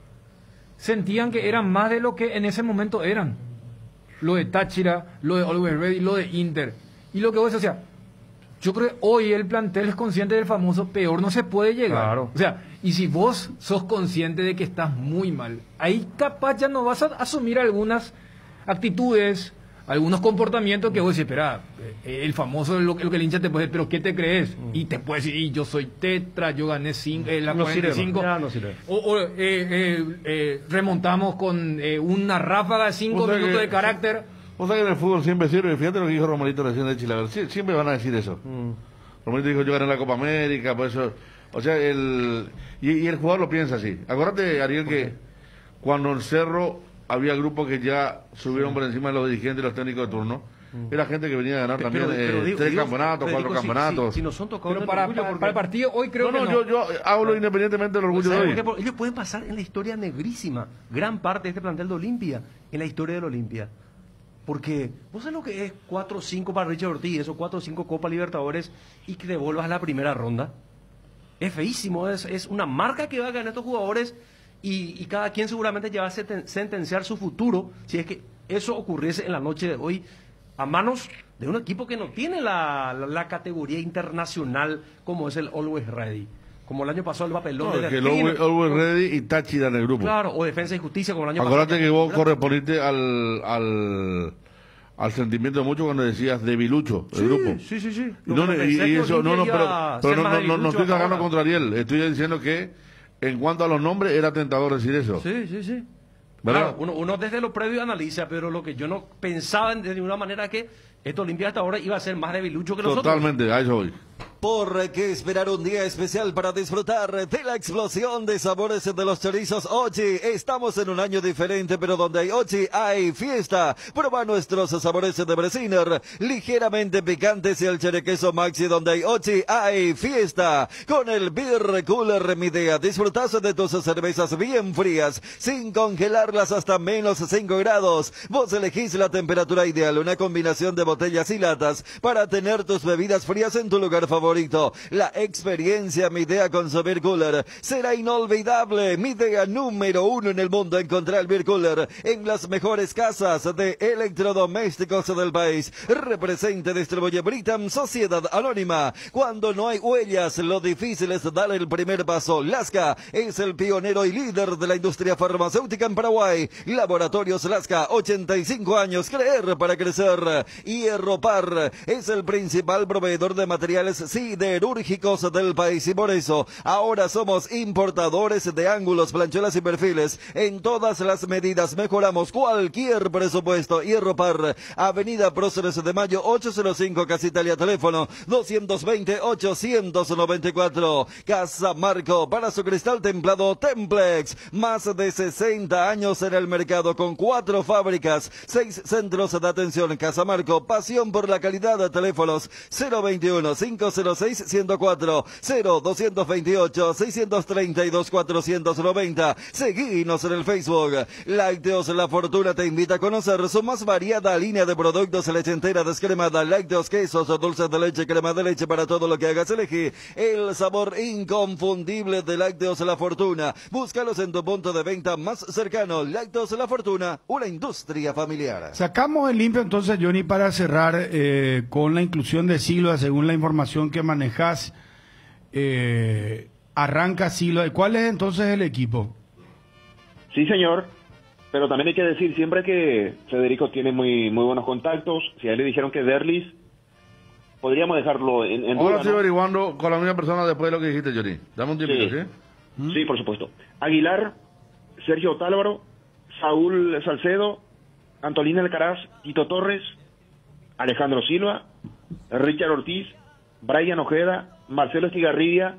G: sentían que eran más de lo que en ese momento eran. Lo de Táchira, lo de Always Ready, lo de Inter. Y lo que vos decías, yo creo que hoy el plantel es consciente del famoso peor no se puede llegar.
D: Claro.
G: O sea, y si vos sos consciente de que estás muy mal, ahí capaz ya no vas a asumir algunas actitudes, algunos comportamientos que vos decís, espera, el famoso, lo que el hincha te puede decir, pero ¿qué te crees? Y te puede decir, yo soy tetra, yo gané la 45. O remontamos con una ráfaga de 5 minutos de carácter.
F: O sea que en el fútbol siempre sirve, fíjate lo que dijo Romalito recién de Chilaver, siempre van a decir eso. Romalito dijo, yo gané la Copa América, por eso, o sea, y el jugador lo piensa así. Acuérdate, Ariel, que cuando en Cerro había grupos que ya subieron por encima de los dirigentes y los técnicos de turno, era gente que venía a ganar también 3 campeonatos, 4 campeonatos.
D: Si no son tocados
G: pero para el partido hoy creo que no.
F: Yo hablo independientemente del orgullo de hoy.
D: Ellos pueden pasar en la historia negrísima, gran parte de este plantel de Olimpia, en la historia de la Olimpia. Porque, ¿vos sabés lo que es 4 o 5 para Richard Ortiz, esos 4 o 5 Copa Libertadores y que devuelvas a la primera ronda? Es feísimo, es una marca que va a ganar estos jugadores y cada quien seguramente ya va a sentenciar su futuro si es que eso ocurriese en la noche de hoy a manos de un equipo que no tiene la categoría internacional como es el Always Ready. Como el año pasado el papelón de
F: que el Always Ready y Táchira en el grupo.
D: Claro, o Defensa y Justicia como el año
F: pasado. Acuérdate que vos
D: ¿verdad?
F: correspondiste al sentimiento de muchos cuando decías debilucho, el grupo.
D: Sí.
F: Pero no estoy cagando contra Ariel. Estoy diciendo que en cuanto a los nombres era tentador decir eso.
D: Sí.
F: ¿Verdad?
D: Claro, uno desde lo previo analiza, pero lo que yo no pensaba de ninguna manera que esto Olimpia hasta ahora iba a ser más debilucho que nosotros.
F: Totalmente, a eso voy.
I: ¿Por qué esperar un día especial para disfrutar de la explosión de sabores de los chorizos Ochi? Estamos en un año diferente, pero donde hay Ochi hay fiesta. Prueba nuestros sabores de Bresiner, ligeramente picantes, y el cherequeso Maxi. Donde hay Ochi hay fiesta. Con el Beer Cooler Midea disfrutas de tus cervezas bien frías, sin congelarlas hasta menos 5 grados. Vos elegís la temperatura ideal, una combinación de botellas y latas para tener tus bebidas frías en tu lugar favorito. La experiencia Midea con su Beer Cooler será inolvidable. Midea número 1 en el mundo. Encontrar el Beer Cooler en las mejores casas de electrodomésticos del país. Representa y distribuye Britam Sociedad Anónima. Cuando no hay huellas, lo difícil es dar el primer paso. Lasca es el pionero y líder de la industria farmacéutica en Paraguay. Laboratorios Lasca, 85 años, creer para crecer. Hierro Par es el principal proveedor de materiales siderúrgicos del país y por eso ahora somos importadores de ángulos, planchuelas y perfiles en todas las medidas. Mejoramos cualquier presupuesto. Hierro Par, Avenida Próceres de Mayo 805, Casa Italia, teléfono 220-894. Casa Marco, para su cristal templado Templex, más de 60 años en el mercado con 4 fábricas, 6 centros de atención. Casa Marco, pasión por la calidad. Teléfonos 021-506-104, 0228-632-490. Seguinos en el Facebook. Lácteos La Fortuna te invita a conocer su más variada línea de productos: leche entera descremada, lácteos, quesos, dulces de leche, crema de leche. Para todo lo que hagas, elegí el sabor inconfundible de Lácteos La Fortuna. Búscalos en tu punto de venta más cercano. Lácteos La Fortuna, una industria familiar.
B: Sacamos el limpio entonces, Johnny, para cerrar con la inclusión de Silva, según la información que manejas. Arranca Silva. ¿Cuál es entonces el equipo?
M: Sí, señor, pero también hay que decir siempre que Federico tiene muy buenos contactos. Si a él le dijeron que Derlis, podríamos dejarlo en
F: Ahora
M: duda,
F: estoy
M: ¿no?
F: averiguando con la misma persona después de lo que dijiste, Johnny. Dame un tiempito, ¿sí?
M: Sí, por supuesto. Aguilar, Sergio Otálvaro, Saúl Salcedo, Antolín Alcaraz, Tito Torres, Alejandro Silva, Richard Ortiz, Brian Ojeda, Marcelo Estigarribia,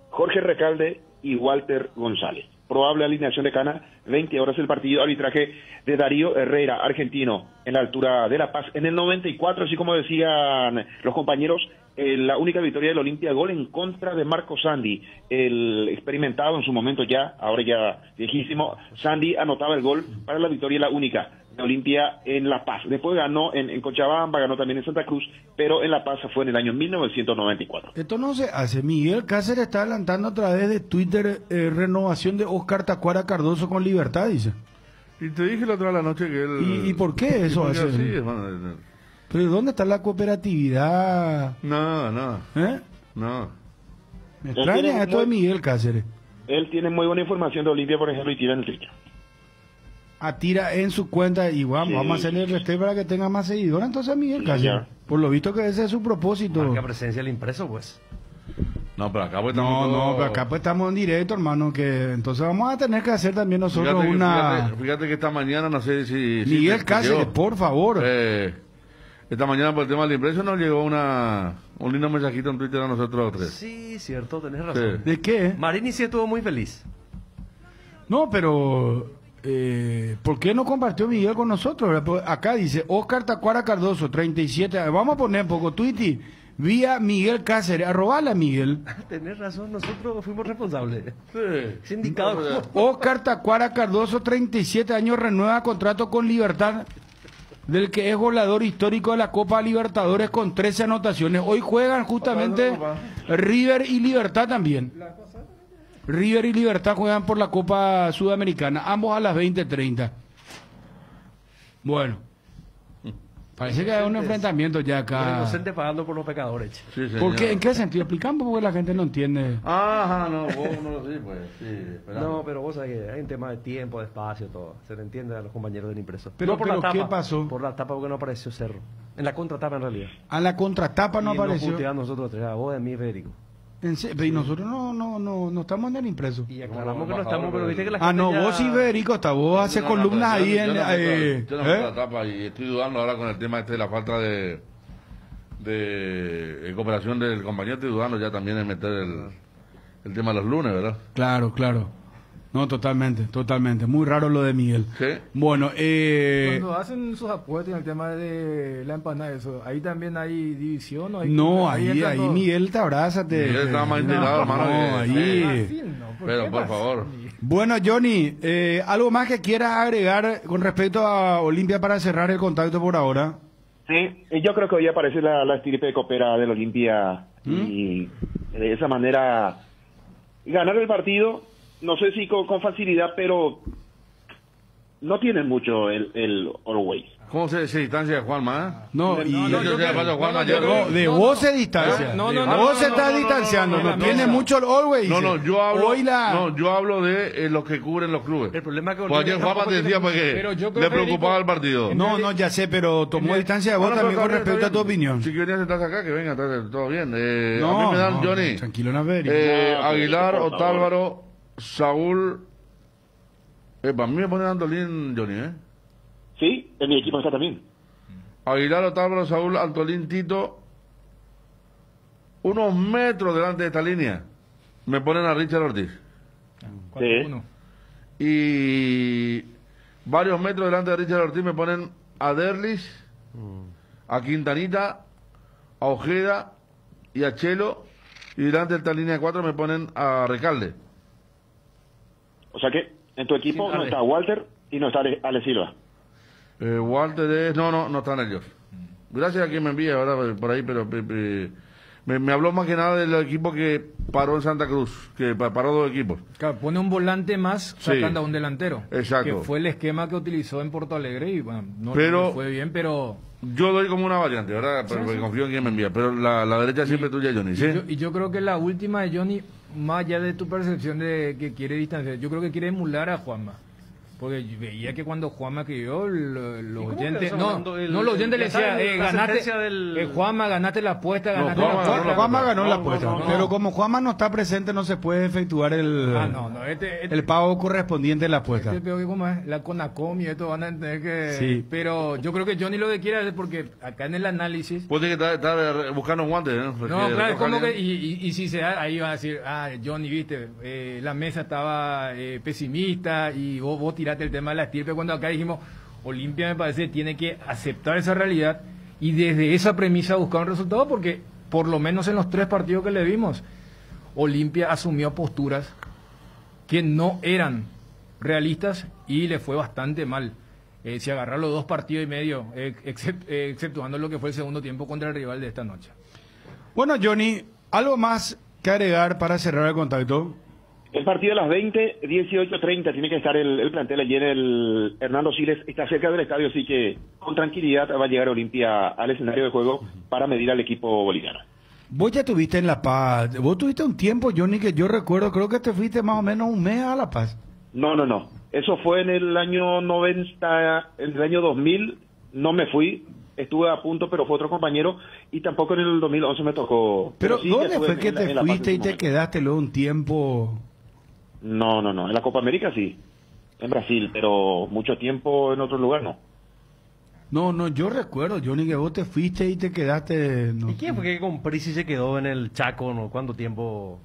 M: Jorge Recalde y Walter González. Probable alineación de Cana, 20 horas el partido, arbitraje de Darío Herrera, argentino, en la altura de La Paz. En el 94, así como decían los compañeros, la única victoria del Olimpia, gol en contra de Marco Sandy, el experimentado en su momento ya, ahora ya viejísimo. Sandy anotaba el gol para la victoria, la única de Olimpia en La Paz. Después ganó en Cochabamba, ganó también en Santa Cruz, pero en La Paz fue en el año 1994.
B: Esto no se hace. Miguel Cáceres está adelantando a través de Twitter renovación de Oscar Tacuara Cardoso con Libertad, dice.
F: Y te dije la otra vez la noche que él...
B: ¿Y por qué eso hace?
F: Sí, hermano.
B: ¿Pero dónde está la cooperatividad?
F: No.
B: ¿Eh?
F: No.
B: Me extraña esto de Miguel Cáceres.
M: Él tiene muy buena información de Olimpia, por ejemplo, y tira en el Twitter.
B: Tira en su cuenta y vamos a hacerle el respeto para que tenga más seguidores entonces a Miguel Cáceres. Por lo visto que ese es su propósito.
D: Marca presencia el impreso, pues.
F: No, pero acá pues
B: pero acá pues estamos en directo, hermano, que entonces vamos a tener que hacer también nosotros
F: Fíjate que esta mañana, no sé si...
B: Miguel Cáceres, por favor.
F: Esta mañana por el tema del impreso nos llegó un lindo mensajito en Twitter a nosotros tres.
D: Sí, cierto, tenés razón.
B: ¿De qué?
D: Marini sí estuvo muy feliz.
B: No, pero... ¿por qué no compartió Miguel con nosotros? Acá dice Oscar Tacuara Cardoso, 37. Vamos a poner un poco Twitty, vía Miguel Cáceres, arrobala a Miguel.
D: Tenés razón, nosotros fuimos responsables.
F: Sí.
D: Sindicado.
B: Oscar Tacuara Cardoso, 37 años, renueva contrato con Libertad, del que es goleador histórico de la Copa Libertadores con 13 anotaciones. Hoy juegan justamente River y Libertad también. River y Libertad juegan por la Copa Sudamericana, ambos a las 20:30. Bueno, parece que hay un enfrentamiento ya acá.
D: Los inocentes pagando por los pecadores.
F: Sí,
B: ¿Por qué? ¿En qué sentido? Explicamos porque la gente no entiende.
F: Ajá, no, vos no lo sé, pues. Sí,
D: no, pero vos sabés que hay un tema de tiempo, de espacio, todo. Se le entiende a los compañeros del impreso.
B: Pero,
D: no por la tapa,
B: ¿qué pasó?
D: Por la tapa porque no apareció Cerro. En la contratapa en realidad.
B: A la contratapa no apareció.
D: Y nos nosotros tres, a vos, a mí, Federico.
B: Y nosotros no estamos en el impreso.
D: Y aclaramos que no estamos, pero viste que la gente
B: no,
D: ya...
B: vos y Federico está, vos haces columnas ahí en...
F: Yo no la tapa y estoy dudando ahora con el tema de la falta de cooperación del compañero, estoy dudando ya también en meter el tema de los lunes, ¿verdad?
B: Claro. No, totalmente. Muy raro lo de Miguel.
F: ¿Sí?
B: Bueno,
G: cuando hacen sus apuestas en el tema de la empanada, eso, ahí también hay división. ¿O
B: no, ahí Miguel te abraza.
F: Miguel está más integrado, hermano.
B: No, ahí.
F: Pero, por favor.
B: Bueno, Johnny, ¿algo más que quieras agregar con respecto a Olimpia para cerrar el contacto por ahora?
M: Sí, yo creo que hoy aparece la estirpe de Copera del Olimpia y de esa manera ganar el partido. No sé si con facilidad, pero no tienen mucho el Always.
F: ¿Cómo se distancia de Juanma?
B: No, de
G: no,
B: vos
G: no.
B: se distancia.
G: No,
B: Vos se estás distanciando, no tiene mucho el always.
F: Yo hablo de los que cubren los clubes.
D: El problema es que
F: Pues ayer Juanma te decía porque le preocupaba el partido.
B: No, ya sé, pero tomó distancia de vos también con respecto a tu opinión.
F: Si querías estar acá, que venga, todo bien.
B: No,
F: a mí me dan Johnny,
B: tranquilo, Naveri.
F: Aguilar, Otálvaro, Saúl. Para mí me pone Antolín, Johnny,
M: Sí, en mi equipo está también.
F: Aguilar, Otálvaro, Saúl, Antolín, Tito. Unos metros delante de esta línea me ponen a Richard Ortiz.
M: Sí.
F: Y varios metros delante de Richard Ortiz me ponen a Derlis, a Quintanita, a Ojeda y a Chelo. Y delante de esta línea de 4 me ponen a Recalde.
M: O sea que en tu equipo no está Walter y no está Ale Silva.
F: Walter no están ellos. Gracias a quien me envía ahora por ahí, pero me habló más que nada del equipo que paró en Santa Cruz, que paró 2 equipos.
G: Claro, pone un volante más sacando a un delantero.
F: Exacto.
G: Que fue el esquema que utilizó en Porto Alegre y bueno, no fue bien, pero...
F: Yo doy como una variante, ¿verdad? Porque confío en quien me envía, pero la derecha siempre tuya, Johnny, ¿sí?
G: Y yo creo que la última de Johnny, más allá de tu percepción de que quiere distanciar, yo creo que quiere emular a Juanma. Porque veía que cuando Juanma escribió, los oyentes... los oyentes le decían, ganaste, Juanma, ganaste la apuesta, ganaste la apuesta.
B: Juanma ganó la apuesta, pero como Juanma no está presente, no se puede efectuar el pago correspondiente de la apuesta.
G: Creo que como es la Conacom y esto van a entender que...
B: Sí.
G: Pero yo creo que Johnny lo que quiere es porque acá en el análisis...
F: Puede que está buscando guantes, ¿no?
G: No, claro, es como que... Y si se da, ahí va a decir, Johnny, viste, la mesa estaba pesimista y vos tiraste el tema de la estirpe, cuando acá dijimos Olimpia me parece tiene que aceptar esa realidad y desde esa premisa buscar un resultado, porque por lo menos en los 3 partidos que le vimos Olimpia asumió posturas que no eran realistas y le fue bastante mal. Si agarrar los 2 partidos y medio, exceptuando lo que fue el segundo tiempo contra el rival de esta noche.
B: Bueno, Johnny, ¿algo más que agregar para cerrar el contacto?
M: El partido a las 20, 18:30 tiene que estar el plantel allí en el Hernando Siles, está cerca del estadio, así que con tranquilidad va a llegar Olimpia al escenario de juego para medir al equipo boliviano.
B: Vos ya estuviste en La Paz, vos tuviste un tiempo, Johnny, que yo recuerdo, creo que te fuiste más o menos un mes a La Paz.
M: No, eso fue en el año 90, en el año 2000, no me fui, estuve a punto, pero fue otro compañero, y tampoco en el 2011 me tocó.
B: Pero
M: sí,
B: ¿dónde fue que te
M: fuiste
B: fuiste y te quedaste luego un tiempo?
M: No, en la Copa América sí, en Brasil, pero mucho tiempo en otro lugar no.
B: No, yo recuerdo, Johnny, que vos te fuiste y te quedaste... No.
D: ¿Y quién fue que con Prisi se quedó en el Chaco? ¿No? ¿Cuánto tiempo?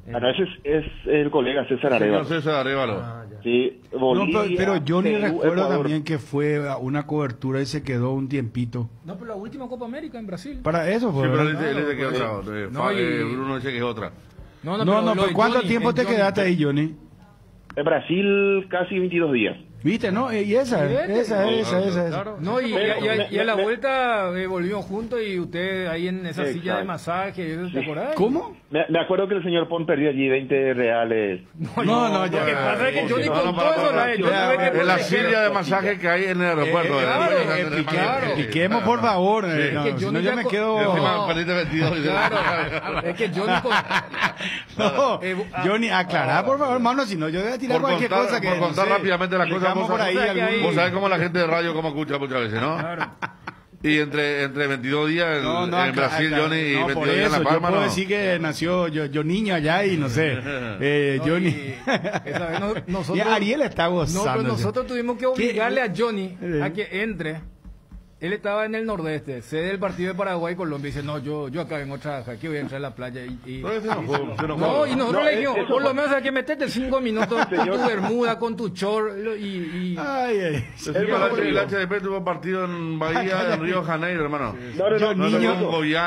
M: Bueno, ese es el colega César Arévalo.
F: César Arévalo.
M: Sí, Bolivia,
B: pero Johnny
M: Perú,
B: recuerdo
M: Ecuador.
B: también que fue a una cobertura y se quedó un tiempito.
G: No, pero la última Copa América en Brasil.
B: Para eso fue.
F: Sí, pero
B: ¿verdad?
F: él dice que es otra. Bruno dice que es otra.
B: No, pero ¿cuánto tiempo te quedaste ahí, Johnny?
M: En Brasil casi 22 días.
B: ¿Viste, no? Y esa.
G: Claro. No, y a la vuelta volvimos juntos y usted ahí en esa silla de masaje, ¿te acordás?
B: ¿Cómo?
M: Me acuerdo que el señor Pon perdió allí 20 reales.
G: No, ya. Lo que pasa es que Johnny contó eso,
F: en la silla de masaje que hay en el aeropuerto.
B: Expliquemos, por favor.
G: Yo me quedo... Es que Johnny...
B: Johnny, aclará, por favor, hermano, si no yo voy a tirar cualquier cosa que...
F: Por contar rápidamente las cosas, vos sabés cómo la gente de radio como escucha muchas veces, ¿no?
G: Claro.
F: Y entre 22 días en Brasil, Johnny, y 22 días en La Palma,
B: yo puedo decir que nació yo niño allá y no sé, Johnny. Y Ariel está gozando.
G: Pero nosotros tuvimos que obligarle a Johnny a que entre. Él estaba en el nordeste, sede del partido de Paraguay y Colombia, y dice, no, yo acá vengo a trabajar, que voy a entrar a la playa y nosotros le dijimos, por lo menos hay que meterte 5 minutos con tu bermuda, con tu short y...
F: El HDP tuvo partido en Bahía, en Río de Janeiro, hermano.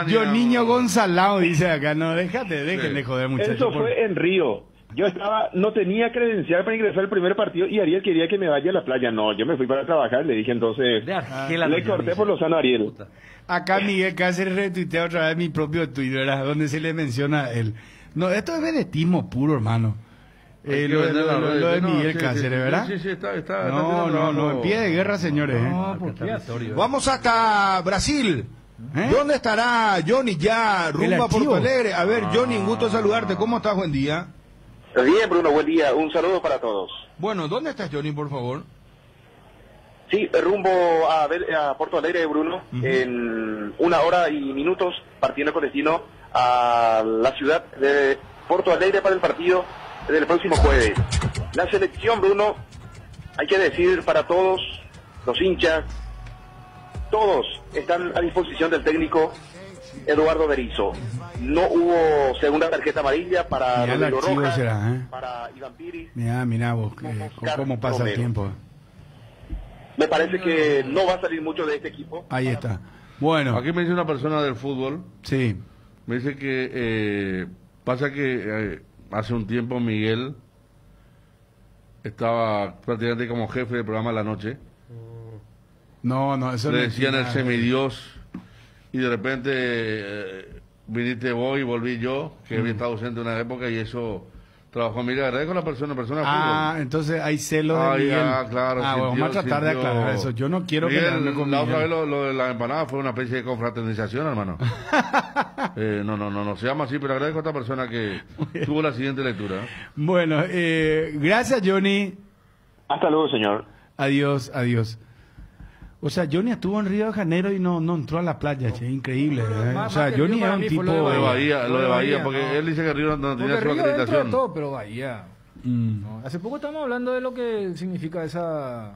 B: Yo niño Gonzalao, dice acá, no, déjenme de joder, muchachos.
M: Eso fue en Río. Yo no tenía credencial para ingresar al primer partido y Ariel quería que me vaya a la playa. No, yo me fui para trabajar, le dije entonces, le corté por lo sano a Ariel.
B: Acá Miguel Cáceres retuitea otra vez mi propio Twitter, donde se le menciona a él. No, esto es vedetismo puro, hermano. Lo de Miguel Cáceres, ¿verdad?
F: Sí, está.
B: No, en pie de guerra, señores.
H: Vamos hasta Brasil. ¿Dónde estará Johnny ya rumbo a Porto Alegre? A ver, Johnny, un gusto saludarte. ¿Cómo estás? Buen día.
N: Bien, Bruno, buen día. Un saludo para todos.
H: Bueno, ¿dónde estás, Johnny, por favor?
N: Sí, rumbo a Porto Alegre, Bruno, en 1 hora y minutos, partiendo con destino a la ciudad de Porto Alegre para el partido del próximo jueves. La selección, Bruno, hay que decir para todos, los hinchas, todos están a disposición del técnico Eduardo Berizzo. No hubo segunda tarjeta amarilla para Rodrigo Rojas, para Iván Piri.
B: Mirá vos, cómo pasa el tiempo.
N: Me parece que no va a salir mucho de este equipo.
B: Ahí está. Bueno.
F: Aquí me dice una persona del fútbol.
B: Sí.
F: Me dice que pasa que hace un tiempo Miguel estaba prácticamente como jefe del programa La Noche.
B: No, eso
F: le decían el semidios y de repente viniste vos y volví yo, que había estado ausente una época y eso trabajó Miguel. ¿Verdad? Con la persona de fútbol.
B: Entonces hay celos de Miguel.
F: Claro.
B: Vamos a tratar de aclarar eso. Yo no quiero quedarme con
F: la
B: Miguel.
F: otra vez lo de la empanada fue una especie de confraternización, hermano. No se llama así, pero agradezco a esta persona que tuvo la siguiente lectura.
B: Bueno, gracias, Johnny.
N: Hasta luego, señor.
B: Adiós. O sea, Johnny estuvo en Río de Janeiro y no entró a la playa, che, increíble. O sea, Johnny es un tipo...
F: Lo de Bahía, porque él dice que Río no tenía su acreditación.
G: De todo, pero Bahía. No. Hace poco estamos hablando de lo que significa esa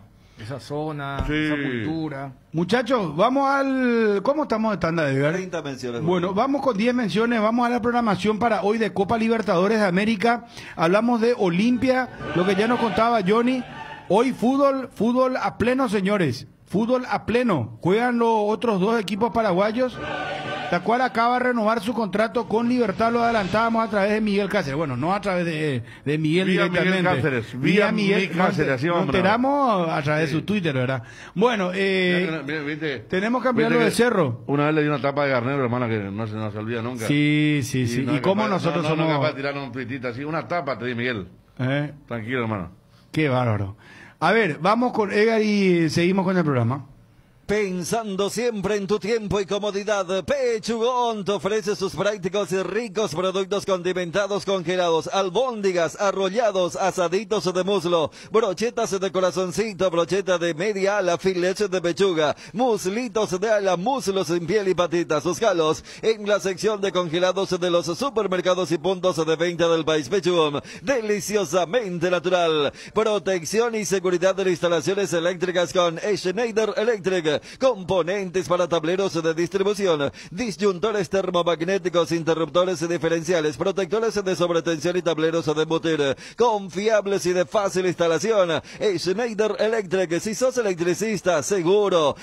G: zona, esa cultura.
B: Muchachos, vamos al... ¿Cómo estamos de tanda, Edgar?
I: 30 menciones.
B: Bueno, vamos con 10 menciones. Vamos a la programación para hoy de Copa Libertadores de América. Hablamos de Olimpia, lo que ya nos contaba Johnny. Hoy fútbol a pleno, señores. Fútbol a pleno. Juegan los otros 2 equipos paraguayos, la cual acaba de renovar su contrato con Libertad. Lo adelantábamos a través de Miguel Cáceres. Bueno, no a través de Miguel directamente.
F: Miguel Cáceres. Vía Miguel Cáceres.
B: Nos enteramos a través de su Twitter, ¿verdad? Bueno, tenemos que cambiarlo de Cerro.
F: Una vez le di una tapa de Garnero, hermana, que no se nos olvida nunca.
B: Sí. ¿Y cómo nosotros somos?
F: No, para tirar un tuitito así. Una tapa te di, Miguel. Tranquilo, hermano.
B: Qué bárbaro. A ver, vamos con Edgar y seguimos con el programa.
I: Pensando siempre en tu tiempo y comodidad, Pechugón te ofrece sus prácticos y ricos productos condimentados congelados, albóndigas, arrollados, asaditos de muslo, brochetas de corazoncito, brocheta de media ala, filetes de pechuga, muslitos de ala, muslos sin piel y patitas. Búscalos en la sección de congelados de los supermercados y puntos de venta del país. Pechugón, deliciosamente natural. Protección y seguridad de instalaciones eléctricas con Schneider Electric. Componentes para tableros de distribución, disyuntores termomagnéticos, interruptores diferenciales, protectores de sobretensión y tableros de embutir, confiables y de fácil instalación. Schneider Electric. Si sos electricista, seguro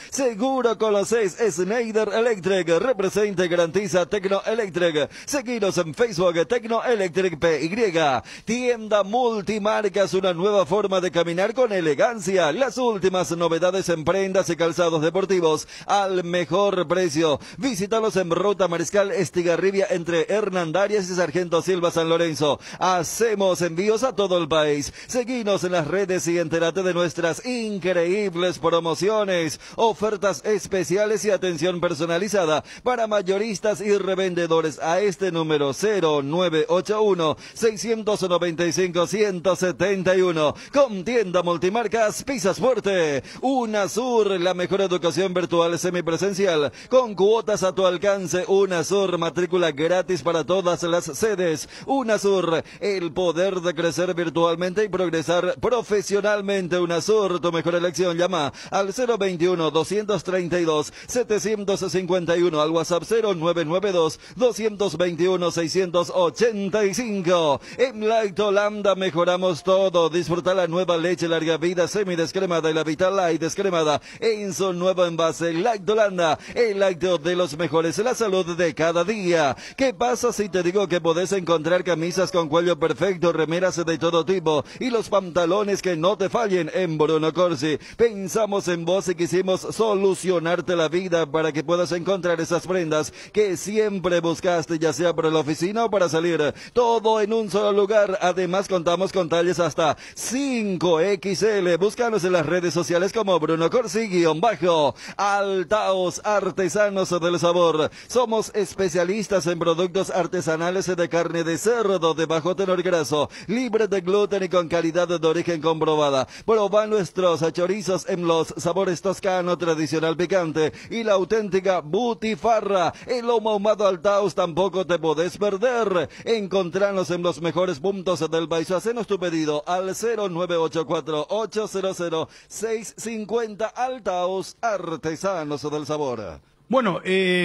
I: conoces Schneider Electric. Representa y garantiza Tecno Electric. Seguinos en Facebook, Tecno Electric PY. Tienda multimarcas, una nueva forma de caminar con elegancia. Las últimas novedades en prendas y calzados deportivos al mejor precio. Visítalos en Ruta Mariscal Estigarribia entre Hernandarias y Sargento Silva San Lorenzo. Hacemos envíos a todo el país. Seguinos en las redes y entérate de nuestras increíbles promociones, ofertas especiales y atención personalizada para mayoristas y revendedores a este número 0981 695 171. Con tienda multimarcas Pisas Fuerte. UNASUR, la mejor educación virtual semipresencial con cuotas a tu alcance. UNASUR, matrícula gratis para todas las sedes. UNASUR, el poder de crecer virtualmente y progresar profesionalmente. UNASUR, tu mejor elección. Llama al 021-232-751, al WhatsApp 0992-221-685. En Light Holanda mejoramos todo. Disfruta la nueva leche larga vida semidescremada y la Vital Light descremada en su nuevo envase Lactolanda, el lácteo de los mejores, la salud de cada día. ¿Qué pasa si te digo que podés encontrar camisas con cuello perfecto, remeras de todo tipo y los pantalones que no te fallen en Bruno Corsi? Pensamos en vos y quisimos solucionarte la vida para que puedas encontrar esas prendas que siempre buscaste, ya sea para la oficina o para salir. Todo en un solo lugar. Además contamos con talles hasta 5XL. Búscanos en las redes sociales como Bruno Corsi_Altaos, artesanos del sabor. Somos especialistas en productos artesanales de carne de cerdo de bajo tenor graso, libre de gluten y con calidad de origen comprobada. Proba nuestros chorizos en los sabores toscano, tradicional picante y la auténtica butifarra. El lomo ahumado Altaos tampoco te podés perder. Encontranos en los mejores puntos del país. Hacenos tu pedido al 0984-800-650. Altaos, artesanos del sabor.
B: Bueno,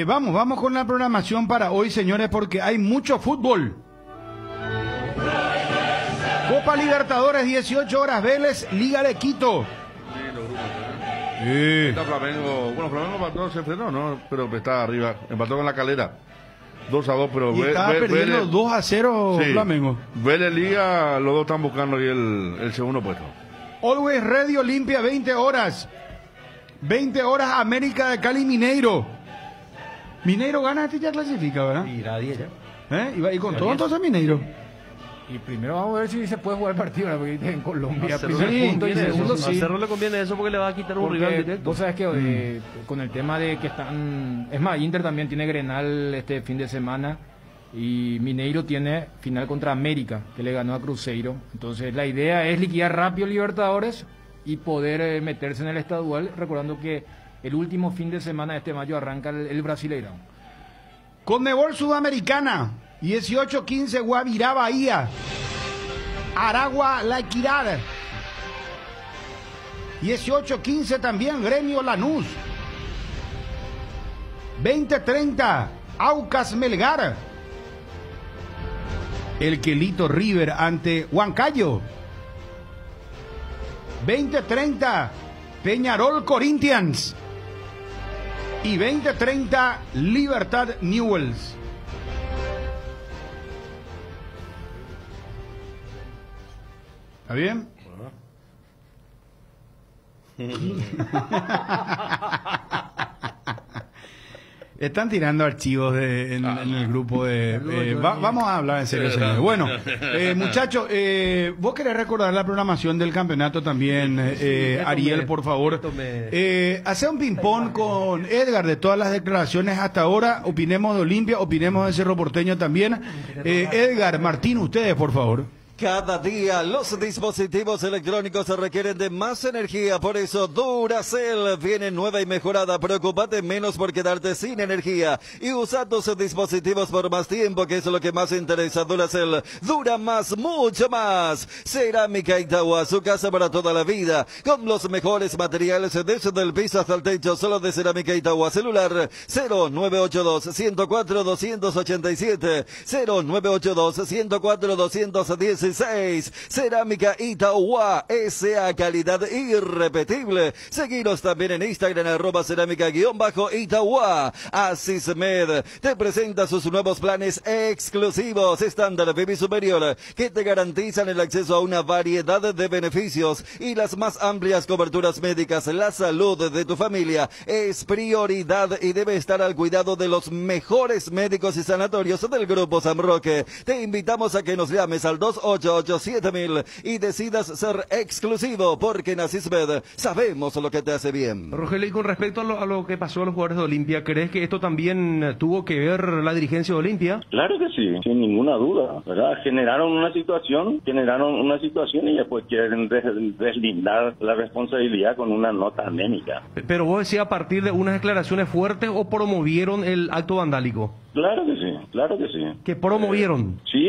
B: vamos con la programación para hoy, señores, porque hay mucho fútbol. Copa Libertadores, 18 horas, Vélez, Liga de Quito.
F: Está Flamengo, bueno, Flamengo no se frenó, ¿no? Pero está arriba, empató con la Calera. 2-2, pero
B: Y estaba perdiendo 2-0
F: sí,
B: Flamengo.
F: Vélez Liga, los dos están buscando ahí el segundo puesto.
B: Always Ready Olimpia, 20 horas. 20 horas, América de Cali, Mineiro. Mineiro gana, este ya clasifica, ¿verdad?
D: Y nadie ya.
B: Y con todo entonces Mineiro.
G: Y primero vamos a ver si se puede jugar el partido, ¿no? Porque en Colombia,
D: Cerro
G: primer
D: le
G: punto y
D: conviene
G: segundo
D: eso.
G: sí.
D: A Cerro le conviene eso porque le va a quitar un
G: Porque
D: rival directo.
G: vos sabés que con el tema de que están... Es más, Inter también tiene Grenal este fin de semana y Mineiro tiene final contra América, que le ganó a Cruzeiro. Entonces la idea es liquidar rápido Libertadores y poder meterse en el estadual, recordando que el último fin de semana de este mayo arranca el Brasileirão.
B: Conmebol Sudamericana, 18-15, Guavirá, Bahía. Aragua, La Equidad. 18-15 también, Gremio Lanús. 20-30, Aucas Melgar. El Quelito River ante Huancayo. 20-30, Peñarol Corinthians. Y 20-30, Libertad Newells. ¿Está bien? Están tirando archivos en el grupo de... vamos a hablar en serio, señor. Bueno, muchachos, vos querés recordar la programación del campeonato también, Ariel, por favor. Hacer un ping-pong con Edgar de todas las declaraciones hasta ahora. Opinemos de Olimpia, opinemos de Cerro Porteño también. Edgar, Martín, ustedes, por favor.
I: Cada día los dispositivos electrónicos requieren de más energía, por eso Duracell viene nueva y mejorada. Preocúpate menos por quedarte sin energía y usa tus dispositivos por más tiempo, que es lo que más interesa. Duracell dura más, mucho más. Cerámica Itagua, su casa para toda la vida, con los mejores materiales desde el piso hasta el techo, solo de Cerámica Itagua. Celular 0982-104-287, 0982-104-216. Cerámica Itagua, esa calidad irrepetible. Seguinos también en Instagram, @cerámica_Itagua. Asismed te presenta sus nuevos planes exclusivos, estándar, VIP superior, que te garantizan el acceso a una variedad de beneficios y las más amplias coberturas médicas. La salud de tu familia es prioridad y debe estar al cuidado de los mejores médicos y sanatorios del Grupo San Roque. Te invitamos a que nos llames al 288-7000 y decidas ser exclusivo, porque en Asismed sabemos lo que te hace bien.
D: Rogelio, y con respecto a lo que pasó a los jugadores de Olimpia, ¿crees que esto también tuvo que ver la dirigencia de Olimpia?
A: Claro que sí, sin ninguna duda, ¿verdad? Generaron una situación y después quieren deslindar la responsabilidad con una nota anémica.
D: Pero vos decías a partir de unas declaraciones fuertes, ¿o promovieron el acto vandálico?
A: Claro que sí, claro que sí.
D: ¿Que promovieron?
A: Sí.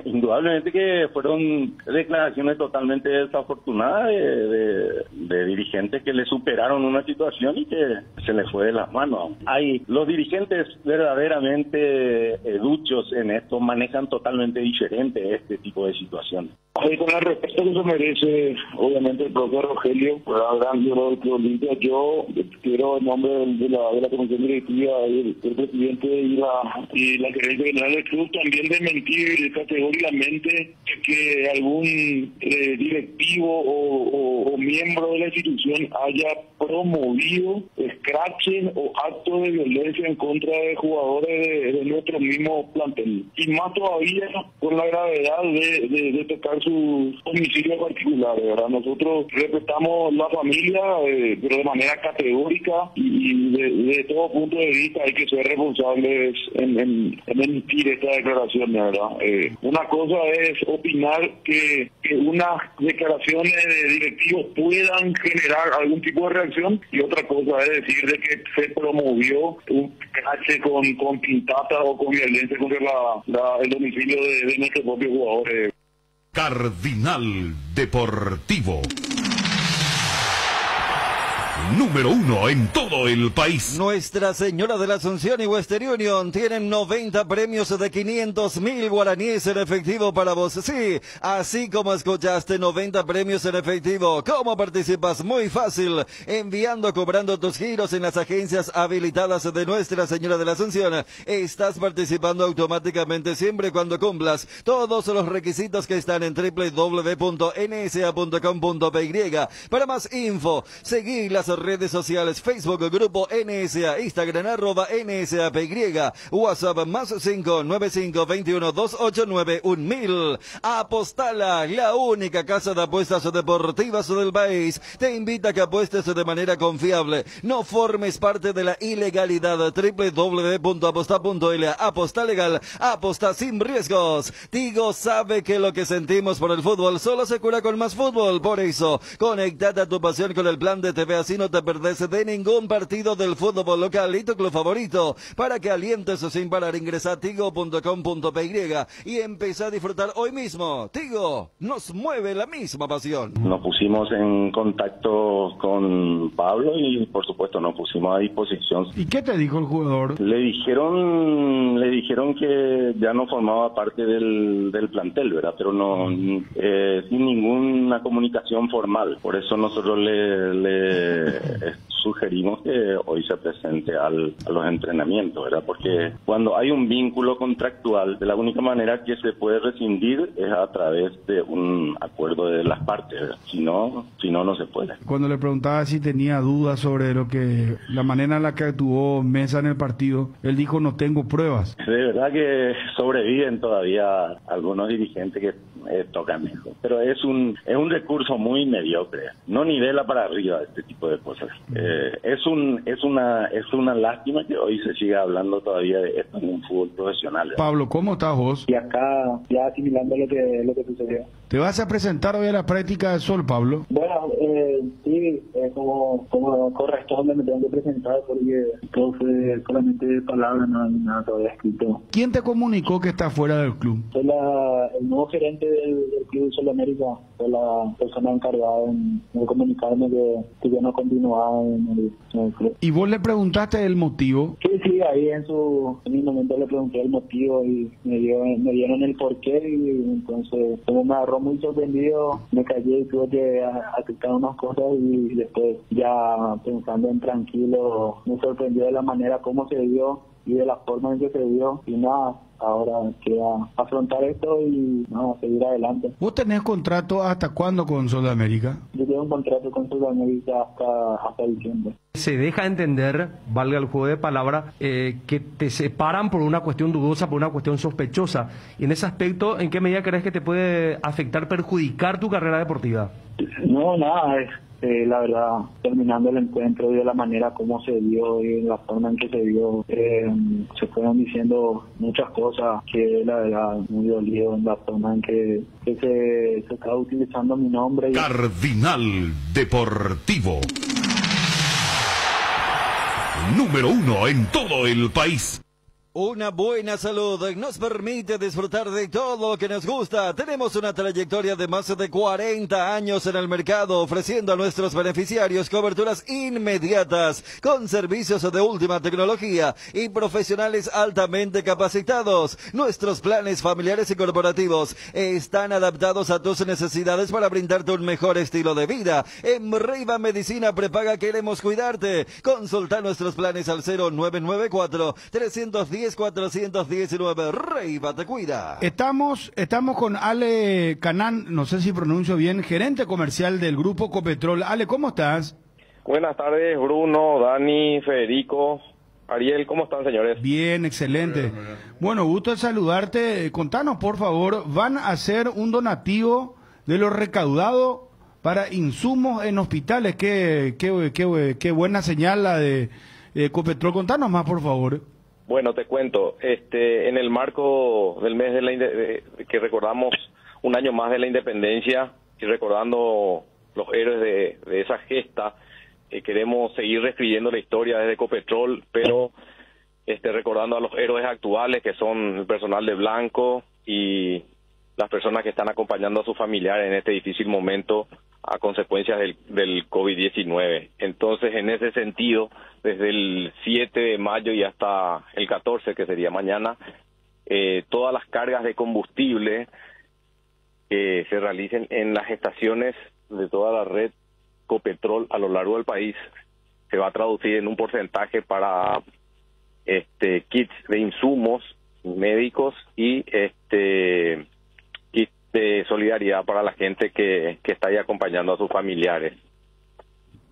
A: Indudablemente que fueron declaraciones totalmente desafortunadas de dirigentes que le superaron una situación y que se les fue de las manos. Los dirigentes verdaderamente duchos en esto manejan totalmente diferente este tipo de situaciones.
K: Con el respeto que se merece, obviamente, el propio Rogelio, gran miembro de Olimpia, yo quiero en nombre de la comisión directiva, del presidente y la gerencia general del club, también desmentir categóricamente que algún directivo o miembro de la institución haya promovido scratches o actos de violencia en contra de jugadores de nuestro mismo plantel. Y más todavía con la gravedad de tocar sus domicilios particulares, ¿verdad? Nosotros respetamos la familia, pero de manera categórica y de todo punto de vista hay que ser responsables en emitir esta declaración, ¿verdad? Una cosa es opinar que unas declaraciones de directivos puedan generar algún tipo de reacción y otra cosa es decir de que se promovió un cache con pintatas o con violencia contra el domicilio de nuestros propios jugadores.
E: Cardinal Deportivo. Número 1 en todo el país.
I: Nuestra Señora de la Asunción y Western Union tienen 90 premios de 500.000 guaraníes en efectivo para vos. Sí, así como escuchaste, 90 premios en efectivo. ¿Cómo participas? Muy fácil. Enviando, cobrando tus giros en las agencias habilitadas de Nuestra Señora de la Asunción. Estás participando automáticamente siempre cuando cumplas todos los requisitos que están en www.nsa.com.py. Para más info, seguí las redes sociales: Facebook, Grupo NSA, Instagram, @NSAPY, WhatsApp +5 95 21 289 1000. Apostala, la única casa de apuestas deportivas del país, te invita a que apuestes de manera confiable. No formes parte de la ilegalidad. www.aposta.la. Aposta legal, aposta sin riesgos. Tigo sabe que lo que sentimos por el fútbol solo se cura con más fútbol. Por eso, conectate a tu pasión con el plan de TV, así no te perdés de ningún partido del fútbol local y tu club favorito. Para que alientes sin parar, ingresa a tigo.com.py y empieza a disfrutar hoy mismo. Tigo, nos mueve la misma pasión.
A: Nos pusimos en contacto con Pablo y por supuesto nos pusimos a disposición.
B: ¿Y qué te dijo el jugador?
A: Le dijeron que ya no formaba parte del plantel, ¿verdad? Pero no sin ninguna comunicación formal. Por eso nosotros le sugerimos que hoy se presente a los entrenamientos, ¿verdad? Porque cuando hay un vínculo contractual, de la única manera que se puede rescindir es a través de un acuerdo de las partes, ¿verdad? Si no se puede.
B: Cuando le preguntaba si tenía dudas sobre la manera en la que actuó Mesa en el partido, él dijo: no tengo pruebas.
A: De verdad que sobreviven todavía algunos dirigentes que tocan eso, pero es un recurso muy mediocre, no nivela para arriba este tipo de cosas. Es una lástima que hoy se siga hablando todavía de esto en un fútbol profesional.
B: Pablo, ¿cómo estás vos?
J: Y acá ya asimilando lo que sucedió.
B: ¿Te vas a presentar hoy a la práctica del Sol, Pablo?
J: Bueno, sí, como corresponde me tengo que presentar porque todo fue solamente de palabras, no hay nada todavía escrito.
B: ¿Quién te comunicó que estás fuera del club?
J: Soy el nuevo gerente del Club Sol América, soy la persona encargada en comunicarme que ya no continuaba en el club.
B: ¿Y vos le preguntaste el motivo?
J: Sí, ahí en mi momento le pregunté el motivo y me dieron el porqué y entonces como me agarró muy sorprendido, me callé y tuve que aceptar unas cosas y después ya pensando en tranquilo, me sorprendió de la manera como se dio y de la forma en que se dio y nada. Ahora queda afrontar esto y seguir adelante.
B: ¿Vos tenés contrato hasta cuándo con Sol América?
J: Yo tengo un contrato con Sol América hasta diciembre.
D: Se deja entender, valga el juego de palabra, que te separan por una cuestión dudosa, por una cuestión sospechosa. Y en ese aspecto, ¿en qué medida crees que te puede afectar, perjudicar tu carrera deportiva?
J: No, nada, la verdad, terminando el encuentro y de la manera como se dio y la forma en que se dio, se fueron diciendo muchas cosas que la verdad muy dolido en la forma en que se estaba utilizando mi nombre.
E: Cardinal Deportivo. Número 1 en todo el país.
I: Una buena salud nos permite disfrutar de todo lo que nos gusta. Tenemos una trayectoria de más de 40 años en el mercado, ofreciendo a nuestros beneficiarios coberturas inmediatas, con servicios de última tecnología y profesionales altamente capacitados. Nuestros planes familiares y corporativos están adaptados a tus necesidades para brindarte un mejor estilo de vida. En Reiva Medicina Prepaga queremos cuidarte. Consulta nuestros planes al 0994-310-419. Reiva te cuida.
B: Estamos con Ale Canán, no sé si pronuncio bien, gerente comercial del Grupo Copetrol. Ale, ¿cómo estás?
O: Buenas tardes, Bruno, Dani, Federico, Ariel, ¿cómo están, señores?
B: Bien, excelente. Bueno, gusto de saludarte. Contanos, por favor, ¿van a hacer un donativo de lo recaudado para insumos en hospitales? Qué buena señal la de Copetrol. Contanos más, por favor.
O: Bueno, te cuento, en el marco del mes que recordamos un año más de la independencia y recordando los héroes de esa gesta, queremos seguir reescribiendo la historia desde Copetrol, pero recordando a los héroes actuales que son el personal de blanco y las personas que están acompañando a sus familiares en este difícil momento a consecuencias del COVID-19. Entonces, en ese sentido, desde el 7 de mayo y hasta el 14, que sería mañana, todas las cargas de combustible que se realicen en las estaciones de toda la red Copetrol a lo largo del país se va a traducir en un porcentaje para kits de insumos médicos y de solidaridad para la gente que está ahí acompañando a sus familiares.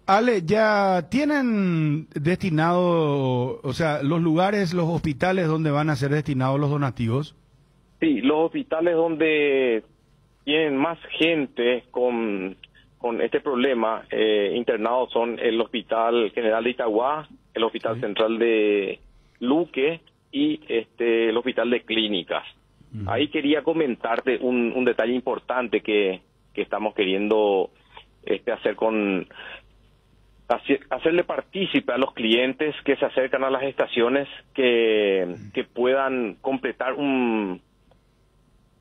B: Ale, ¿ya tienen destinado, o sea, los lugares, los hospitales donde van a ser destinados los donativos?
O: Sí, los hospitales donde tienen más gente con este problema internados son el Hospital General de Itagua, el Hospital Central de Luque y el Hospital de Clínicas. Ahí quería comentarte un detalle importante que estamos queriendo hacer hacerle partícipe a los clientes que se acercan a las estaciones que puedan completar un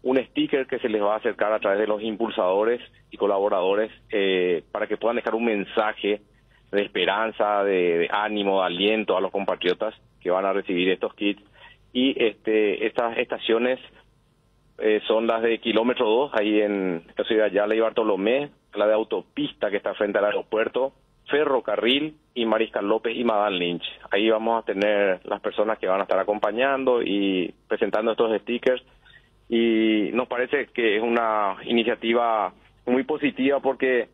O: sticker que se les va a acercar a través de los impulsadores y colaboradores para que puedan dejar un mensaje de esperanza, de ánimo, de aliento a los compatriotas que van a recibir estos kits. Y estas estaciones son las de kilómetro 2, ahí en la ciudad de Ayala y Bartolomé, la de autopista que está frente al aeropuerto, Ferrocarril y Mariscal López y Madame Lynch. Ahí vamos a tener las personas que van a estar acompañando y presentando estos stickers. Y nos parece que es una iniciativa muy positiva porque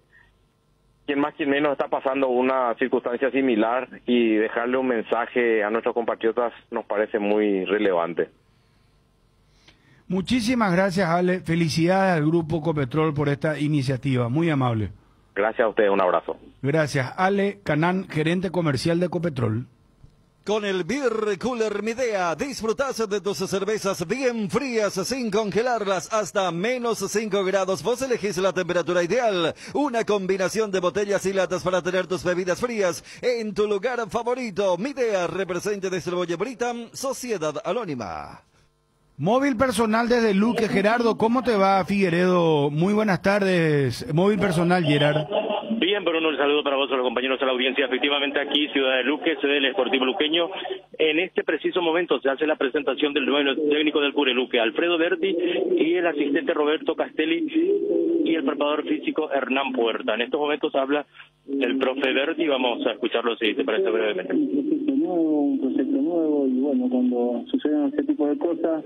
O: quien más quien menos está pasando una circunstancia similar y dejarle un mensaje a nuestros compatriotas nos parece muy relevante.
B: Muchísimas gracias, Ale. Felicidades al Grupo Copetrol por esta iniciativa. Muy amable.
O: Gracias a ustedes. Un abrazo.
B: Gracias. Ale Canán, gerente comercial de Copetrol.
I: Con el Beer Cooler Midea disfrutás de tus cervezas bien frías sin congelarlas hasta menos 5 grados. Vos elegís la temperatura ideal. Una combinación de botellas y latas para tener tus bebidas frías en tu lugar favorito. Midea, represente de Cebolla Britam, Sociedad Anónima.
B: Móvil personal desde Luque. Gerardo, ¿cómo te va, Figueredo? Muy buenas tardes. Móvil personal, Gerard.
P: Bien, Bruno, un saludo para vos, a los compañeros de la audiencia. Efectivamente, aquí, Ciudad de Luque, sede del Sportivo Luqueño. En este preciso momento se hace la presentación del nuevo técnico del Cure Luque, Alfredo Berti, y el asistente Roberto Castelli, y el preparador físico Hernán Puerta. En estos momentos habla el profe Berti, vamos a escucharlo si te parece brevemente.
J: Un proyecto nuevo, y bueno, cuando suceden este tipo de cosas,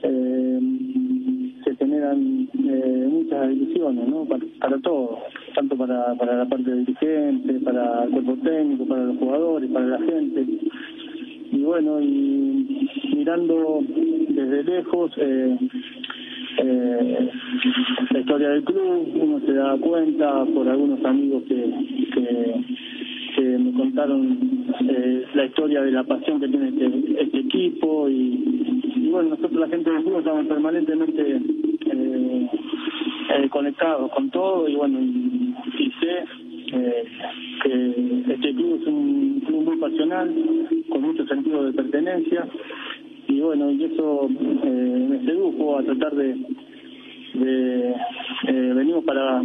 J: se generan muchas ilusiones, ¿no? Para todo, tanto para la parte dirigente, para el cuerpo técnico, para los jugadores, para la gente. Y bueno, y mirando desde lejos la historia del club, uno se da cuenta por algunos amigos que me contaron la historia de la pasión que tiene este equipo y bueno, nosotros la gente del club estamos permanentemente conectados con todo y bueno, y sé que este club es un club muy pasional, con mucho sentido de pertenencia bueno, y eso me sedujo a tratar de venimos para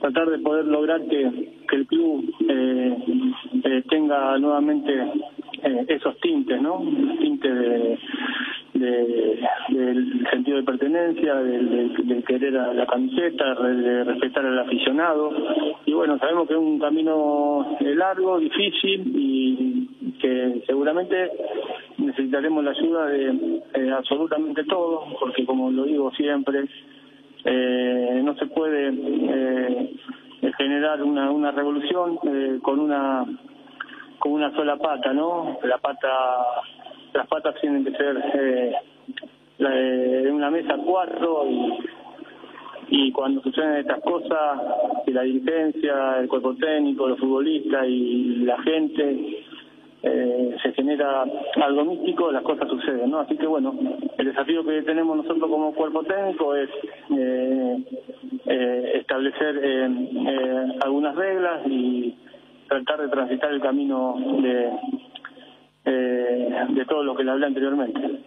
J: tratar de poder lograr que el club tenga nuevamente esos tintes, ¿no? Tintes del sentido de pertenencia, del querer a la camiseta, de respetar al aficionado. Y bueno, sabemos que es un camino largo, difícil y que seguramente necesitaremos la ayuda de absolutamente todos, porque como lo digo siempre, no se puede generar una revolución con una sola pata, ¿no? Las patas tienen que ser de una mesa 4 y cuando suceden estas cosas, que la dirigencia, el cuerpo técnico, los futbolistas y la gente se genera algo místico, las cosas suceden, ¿no? Así que bueno, el desafío que tenemos nosotros como cuerpo técnico es establecer algunas reglas y tratar de transitar el camino de todo lo que le hablé anteriormente.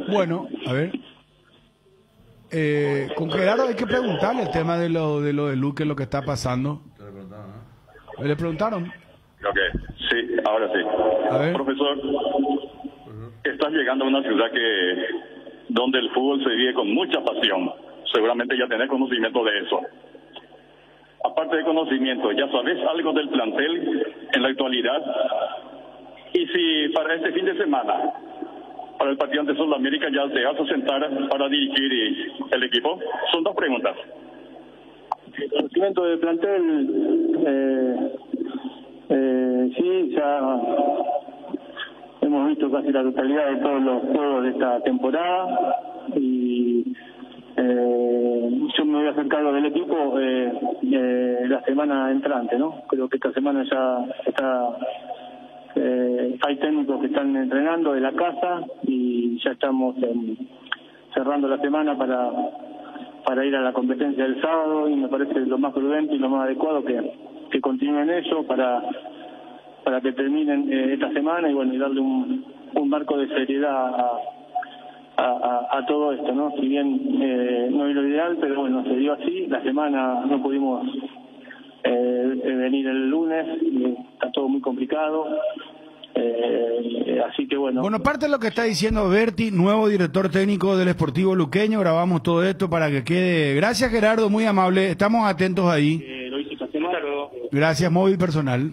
B: Bueno, a ver. Con Gerardo hay que preguntarle el tema de lo de Luque, lo que está pasando. ¿Le preguntaron?
Q: Creo que sí, ahora sí.
B: A ver.
Q: Profesor, estás llegando a una ciudad donde el fútbol se vive con mucha pasión. Seguramente ya tenés conocimiento de eso. Aparte de conocimiento, ¿ya sabes algo del plantel en la actualidad? Y si para este fin de semana, para el partido ante Sudamérica, ya te vas a sentar para dirigir el equipo. Son dos preguntas.
J: El conocimiento del plantel, sí, ya hemos visto casi la totalidad de todos los juegos de esta temporada y yo me voy a hacer cargo del equipo la semana entrante, ¿no? Creo que esta semana ya está. Hay técnicos que están entrenando de la casa y ya estamos cerrando la semana para ir a la competencia del sábado, y me parece lo más prudente y lo más adecuado que continúen eso para que terminen esta semana y bueno, y darle un marco de seriedad a todo esto, ¿no? Si bien no es lo ideal, pero bueno, se dio así. La semana no pudimos venir el lunes, está todo muy complicado, así que bueno.
B: Bueno, parte de lo que está diciendo Berti, nuevo director técnico del Sportivo Luqueño, grabamos todo esto para que quede. Gracias, Gerardo, muy amable, estamos atentos ahí.
J: Lo hice esta semana.
B: Gracias, móvil personal.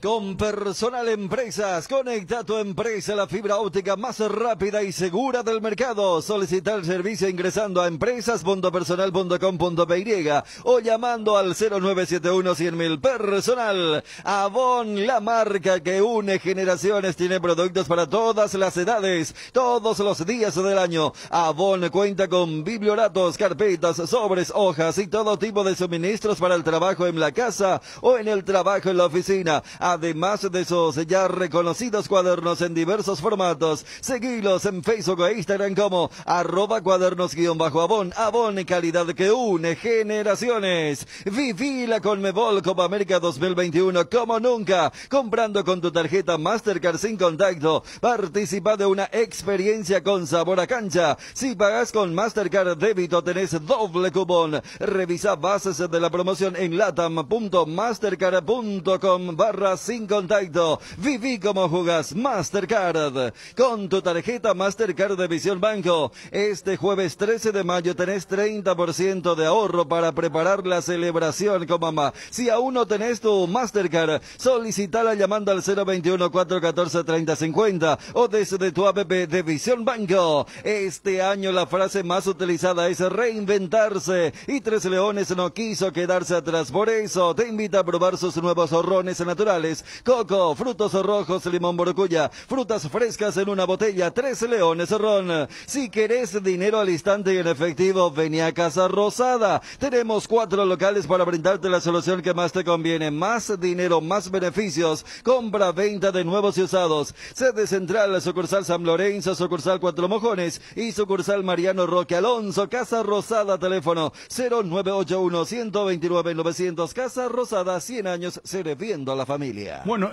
I: Con Personal Empresas, conecta tu empresa a la fibra óptica más rápida y segura del mercado. Solicita el servicio ingresando a empresas.personal.com.py o llamando al 0971-100.000. Personal, Avon, la marca que une generaciones, tiene productos para todas las edades, todos los días del año. Avon cuenta con biblioratos, carpetas, sobres, hojas y todo tipo de suministros para el trabajo en la casa o en el trabajo en la oficina. Además de esos ya reconocidos cuadernos en diversos formatos, seguilos en Facebook e Instagram como @cuadernos_Avon. Avon, calidad que une generaciones. Viví la Conmebol Copa América 2021 como nunca, comprando con tu tarjeta Mastercard sin contacto. Participa de una experiencia con sabor a cancha. Si pagas con Mastercard débito tenés doble cupón. Revisa bases de la promoción en latam.mastercard.com/sin contacto. Viví como jugas Mastercard. Con tu tarjeta Mastercard de Visión Banco, este jueves 13 de mayo tenés 30% de ahorro para preparar la celebración con mamá. Si aún no tenés tu Mastercard, solicitala llamando al 021-414-3050 o desde tu app de Visión Banco. Este año la frase más utilizada es reinventarse y Tres Leones no quiso quedarse atrás. Por eso te invita a probar sus nuevos rones naturales. Coco, frutos rojos, limón, morocuya, frutas frescas en una botella. Tres Leones ron. Si querés dinero al instante y en efectivo, vení a Casa Rosada. Tenemos 4 locales para brindarte la solución que más te conviene. Más dinero, más beneficios. Compra, venta de nuevos y usados. Sede central, sucursal San Lorenzo, sucursal Cuatro Mojones y sucursal Mariano Roque Alonso. Casa Rosada, teléfono 0981-129-900. Casa Rosada, 100 años sirviendo a la familia. familia.
B: Bueno,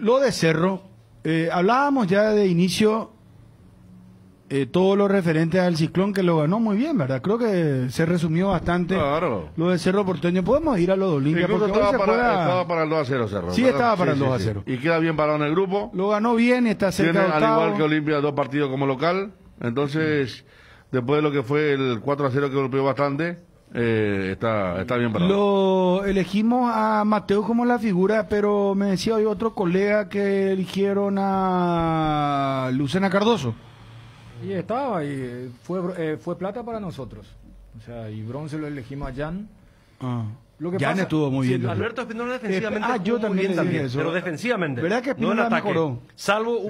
B: lo de Cerro, hablábamos ya de inicio todo lo referente al Ciclón, que lo ganó muy bien, ¿verdad? Creo que se resumió bastante.
F: Claro.
B: Lo de Cerro Porteño. Podemos ir a lo de Olimpia.
F: Incluso
B: Porque hoy
F: estaba para el 2-0 Cerro.
B: Sí,
F: ¿verdad?
B: estaba para el
F: Sí,
B: 2-0.
F: Y queda bien parado en el grupo.
B: Lo ganó bien y está cerca
F: Tiene,
B: de
F: al
B: octavo.
F: igual que Olimpia, 2 partidos como local. Entonces, después de lo que fue el 4-0 que golpeó bastante, está bien parado.
B: Lo elegimos a Mateo como la figura, pero me decía hoy otro colega que eligieron a Lucena Cardoso.
G: Y estaba, y fue plata para nosotros. O sea, y bronce lo elegimos a Jan. Lo que
B: Jan
G: pasa,
B: estuvo muy bien.
D: Alberto Espinola defensivamente
B: yo
D: jugó muy
B: también
D: bien
B: le dije eso.
D: pero defensivamente.
B: ¿Verdad que
D: no en
B: Espinola
D: ataque?
B: mejoró?
D: Salvo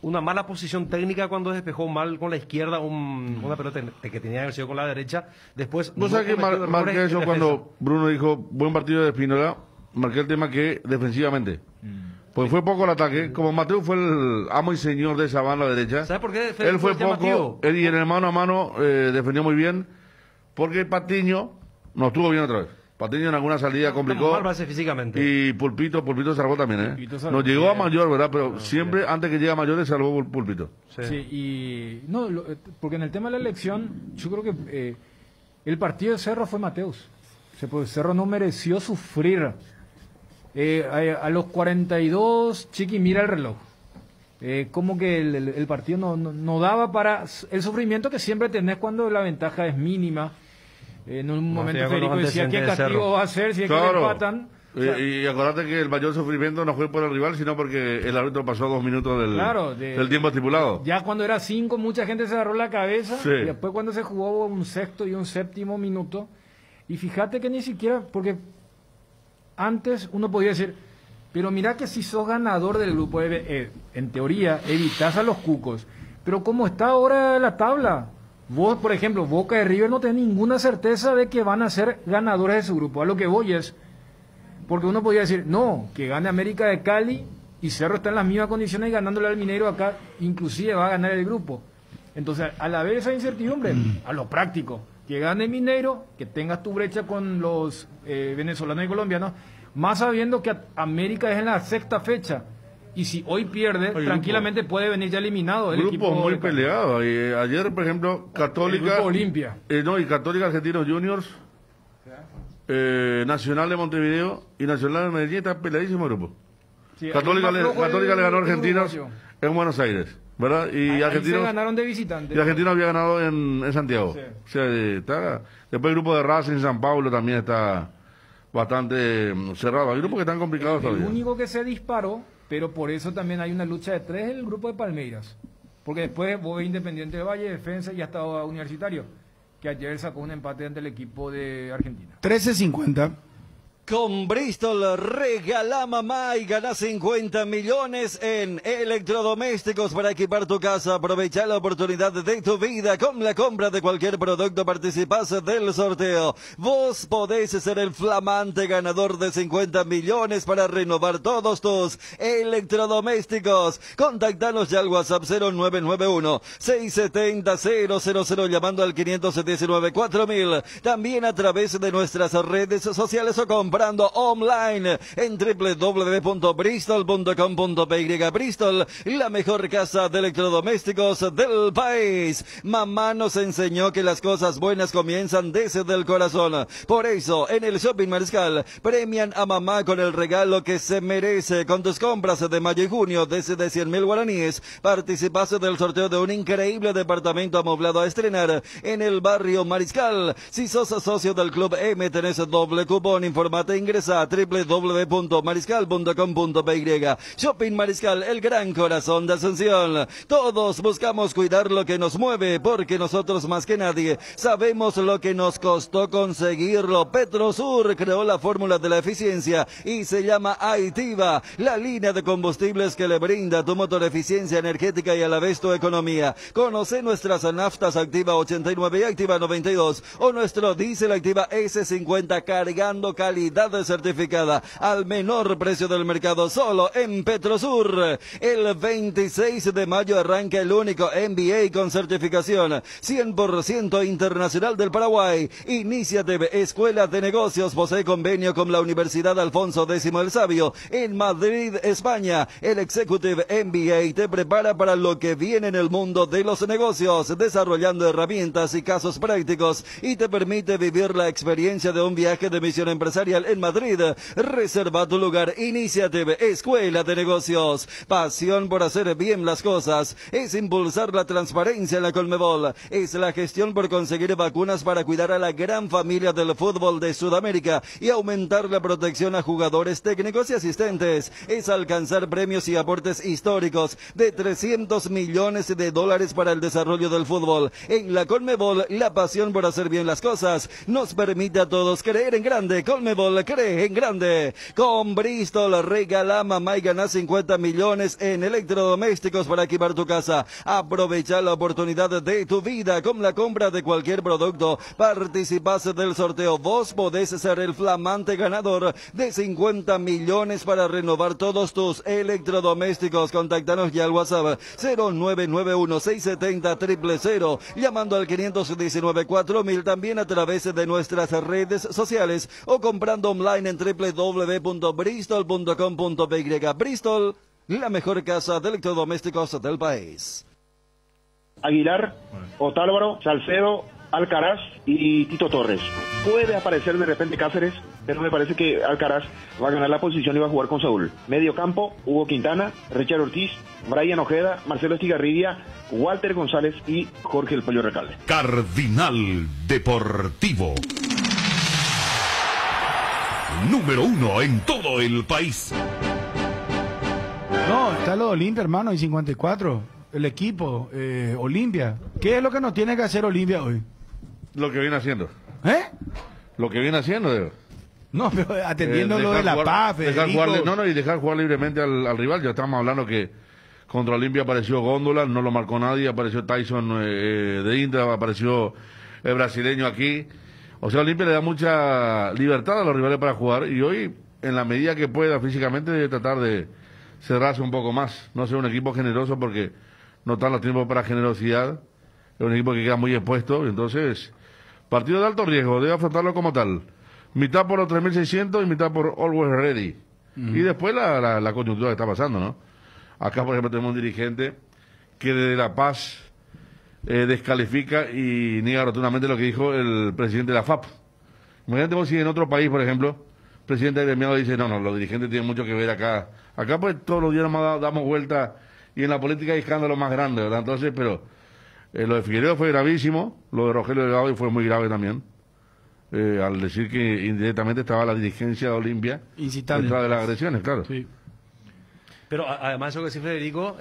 D: una mala posición técnica cuando despejó mal con la izquierda una pelota que tenía que haber sido con la derecha. Después
F: ¿Vos sabés que marqué eso cuando Bruno dijo buen partido de Espinola? Marqué el tema que defensivamente. Pues fue poco el ataque. Como Mateo fue el amo y señor de esa banda derecha.
D: ¿Sabes por qué?
F: Él fue poco. Él y en el mano a mano defendió muy bien. Porque Patiño no estuvo bien otra vez. Patiño en alguna salida complicó.
D: Mal base físicamente.
F: Y Pulpito salvó también,
G: salvó.
F: Nos llegó a mayor, ¿verdad? Pero siempre antes que llegue a mayor salvó Pulpito.
G: Sí, y no, porque en el tema de la elección, yo creo que el partido de Cerro fue Mateus. Cerro no mereció sufrir. A los 42, Chiqui mira el reloj. Como que el partido no daba para el sufrimiento que siempre tenés cuando la ventaja es mínima. En un momento Federico decía qué castigo va a ser si es que le empatan.
F: Y acordate que el mayor sufrimiento no fue por el rival, sino porque el árbitro pasó 2 minutos del tiempo estipulado.
G: Ya cuando era 5, mucha gente se agarró la cabeza.
F: Sí.
G: Y después cuando se jugó un sexto y un séptimo minuto. Y fíjate que ni siquiera, porque antes uno podía decir, pero mira que si sos ganador del grupo, en teoría evitás a los cucos. Pero como está ahora la tabla, vos, por ejemplo, Boca de River no tenés ninguna certeza de que van a ser ganadores de su grupo. A lo que voy es, porque uno podía decir, no, que gane América de Cali y Cerro está en las mismas condiciones ganándole al Mineiro acá, inclusive va a ganar el grupo. Entonces, al haber esa incertidumbre, a lo práctico, que gane Mineiro, que tengas tu brecha con los venezolanos y colombianos, más sabiendo que América es en la sexta fecha. Y si hoy pierde, tranquilamente puede venir ya eliminado. El
F: grupo muy peleado. Ayer, por ejemplo, Católica.
G: El grupo Olimpia.
F: Y Católica Argentinos Juniors, Nacional de Montevideo y Nacional de Medellín está peleadísimo el grupo. Sí, Católica le ganó a Argentinos en Buenos Aires, ¿verdad? Y Argentinos
G: se ganaron de visitante.
F: Y Argentinos había ganado en Santiago. Sí. O sea, después el grupo de Racing en San Pablo también está bastante cerrado. Hay grupos que están complicados todavía.
G: El único que se disparó, pero por eso también hay una lucha de 3, el grupo de Palmeiras. Porque después vos ves Independiente de Valle, Defensa y hasta Universitario, que ayer sacó un empate ante el equipo de Argentina.
B: 13.50.
I: Con Bristol regala mamá y gana 50 millones en electrodomésticos para equipar tu casa. Aprovecha la oportunidad de tu vida. Con la compra de cualquier producto participás del sorteo. Vos podés ser el flamante ganador de 50 millones para renovar todos tus electrodomésticos. Contactanos ya al WhatsApp 0991-670-000 llamando al 519-4000. También a través de nuestras redes sociales o comprando online en www.bristol.com.py. Bristol, la mejor casa de electrodomésticos del país. Mamá nos enseñó que las cosas buenas comienzan desde el corazón. Por eso, en el Shopping Mariscal, premian a mamá con el regalo que se merece. Con tus compras de mayo y junio, desde 100.000 guaraníes, participas del sorteo de un increíble departamento amoblado a estrenar en el barrio Mariscal. Si sos socio del Club M, tenés doble cupón. Informate, ingresa a www.mariscal.com.py. Shopping Mariscal, el gran corazón de Asunción. Todos buscamos cuidar lo que nos mueve, porque nosotros más que nadie sabemos lo que nos costó conseguirlo. Petrosur creó la fórmula de la eficiencia y se llama Aitiva, la línea de combustibles que le brinda a tu motor eficiencia energética y a la vez tu economía. Conoce nuestras naftas Activa 89 y Activa 92 o nuestro diésel Activa S50 cargando calidad calidad certificada al menor precio del mercado, solo en Petrosur. El 26 de mayo arranca el único MBA con certificación 100% internacional del Paraguay. Iniciative Escuela de Negocios posee convenio con la Universidad Alfonso X el Sabio en Madrid, España. El Executive MBA te prepara para lo que viene en el mundo de los negocios, desarrollando herramientas y casos prácticos, y te permite vivir la experiencia de un viaje de misión empresarial en Madrid. Reserva tu lugar. Iniciative Escuela de Negocios. Pasión por hacer bien las cosas. Es impulsar la transparencia en la Conmebol. Es la gestión por conseguir vacunas para cuidar a la gran familia del fútbol de Sudamérica y aumentar la protección a jugadores, técnicos y asistentes. Es alcanzar premios y aportes históricos de 300 millones de dólares para el desarrollo del fútbol. En la Conmebol, la pasión por hacer bien las cosas nos permite a todos creer en grande. Conmebol cree en grande. Con Bristol regala mamá y gana 50 millones en electrodomésticos para equipar tu casa. Aprovecha la oportunidad de tu vida. Con la compra de cualquier producto participas del sorteo. Vos podés ser el flamante ganador de 50 millones para renovar todos tus electrodomésticos. Contáctanos ya al WhatsApp 0991-670-000, llamando al 519-4000, también a través de nuestras redes sociales o comprando online en www.bristol.com.py. Bristol, la mejor casa de electrodomésticos del país.
M: Aguilar, Otálvaro, Salcedo, Alcaraz y Tito Torres. Puede aparecer de repente Cáceres, pero me parece que Alcaraz va a ganar la posición y va a jugar con Saúl. Medio campo, Hugo Quintana, Richard Ortiz, Brian Ojeda, Marcelo Estigarribia, Walter González y Jorge El Pollo Recalde.
E: Cardinal Deportivo. Número 1 en todo el país.
B: No, está lo de Olimpia, hermano, y 54. El equipo, Olimpia. ¿Qué es lo que nos tiene que hacer Olimpia hoy?
F: Lo que viene haciendo.
B: ¿Eh?
F: Lo que viene haciendo, Diego.
B: No, pero atendiendo lo de la paz,
F: y dejar jugar libremente al rival. Ya estamos hablando que contra Olimpia apareció Góndola, no lo marcó nadie, apareció Tyson de Indra, apareció el brasileño aquí. O sea, Olimpia le da mucha libertad a los rivales para jugar, y hoy, en la medida que pueda físicamente, debe tratar de cerrarse un poco más, no ser un equipo generoso, porque no están los tiempos para generosidad. Es un equipo que queda muy expuesto, entonces partido de alto riesgo, debe afrontarlo como tal. Mitad por los 3.600 y mitad por Always Ready. Y después la coyuntura que está pasando, ¿no? Acá, por ejemplo, tenemos un dirigente que desde La Paz descalifica y niega rotundamente lo que dijo el presidente de la FAP. Imagínate vos si en otro país, por ejemplo, el presidente del gremiado dice, no, los dirigentes tienen mucho que ver acá. Acá pues todos los días nomás damos vuelta, y en la política hay escándalos más grandes, ¿verdad? Entonces, pero lo de Figueiredo fue gravísimo, lo de Rogelio Delgado fue muy grave también, al decir que indirectamente estaba la dirigencia de Olimpia detrás de las agresiones, claro.
D: Sí. Pero además eso que decía Federico,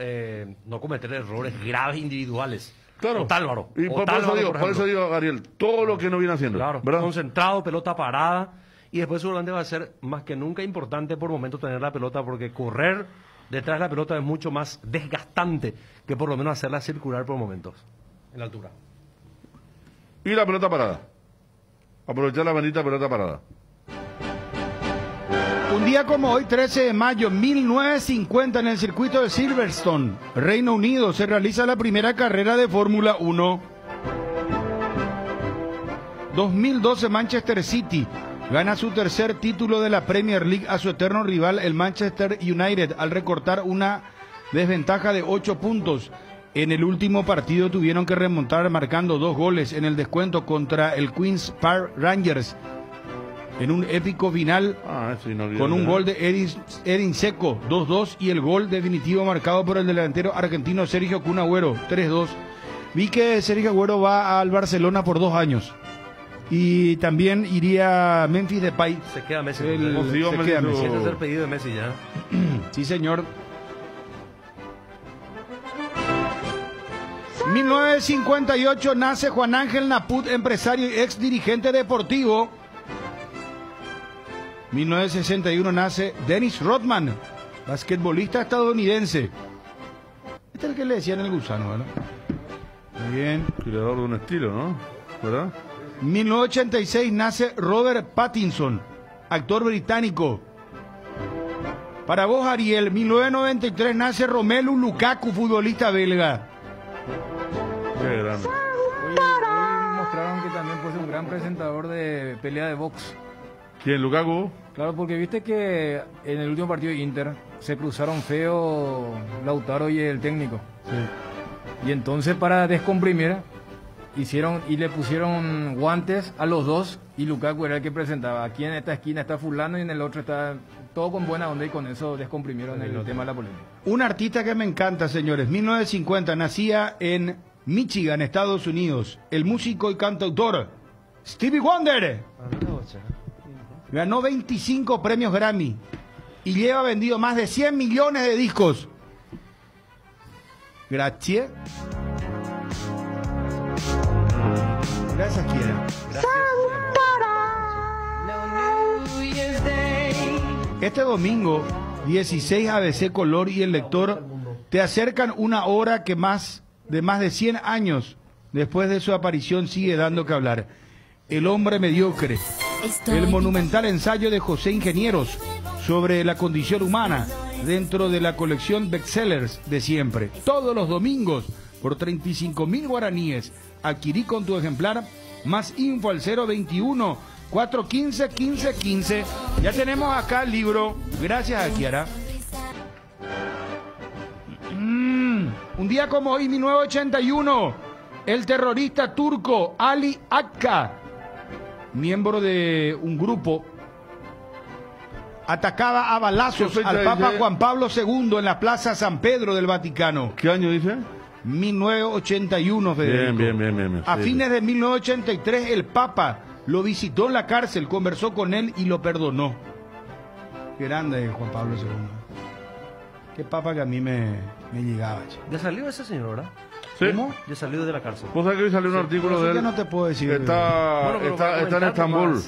D: no cometer errores graves individuales.
F: Claro.
D: Otálvaro.
F: Y por eso digo, Ariel, todo lo que no viene haciendo.
D: Claro, ¿verdad? Concentrado, pelota parada, y después seguramente va a ser más que nunca importante por momentos tener la pelota, porque correr detrás de la pelota es mucho más desgastante que por lo menos hacerla circular por momentos en la altura.
F: Y la pelota parada. Aprovechar la bendita pelota parada.
B: Un día como hoy, 13 de mayo, 1950, en el circuito de Silverstone, Reino Unido, se realiza la primera carrera de Fórmula 1. 2012, Manchester City gana su tercer título de la Premier League a su eterno rival, el Manchester United, al recortar una desventaja de 8 puntos. En el último partido tuvieron que remontar marcando 2 goles en el descuento contra el Queen's Park Rangers, en un épico final con un gol de Edin Dzeko, 2-2, y el gol definitivo marcado por el delantero argentino Sergio Kun Agüero, 3-2. Vi que Sergio Agüero va al Barcelona por 2 años. Y también iría Memphis Depay.
D: Se queda Messi.
B: Se queda Messi.
D: Este es el pedido de Messi ya.
B: Sí, señor. 1958 nace Juan Ángel Naput, empresario y ex dirigente deportivo. 1961 nace Dennis Rodman, basquetbolista estadounidense. Este es el que le decían el gusano, ¿verdad? Muy bien.
F: Creador de un estilo, ¿no? ¿Verdad?
B: 1986 nace Robert Pattinson, actor británico. Para vos, Ariel, 1993 nace Romelu Lukaku, futbolista belga.
F: Qué grande.
G: Hoy mostraron que también puede ser un gran presentador de pelea de box.
F: ¿Quién, Lukaku?
G: Claro, porque viste que en el último partido de Inter se cruzaron feo Lautaro y el técnico. Sí. Y entonces para descomprimir hicieron y le pusieron guantes a los dos y Lukaku era el que presentaba. Aquí en esta esquina está fulano y en el otro está todo con buena onda y con eso descomprimieron el tema de la polémica.
B: Un artista que me encanta, señores. 1950, nacía en Michigan, Estados Unidos. El músico y cantautor Stevie Wonder. Ganó 25 premios Grammy y lleva vendido más de 100 millones de discos. Gracias. Gracias, Kiera. Este domingo, 16 ABC Color y El Lector te acercan una hora que más de 100 años después de su aparición sigue dando que hablar. El hombre mediocre. El monumental ensayo de José Ingenieros sobre la condición humana dentro de la colección bestsellers de siempre. Todos los domingos por 35.000 guaraníes. Adquirí con tu ejemplar. Más info al 021 415 1515. Ya tenemos acá el libro. Gracias a Kiara. Un día como hoy, 1981, el terrorista turco Ali Akka, miembro de un grupo, atacaba a balazos al Papa Juan Pablo II en la Plaza San Pedro del Vaticano.
F: ¿Qué año dice?
B: 1981, Federico.
F: Bien.
B: A fines de 1983, el Papa lo visitó en la cárcel, conversó con él y lo perdonó. Qué grande Juan Pablo II. Qué papa que a mí me llegaba.
D: ¿Ya salió ese señor, verdad?
F: ¿Sí?
D: ¿Cómo? Ya salió de la cárcel.
F: ¿Vos sabés que hoy salió un artículo de él?
B: Ya no te puedo decir.
F: Está en Estambul.